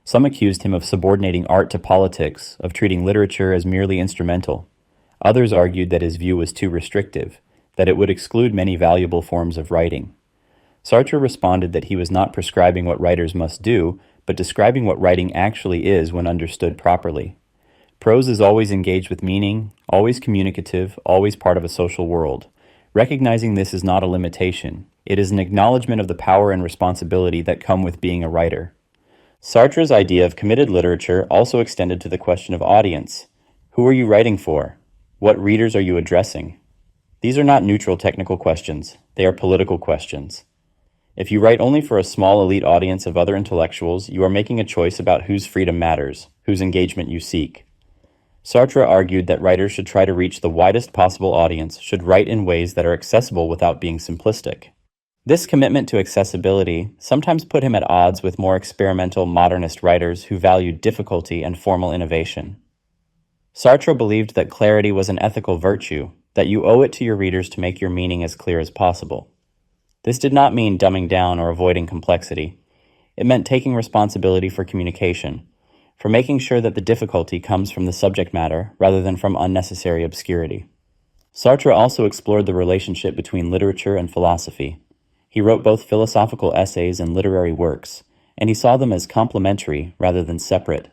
Some accused him of subordinating art to politics, of treating literature as merely instrumental. Others argued that his view was too restrictive, that it would exclude many valuable forms of writing. Sartre responded that he was not prescribing what writers must do, but describing what writing actually is when understood properly. Prose is always engaged with meaning, always communicative, always part of a social world. Recognizing this is not a limitation. It is an acknowledgement of the power and responsibility that come with being a writer. Sartre's idea of committed literature also extended to the question of audience. Who are you writing for? What readers are you addressing? These are not neutral technical questions. They are political questions. If you write only for a small elite audience of other intellectuals, you are making a choice about whose freedom matters, whose engagement you seek. Sartre argued that writers should try to reach the widest possible audience, should write in ways that are accessible without being simplistic. This commitment to accessibility sometimes put him at odds with more experimental modernist writers who valued difficulty and formal innovation. Sartre believed that clarity was an ethical virtue, that you owe it to your readers to make your meaning as clear as possible. This did not mean dumbing down or avoiding complexity. It meant taking responsibility for communication, for making sure that the difficulty comes from the subject matter rather than from unnecessary obscurity. Sartre also explored the relationship between literature and philosophy. He wrote both philosophical essays and literary works, and he saw them as complementary rather than separate.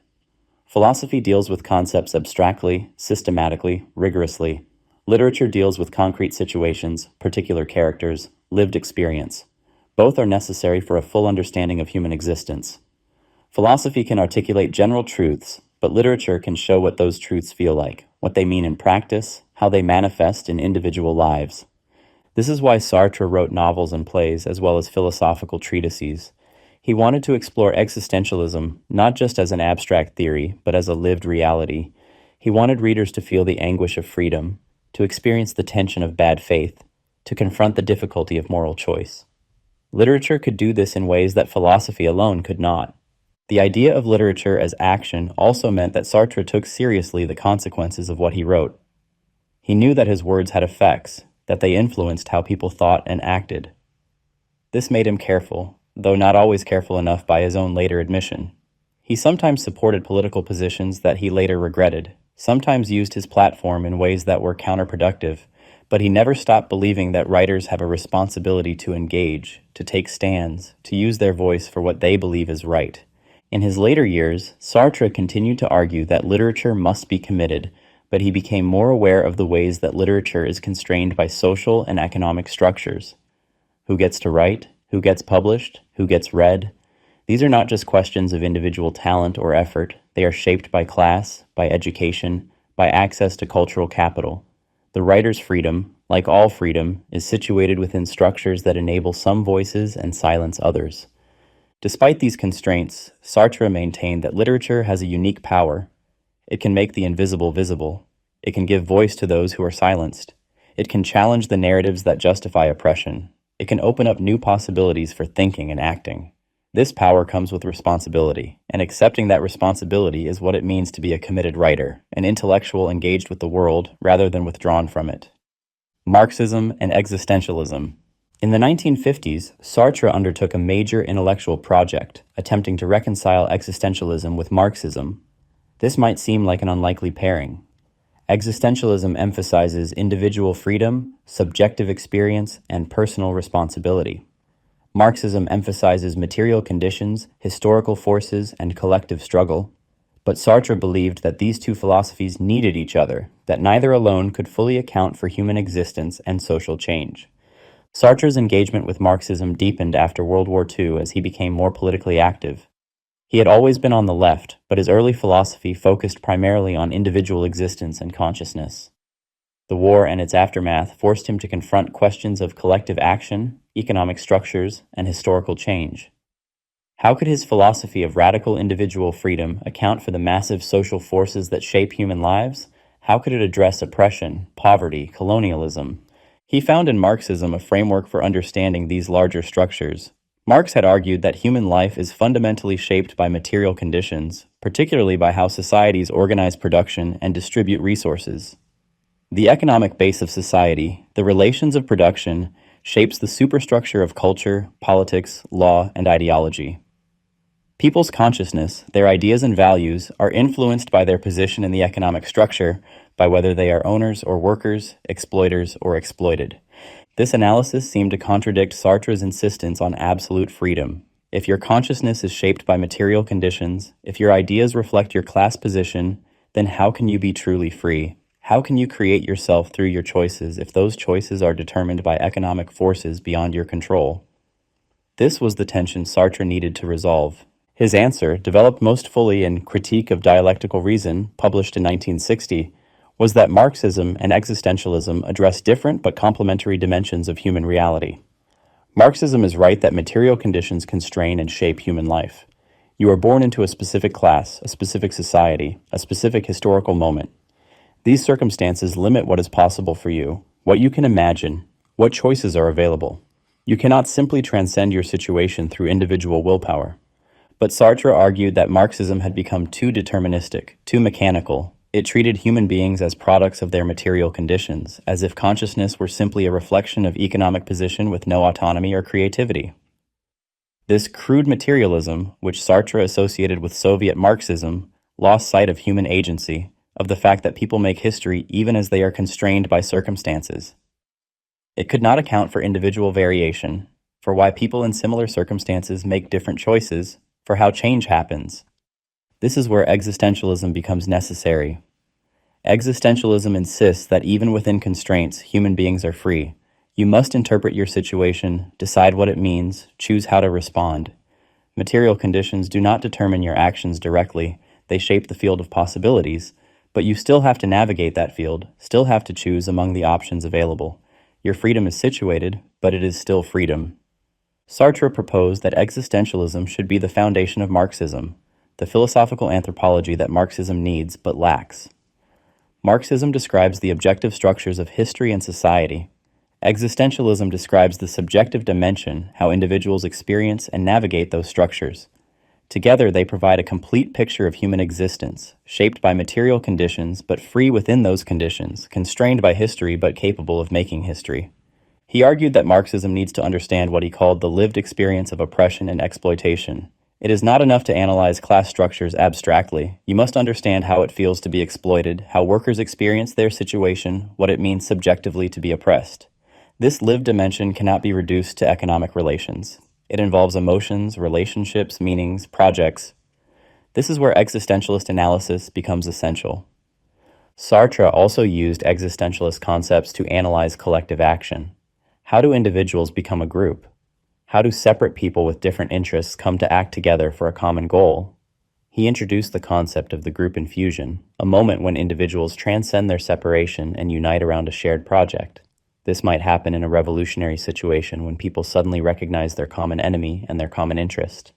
Philosophy deals with concepts abstractly, systematically, rigorously. Literature deals with concrete situations, particular characters, lived experience. Both are necessary for a full understanding of human existence. Philosophy can articulate general truths, but literature can show what those truths feel like, what they mean in practice, how they manifest in individual lives. This is why Sartre wrote novels and plays as well as philosophical treatises. He wanted to explore existentialism not just as an abstract theory, but as a lived reality. He wanted readers to feel the anguish of freedom, to experience the tension of bad faith, to confront the difficulty of moral choice. Literature could do this in ways that philosophy alone could not. The idea of literature as action also meant that Sartre took seriously the consequences of what he wrote. He knew that his words had effects, that they influenced how people thought and acted. This made him careful, though not always careful enough by his own later admission. He sometimes supported political positions that he later regretted, sometimes used his platform in ways that were counterproductive, but he never stopped believing that writers have a responsibility to engage, to take stands, to use their voice for what they believe is right. In his later years, Sartre continued to argue that literature must be committed, but he became more aware of the ways that literature is constrained by social and economic structures. Who gets to write? Who gets published? Who gets read? These are not just questions of individual talent or effort. They are shaped by class, by education, by access to cultural capital. The writer's freedom, like all freedom, is situated within structures that enable some voices and silence others. Despite these constraints, Sartre maintained that literature has a unique power. It can make the invisible visible. It can give voice to those who are silenced. It can challenge the narratives that justify oppression. It can open up new possibilities for thinking and acting. This power comes with responsibility, and accepting that responsibility is what it means to be a committed writer, an intellectual engaged with the world rather than withdrawn from it. Marxism and existentialism. In the 1950s, Sartre undertook a major intellectual project, attempting to reconcile existentialism with Marxism. This might seem like an unlikely pairing. Existentialism emphasizes individual freedom, subjective experience, and personal responsibility. Marxism emphasizes material conditions, historical forces, and collective struggle. But Sartre believed that these two philosophies needed each other, that neither alone could fully account for human existence and social change. Sartre's engagement with Marxism deepened after World War II as he became more politically active. He had always been on the left, but his early philosophy focused primarily on individual existence and consciousness. The war and its aftermath forced him to confront questions of collective action, economic structures, and historical change. How could his philosophy of radical individual freedom account for the massive social forces that shape human lives? How could it address oppression, poverty, colonialism? He found in Marxism a framework for understanding these larger structures. Marx had argued that human life is fundamentally shaped by material conditions, particularly by how societies organize production and distribute resources. The economic base of society, the relations of production, shapes the superstructure of culture, politics, law, and ideology. People's consciousness, their ideas and values, are influenced by their position in the economic structure, by whether they are owners or workers, exploiters or exploited. This analysis seemed to contradict Sartre's insistence on absolute freedom. If your consciousness is shaped by material conditions, if your ideas reflect your class position, then how can you be truly free? How can you create yourself through your choices if those choices are determined by economic forces beyond your control? This was the tension Sartre needed to resolve. His answer, developed most fully in Critique of Dialectical Reason, published in 1960, was that Marxism and existentialism address different but complementary dimensions of human reality. Marxism is right that material conditions constrain and shape human life. You are born into a specific class, a specific society, a specific historical moment. These circumstances limit what is possible for you, what you can imagine, what choices are available. You cannot simply transcend your situation through individual willpower. But Sartre argued that Marxism had become too deterministic, too mechanical. It treated human beings as products of their material conditions, as if consciousness were simply a reflection of economic position with no autonomy or creativity. This crude materialism, which Sartre associated with Soviet Marxism, lost sight of human agency, of the fact that people make history even as they are constrained by circumstances. It could not account for individual variation, for why people in similar circumstances make different choices, for how change happens. This is where existentialism becomes necessary. Existentialism insists that even within constraints, human beings are free. You must interpret your situation, decide what it means, choose how to respond. Material conditions do not determine your actions directly, they shape the field of possibilities, but you still have to navigate that field, still have to choose among the options available. Your freedom is situated, but it is still freedom. Sartre proposed that existentialism should be the foundation of Marxism, the philosophical anthropology that Marxism needs but lacks. Marxism describes the objective structures of history and society. Existentialism describes the subjective dimension, how individuals experience and navigate those structures. Together, they provide a complete picture of human existence, shaped by material conditions but free within those conditions, constrained by history but capable of making history. He argued that Marxism needs to understand what he called the lived experience of oppression and exploitation. It is not enough to analyze class structures abstractly. You must understand how it feels to be exploited, how workers experience their situation, what it means subjectively to be oppressed. This lived dimension cannot be reduced to economic relations. It involves emotions, relationships, meanings, projects. This is where existentialist analysis becomes essential. Sartre also used existentialist concepts to analyze collective action. How do individuals become a group? How do separate people with different interests come to act together for a common goal? He introduced the concept of the group infusion, a moment when individuals transcend their separation and unite around a shared project. This might happen in a revolutionary situation when people suddenly recognize their common enemy and their common interest.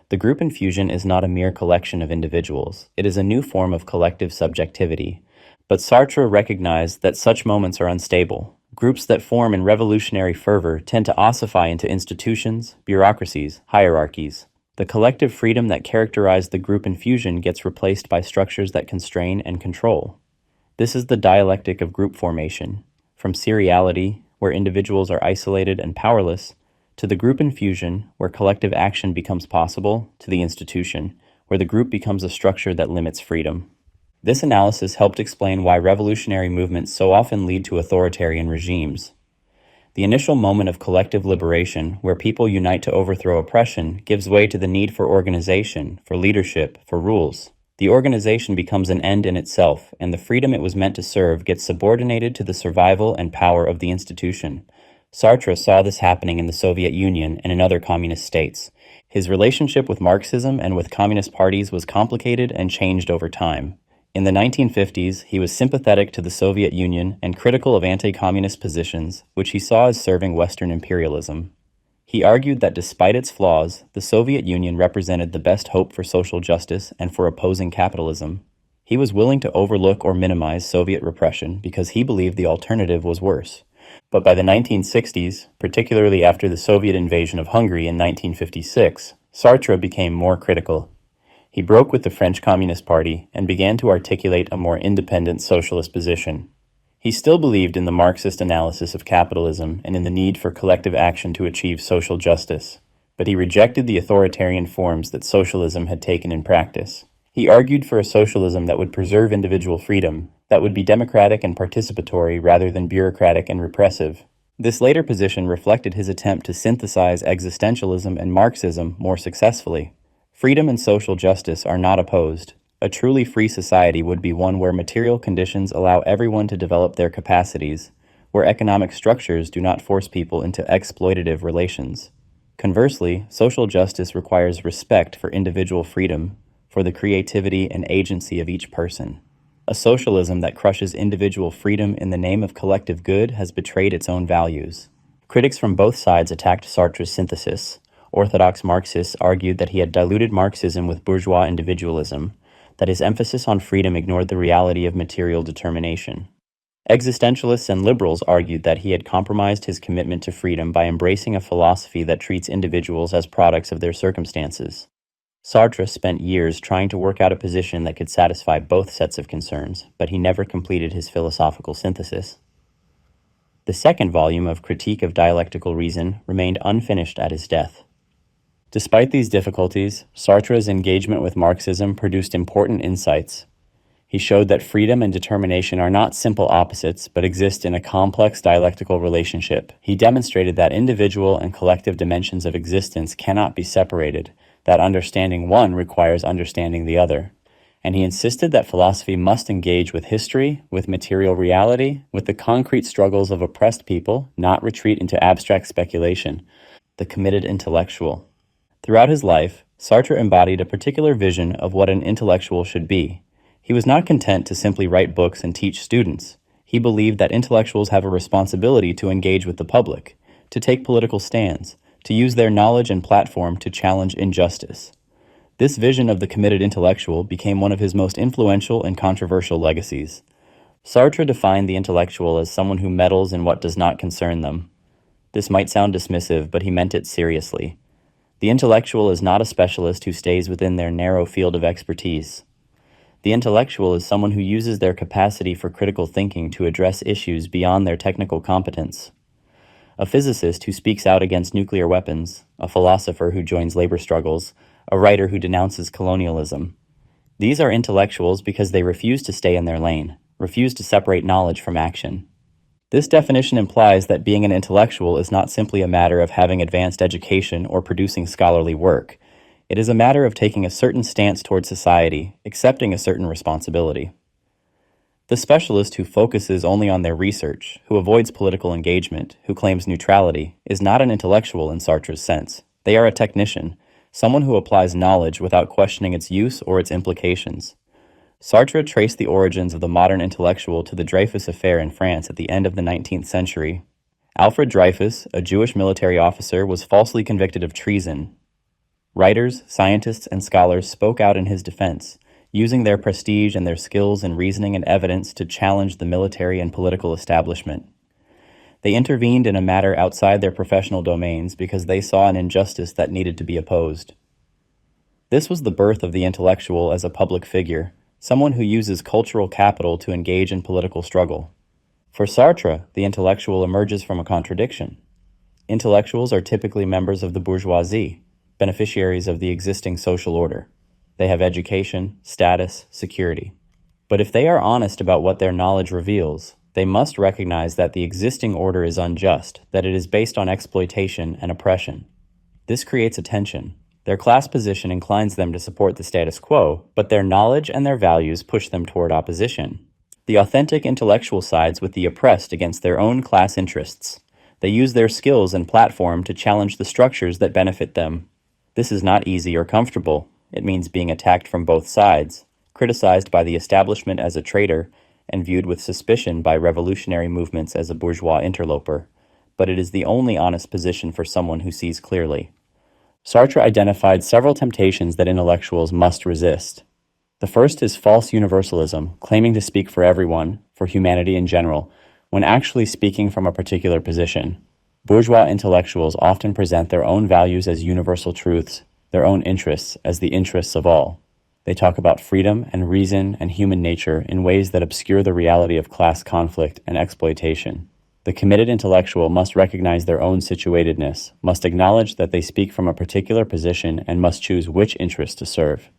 The group infusion is not a mere collection of individuals. It is a new form of collective subjectivity. But Sartre recognized that such moments are unstable. Groups that form in revolutionary fervor tend to ossify into institutions, bureaucracies, hierarchies. The collective freedom that characterized the group infusion gets replaced by structures that constrain and control. This is the dialectic of group formation, from seriality, where individuals are isolated and powerless, to the group infusion, where collective action becomes possible, to the institution, where the group becomes a structure that limits freedom. This analysis helped explain why revolutionary movements so often lead to authoritarian regimes. The initial moment of collective liberation, where people unite to overthrow oppression, gives way to the need for organization, for leadership, for rules. The organization becomes an end in itself, and the freedom it was meant to serve gets subordinated to the survival and power of the institution. Sartre saw this happening in the Soviet Union and in other communist states. His relationship with Marxism and with communist parties was complicated and changed over time. In the 1950s, he was sympathetic to the Soviet Union and critical of anti-communist positions, which he saw as serving Western imperialism. He argued that despite its flaws, the Soviet Union represented the best hope for social justice and for opposing capitalism. He was willing to overlook or minimize Soviet repression because he believed the alternative was worse. But by the 1960s, particularly after the Soviet invasion of Hungary in 1956, Sartre became more critical. He broke with the French Communist Party and began to articulate a more independent socialist position. He still believed in the Marxist analysis of capitalism and in the need for collective action to achieve social justice, but he rejected the authoritarian forms that socialism had taken in practice. He argued for a socialism that would preserve individual freedom, that would be democratic and participatory rather than bureaucratic and repressive. This later position reflected his attempt to synthesize existentialism and Marxism more successfully. Freedom and social justice are not opposed. A truly free society would be one where material conditions allow everyone to develop their capacities, where economic structures do not force people into exploitative relations. Conversely, social justice requires respect for individual freedom, for the creativity and agency of each person. A socialism that crushes individual freedom in the name of collective good has betrayed its own values. Critics from both sides attacked Sartre's synthesis. Orthodox Marxists argued that he had diluted Marxism with bourgeois individualism, that his emphasis on freedom ignored the reality of material determination. Existentialists and liberals argued that he had compromised his commitment to freedom by embracing a philosophy that treats individuals as products of their circumstances. Sartre spent years trying to work out a position that could satisfy both sets of concerns, but he never completed his philosophical synthesis. The second volume of Critique of Dialectical Reason remained unfinished at his death. Despite these difficulties, Sartre's engagement with Marxism produced important insights. He showed that freedom and determination are not simple opposites, but exist in a complex dialectical relationship. He demonstrated that individual and collective dimensions of existence cannot be separated, that understanding one requires understanding the other. And he insisted that philosophy must engage with history, with material reality, with the concrete struggles of oppressed people, not retreat into abstract speculation. The committed intellectual. Throughout his life, Sartre embodied a particular vision of what an intellectual should be. He was not content to simply write books and teach students. He believed that intellectuals have a responsibility to engage with the public, to take political stands, to use their knowledge and platform to challenge injustice. This vision of the committed intellectual became one of his most influential and controversial legacies. Sartre defined the intellectual as someone who meddles in what does not concern them. This might sound dismissive, but he meant it seriously. The intellectual is not a specialist who stays within their narrow field of expertise. The intellectual is someone who uses their capacity for critical thinking to address issues beyond their technical competence. A physicist who speaks out against nuclear weapons, a philosopher who joins labor struggles, a writer who denounces colonialism. These are intellectuals because they refuse to stay in their lane, refuse to separate knowledge from action. This definition implies that being an intellectual is not simply a matter of having advanced education or producing scholarly work. It is a matter of taking a certain stance toward society, accepting a certain responsibility. The specialist who focuses only on their research, who avoids political engagement, who claims neutrality, is not an intellectual in Sartre's sense. They are a technician, someone who applies knowledge without questioning its use or its implications. Sartre traced the origins of the modern intellectual to the Dreyfus affair in France at the end of the 19th century. Alfred Dreyfus, a Jewish military officer, was falsely convicted of treason. Writers, scientists, and scholars spoke out in his defense, using their prestige and their skills in reasoning and evidence to challenge the military and political establishment. They intervened in a matter outside their professional domains because they saw an injustice that needed to be opposed. This was the birth of the intellectual as a public figure, someone who uses cultural capital to engage in political struggle. For Sartre, the intellectual emerges from a contradiction. Intellectuals are typically members of the bourgeoisie, beneficiaries of the existing social order. They have education, status, security. But if they are honest about what their knowledge reveals, they must recognize that the existing order is unjust, that it is based on exploitation and oppression. This creates a tension. Their class position inclines them to support the status quo, but their knowledge and their values push them toward opposition. The authentic intellectual sides with the oppressed against their own class interests. They use their skills and platform to challenge the structures that benefit them. This is not easy or comfortable. It means being attacked from both sides, criticized by the establishment as a traitor, and viewed with suspicion by revolutionary movements as a bourgeois interloper. But it is the only honest position for someone who sees clearly. Sartre identified several temptations that intellectuals must resist. The first is false universalism, claiming to speak for everyone, for humanity in general, when actually speaking from a particular position. Bourgeois intellectuals often present their own values as universal truths, their own interests as the interests of all. They talk about freedom and reason and human nature in ways that obscure the reality of class conflict and exploitation. The committed intellectual must recognize their own situatedness, must acknowledge that they speak from a particular position, and must choose which interest to serve.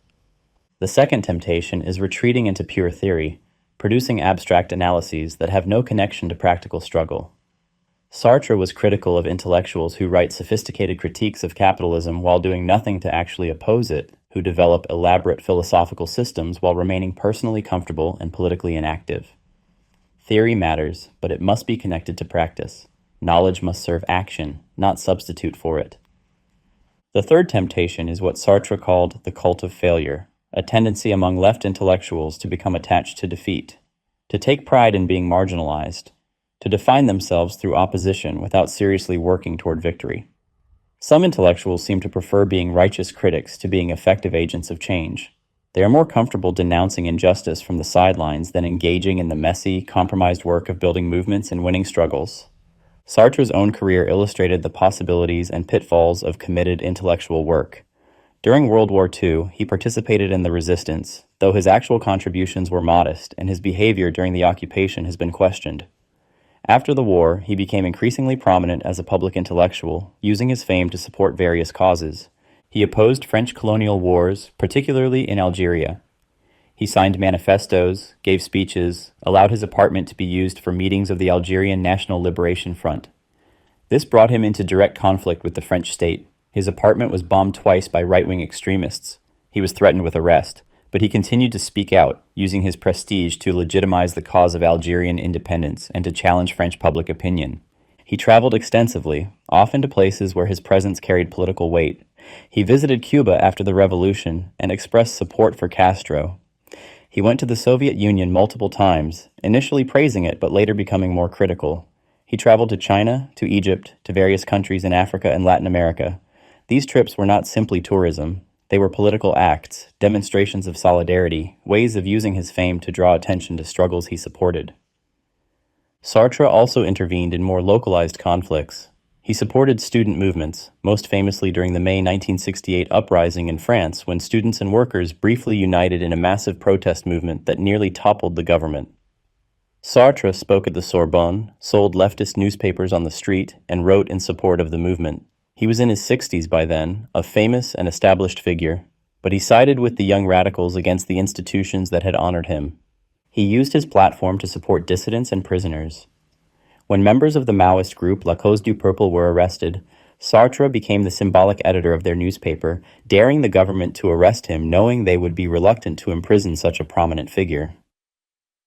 The second temptation is retreating into pure theory, producing abstract analyses that have no connection to practical struggle. Sartre was critical of intellectuals who write sophisticated critiques of capitalism while doing nothing to actually oppose it, who develop elaborate philosophical systems while remaining personally comfortable and politically inactive. Theory matters, but it must be connected to practice. Knowledge must serve action, not substitute for it. The third temptation is what Sartre called the cult of failure, a tendency among left intellectuals to become attached to defeat, to take pride in being marginalized, to define themselves through opposition without seriously working toward victory. Some intellectuals seem to prefer being righteous critics to being effective agents of change. They are more comfortable denouncing injustice from the sidelines than engaging in the messy, compromised work of building movements and winning struggles. Sartre's own career illustrated the possibilities and pitfalls of committed intellectual work. During World War II, he participated in the resistance, though his actual contributions were modest and his behavior during the occupation has been questioned. After the war, he became increasingly prominent as a public intellectual, using his fame to support various causes. He opposed French colonial wars, particularly in Algeria. He signed manifestos, gave speeches, allowed his apartment to be used for meetings of the Algerian National Liberation Front. This brought him into direct conflict with the French state. His apartment was bombed twice by right-wing extremists. He was threatened with arrest, but he continued to speak out, using his prestige to legitimize the cause of Algerian independence and to challenge French public opinion. He traveled extensively, often to places where his presence carried political weight. He visited Cuba after the revolution and expressed support for Castro. He went to the Soviet Union multiple times, initially praising it but later becoming more critical. He traveled to China, to Egypt, to various countries in Africa and Latin America. These trips were not simply tourism. They were political acts, demonstrations of solidarity, ways of using his fame to draw attention to struggles he supported. Sartre also intervened in more localized conflicts. He supported student movements, most famously during the May 1968 uprising in France when students and workers briefly united in a massive protest movement that nearly toppled the government. Sartre spoke at the Sorbonne, sold leftist newspapers on the street, and wrote in support of the movement. He was in his 60s by then, a famous and established figure, but he sided with the young radicals against the institutions that had honored him. He used his platform to support dissidents and prisoners. When members of the Maoist group La Cause du Peuple were arrested, Sartre became the symbolic editor of their newspaper, daring the government to arrest him, knowing they would be reluctant to imprison such a prominent figure.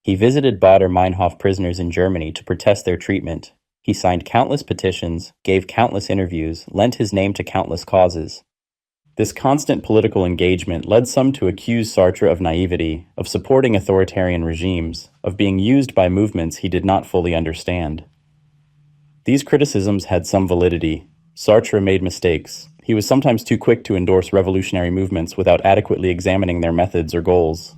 He visited Baader-Meinhof prisoners in Germany to protest their treatment. He signed countless petitions, gave countless interviews, lent his name to countless causes. This constant political engagement led some to accuse Sartre of naivety, of supporting authoritarian regimes, of being used by movements he did not fully understand. These criticisms had some validity. Sartre made mistakes. He was sometimes too quick to endorse revolutionary movements without adequately examining their methods or goals.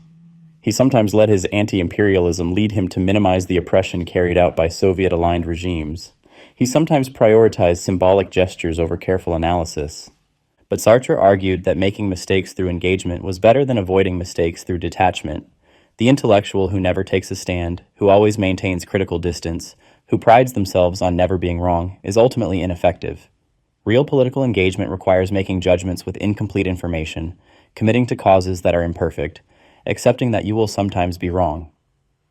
He sometimes let his anti-imperialism lead him to minimize the oppression carried out by Soviet-aligned regimes. He sometimes prioritized symbolic gestures over careful analysis. But Sartre argued that making mistakes through engagement was better than avoiding mistakes through detachment. The intellectual who never takes a stand, who always maintains critical distance, who prides themselves on never being wrong, is ultimately ineffective. Real political engagement requires making judgments with incomplete information, committing to causes that are imperfect, accepting that you will sometimes be wrong.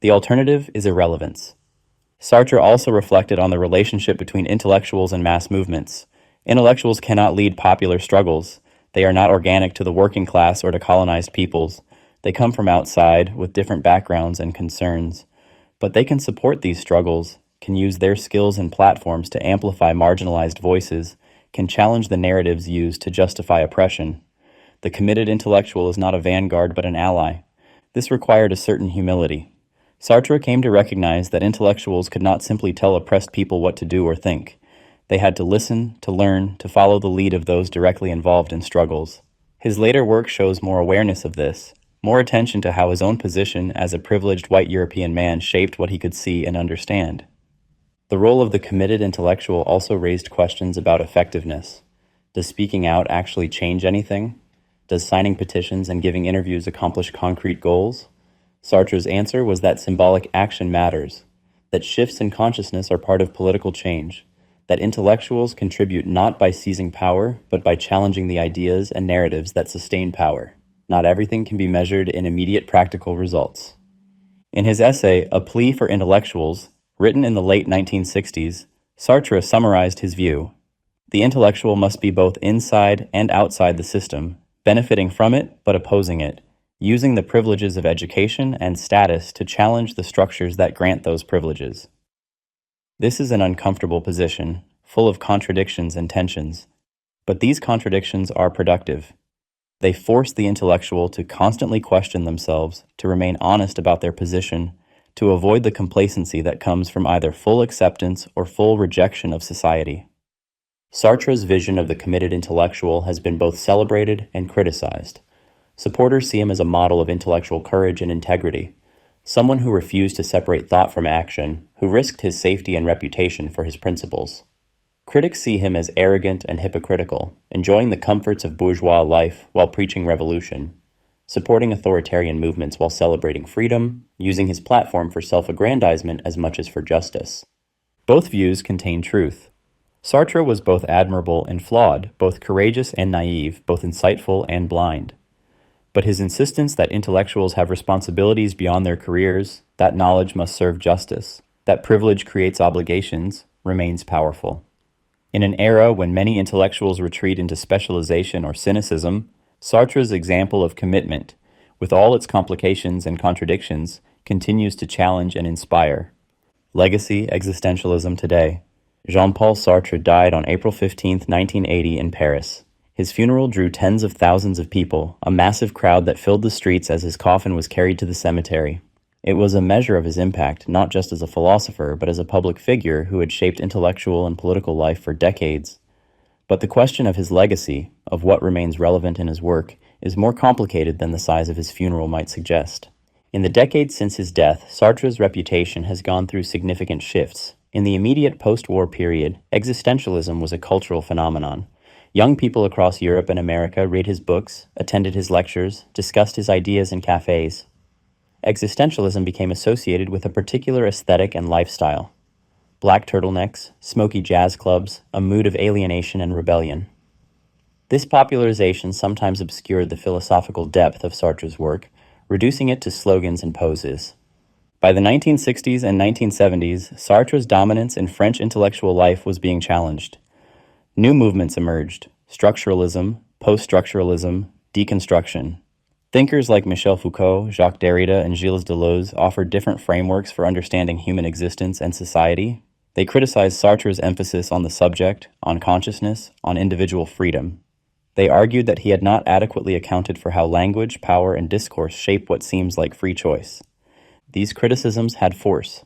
The alternative is irrelevance. Sartre also reflected on the relationship between intellectuals and mass movements. Intellectuals cannot lead popular struggles. They are not organic to the working class or to colonized peoples. They come from outside, with different backgrounds and concerns. But they can support these struggles, can use their skills and platforms to amplify marginalized voices, can challenge the narratives used to justify oppression. The committed intellectual is not a vanguard but an ally. This required a certain humility. Sartre came to recognize that intellectuals could not simply tell oppressed people what to do or think. They had to listen, to learn, to follow the lead of those directly involved in struggles. His later work shows more awareness of this, more attention to how his own position as a privileged white European man shaped what he could see and understand. The role of the committed intellectual also raised questions about effectiveness. Does speaking out actually change anything? Does signing petitions and giving interviews accomplish concrete goals? Sartre's answer was that symbolic action matters, that shifts in consciousness are part of political change, that intellectuals contribute not by seizing power, but by challenging the ideas and narratives that sustain power. Not everything can be measured in immediate practical results. In his essay, A Plea for Intellectuals, written in the late 1960s, Sartre summarized his view. The intellectual must be both inside and outside the system, benefiting from it but opposing it, using the privileges of education and status to challenge the structures that grant those privileges. This is an uncomfortable position, full of contradictions and tensions, but these contradictions are productive. They force the intellectual to constantly question themselves, to remain honest about their position, to avoid the complacency that comes from either full acceptance or full rejection of society. Sartre's vision of the committed intellectual has been both celebrated and criticized. Supporters see him as a model of intellectual courage and integrity, someone who refused to separate thought from action, who risked his safety and reputation for his principles. Critics see him as arrogant and hypocritical, enjoying the comforts of bourgeois life while preaching revolution, supporting authoritarian movements while celebrating freedom, using his platform for self-aggrandizement as much as for justice. Both views contain truth. Sartre was both admirable and flawed, both courageous and naive, both insightful and blind. But his insistence that intellectuals have responsibilities beyond their careers, that knowledge must serve justice, that privilege creates obligations, remains powerful. In an era when many intellectuals retreat into specialization or cynicism, Sartre's example of commitment, with all its complications and contradictions, continues to challenge and inspire. Legacy Existentialism Today. Jean-Paul Sartre died on April 15, 1980 in Paris. His funeral drew tens of thousands of people, a massive crowd that filled the streets as his coffin was carried to the cemetery. It was a measure of his impact, not just as a philosopher, but as a public figure who had shaped intellectual and political life for decades. But the question of his legacy, of what remains relevant in his work, is more complicated than the size of his funeral might suggest. In the decades since his death, Sartre's reputation has gone through significant shifts. In the immediate post-war period, existentialism was a cultural phenomenon. Young people across Europe and America read his books, attended his lectures, discussed his ideas in cafes. Existentialism became associated with a particular aesthetic and lifestyle. Black turtlenecks, smoky jazz clubs, a mood of alienation and rebellion. This popularization sometimes obscured the philosophical depth of Sartre's work, reducing it to slogans and poses. By the 1960s and 1970s, Sartre's dominance in French intellectual life was being challenged. New movements emerged: structuralism, post-structuralism, deconstruction. Thinkers like Michel Foucault, Jacques Derrida, and Gilles Deleuze offered different frameworks for understanding human existence and society. They criticized Sartre's emphasis on the subject, on consciousness, on individual freedom. They argued that he had not adequately accounted for how language, power, and discourse shape what seems like free choice. These criticisms had force.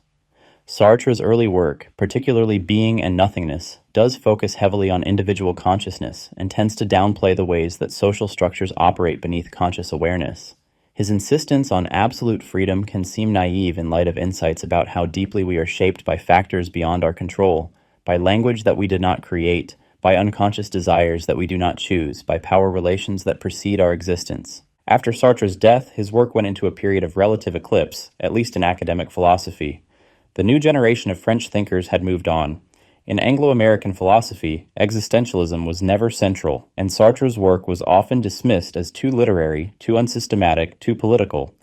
Sartre's early work, particularly Being and Nothingness, does focus heavily on individual consciousness and tends to downplay the ways that social structures operate beneath conscious awareness. His insistence on absolute freedom can seem naive in light of insights about how deeply we are shaped by factors beyond our control, by language that we did not create, by unconscious desires that we do not choose, by power relations that precede our existence. After Sartre's death, his work went into a period of relative eclipse, at least in academic philosophy. The new generation of French thinkers had moved on. In Anglo-American philosophy, existentialism was never central, and Sartre's work was often dismissed as too literary, too unsystematic, too political.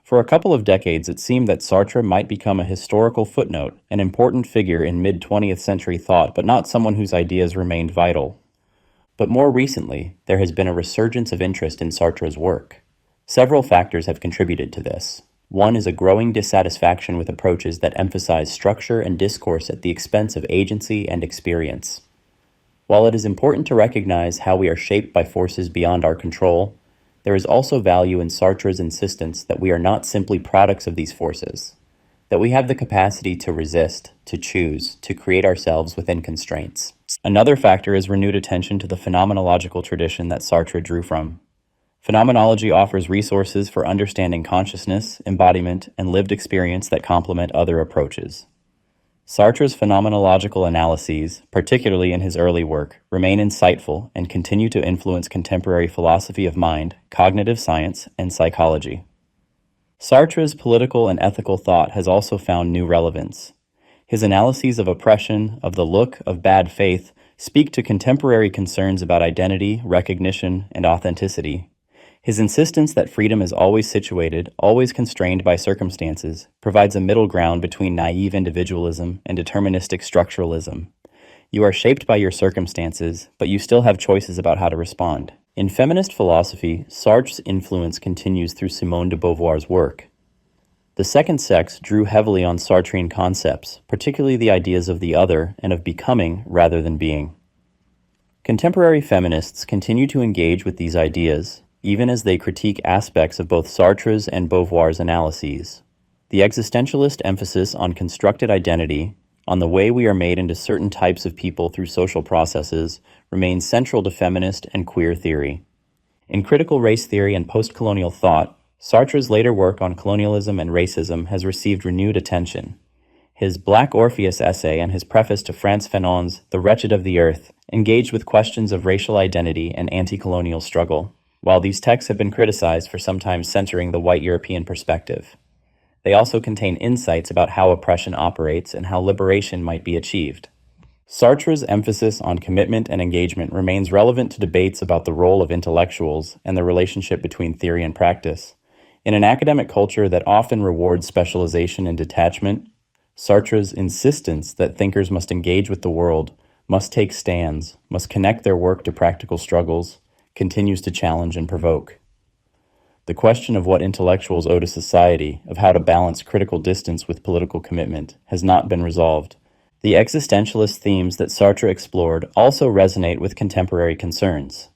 For a couple of decades, it seemed that Sartre might become a historical footnote, an important figure in mid-20th century thought, but not someone whose ideas remained vital. But more recently, there has been a resurgence of interest in Sartre's work. Several factors have contributed to this. One is a growing dissatisfaction with approaches that emphasize structure and discourse at the expense of agency and experience. While it is important to recognize how we are shaped by forces beyond our control, there is also value in Sartre's insistence that we are not simply products of these forces, that we have the capacity to resist, to choose, to create ourselves within constraints. Another factor is renewed attention to the phenomenological tradition that Sartre drew from. Phenomenology offers resources for understanding consciousness, embodiment, and lived experience that complement other approaches. Sartre's phenomenological analyses, particularly in his early work, remain insightful and continue to influence contemporary philosophy of mind, cognitive science, and psychology. Sartre's political and ethical thought has also found new relevance. His analyses of oppression, of the look, of bad faith, speak to contemporary concerns about identity, recognition, and authenticity. His insistence that freedom is always situated, always constrained by circumstances, provides a middle ground between naive individualism and deterministic structuralism. You are shaped by your circumstances, but you still have choices about how to respond. In feminist philosophy, Sartre's influence continues through Simone de Beauvoir's work. The Second Sex drew heavily on Sartrean concepts, particularly the ideas of the other and of becoming rather than being. Contemporary feminists continue to engage with these ideas, even as they critique aspects of both Sartre's and Beauvoir's analyses. The existentialist emphasis on constructed identity, on the way we are made into certain types of people through social processes, remains central to feminist and queer theory. In critical race theory and post-colonial thought, Sartre's later work on colonialism and racism has received renewed attention. His Black Orpheus essay and his preface to Frantz Fanon's The Wretched of the Earth engaged with questions of racial identity and anti-colonial struggle, while these texts have been criticized for sometimes centering the white European perspective. They also contain insights about how oppression operates and how liberation might be achieved. Sartre's emphasis on commitment and engagement remains relevant to debates about the role of intellectuals and the relationship between theory and practice. In an academic culture that often rewards specialization and detachment, Sartre's insistence that thinkers must engage with the world, must take stands, must connect their work to practical struggles, continues to challenge and provoke. The question of what intellectuals owe to society, of how to balance critical distance with political commitment, has not been resolved. The existentialist themes that Sartre explored also resonate with contemporary concerns.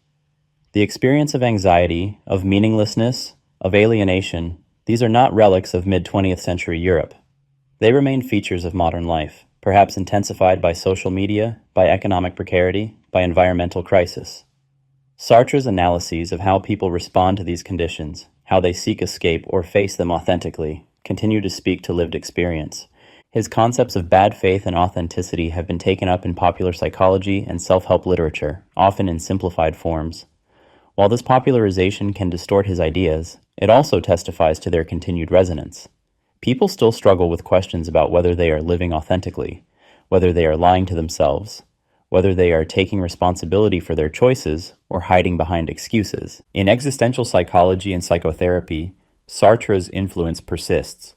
The experience of anxiety, of meaninglessness, of alienation, these are not relics of mid-20th century Europe. They remain features of modern life, perhaps intensified by social media, by economic precarity, by environmental crisis. Sartre's analyses of how people respond to these conditions, how they seek escape or face them authentically, continue to speak to lived experience. His concepts of bad faith and authenticity have been taken up in popular psychology and self-help literature, often in simplified forms. While this popularization can distort his ideas, it also testifies to their continued resonance. People still struggle with questions about whether they are living authentically, whether they are lying to themselves, whether they are taking responsibility for their choices or hiding behind excuses. In existential psychology and psychotherapy, Sartre's influence persists.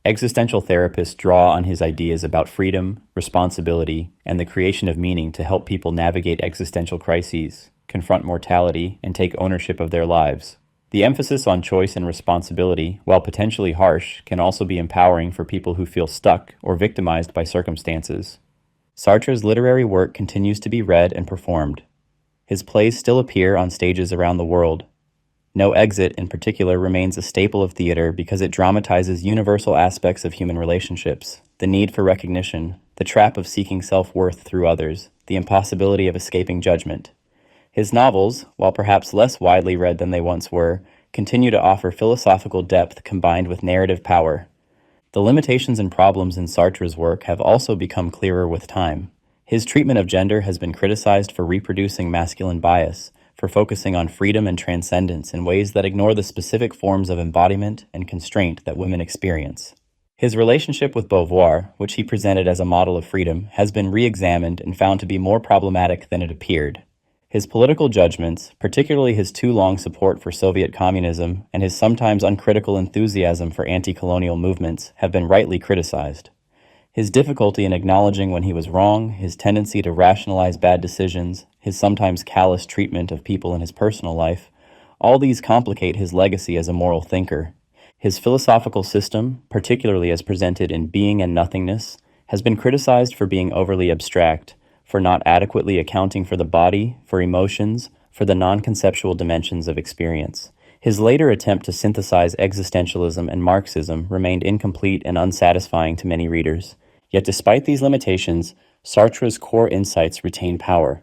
Existential therapists draw on his ideas about freedom, responsibility, and the creation of meaning to help people navigate existential crises, confront mortality, and take ownership of their lives. The emphasis on choice and responsibility, while potentially harsh, can also be empowering for people who feel stuck or victimized by circumstances. Sartre's literary work continues to be read and performed. His plays still appear on stages around the world. No Exit, in particular, remains a staple of theater because it dramatizes universal aspects of human relationships, the need for recognition, the trap of seeking self-worth through others, the impossibility of escaping judgment. His novels, while perhaps less widely read than they once were, continue to offer philosophical depth combined with narrative power. The limitations and problems in Sartre's work have also become clearer with time. His treatment of gender has been criticized for reproducing masculine bias, for focusing on freedom and transcendence in ways that ignore the specific forms of embodiment and constraint that women experience. His relationship with Beauvoir, which he presented as a model of freedom, has been re-examined and found to be more problematic than it appeared. His political judgments, particularly his too long support for Soviet communism and his sometimes uncritical enthusiasm for anti-colonial movements, have been rightly criticized. His difficulty in acknowledging when he was wrong, his tendency to rationalize bad decisions, his sometimes callous treatment of people in his personal life, all these complicate his legacy as a moral thinker. His philosophical system, particularly as presented in Being and Nothingness, has been criticized for being overly abstract, for not adequately accounting for the body, for emotions, for the non-conceptual dimensions of experience. His later attempt to synthesize existentialism and Marxism remained incomplete and unsatisfying to many readers. Yet despite these limitations, Sartre's core insights retain power.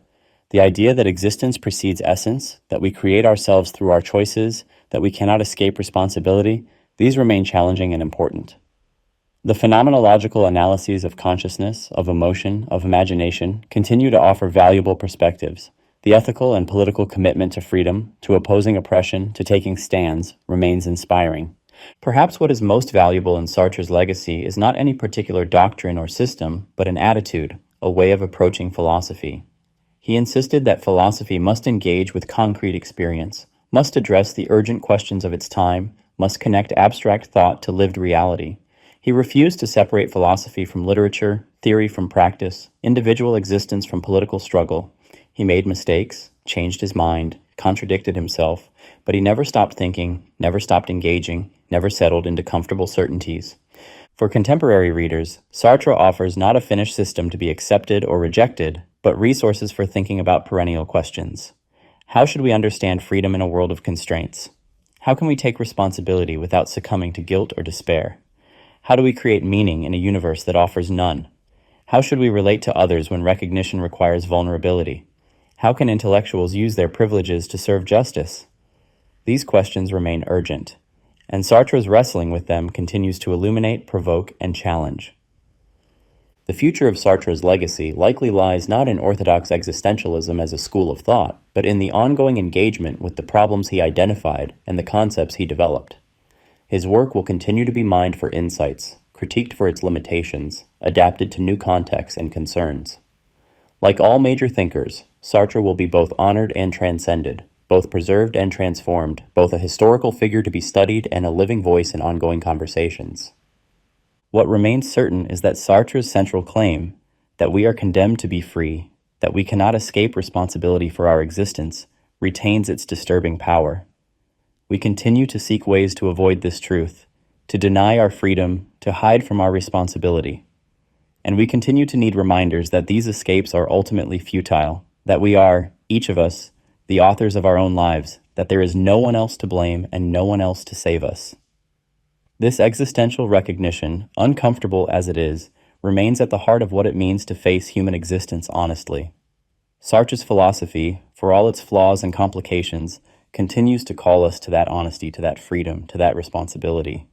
The idea that existence precedes essence, that we create ourselves through our choices, that we cannot escape responsibility, these remain challenging and important. The phenomenological analyses of consciousness, of emotion, of imagination continue to offer valuable perspectives. The ethical and political commitment to freedom, to opposing oppression, to taking stands, remains inspiring. Perhaps what is most valuable in Sartre's legacy is not any particular doctrine or system, but an attitude, a way of approaching philosophy. He insisted that philosophy must engage with concrete experience, must address the urgent questions of its time, must connect abstract thought to lived reality. He refused to separate philosophy from literature, theory from practice, individual existence from political struggle. He made mistakes, changed his mind, contradicted himself, but he never stopped thinking, never stopped engaging, never settled into comfortable certainties. For contemporary readers, Sartre offers not a finished system to be accepted or rejected, but resources for thinking about perennial questions. How should we understand freedom in a world of constraints? How can we take responsibility without succumbing to guilt or despair? How do we create meaning in a universe that offers none? How should we relate to others when recognition requires vulnerability? How can intellectuals use their privileges to serve justice? These questions remain urgent, and Sartre's wrestling with them continues to illuminate, provoke, and challenge. The future of Sartre's legacy likely lies not in orthodox existentialism as a school of thought, but in the ongoing engagement with the problems he identified and the concepts he developed. His work will continue to be mined for insights, critiqued for its limitations, adapted to new contexts and concerns. Like all major thinkers, Sartre will be both honored and transcended, both preserved and transformed, both a historical figure to be studied and a living voice in ongoing conversations. What remains certain is that Sartre's central claim, that we are condemned to be free, that we cannot escape responsibility for our existence, retains its disturbing power. We continue to seek ways to avoid this truth, to deny our freedom, to hide from our responsibility. And we continue to need reminders that these escapes are ultimately futile, that we are, each of us, the authors of our own lives, that there is no one else to blame and no one else to save us. This existential recognition, uncomfortable as it is, remains at the heart of what it means to face human existence honestly. Sartre's philosophy, for all its flaws and complications, continues to call us to that honesty, to that freedom, to that responsibility.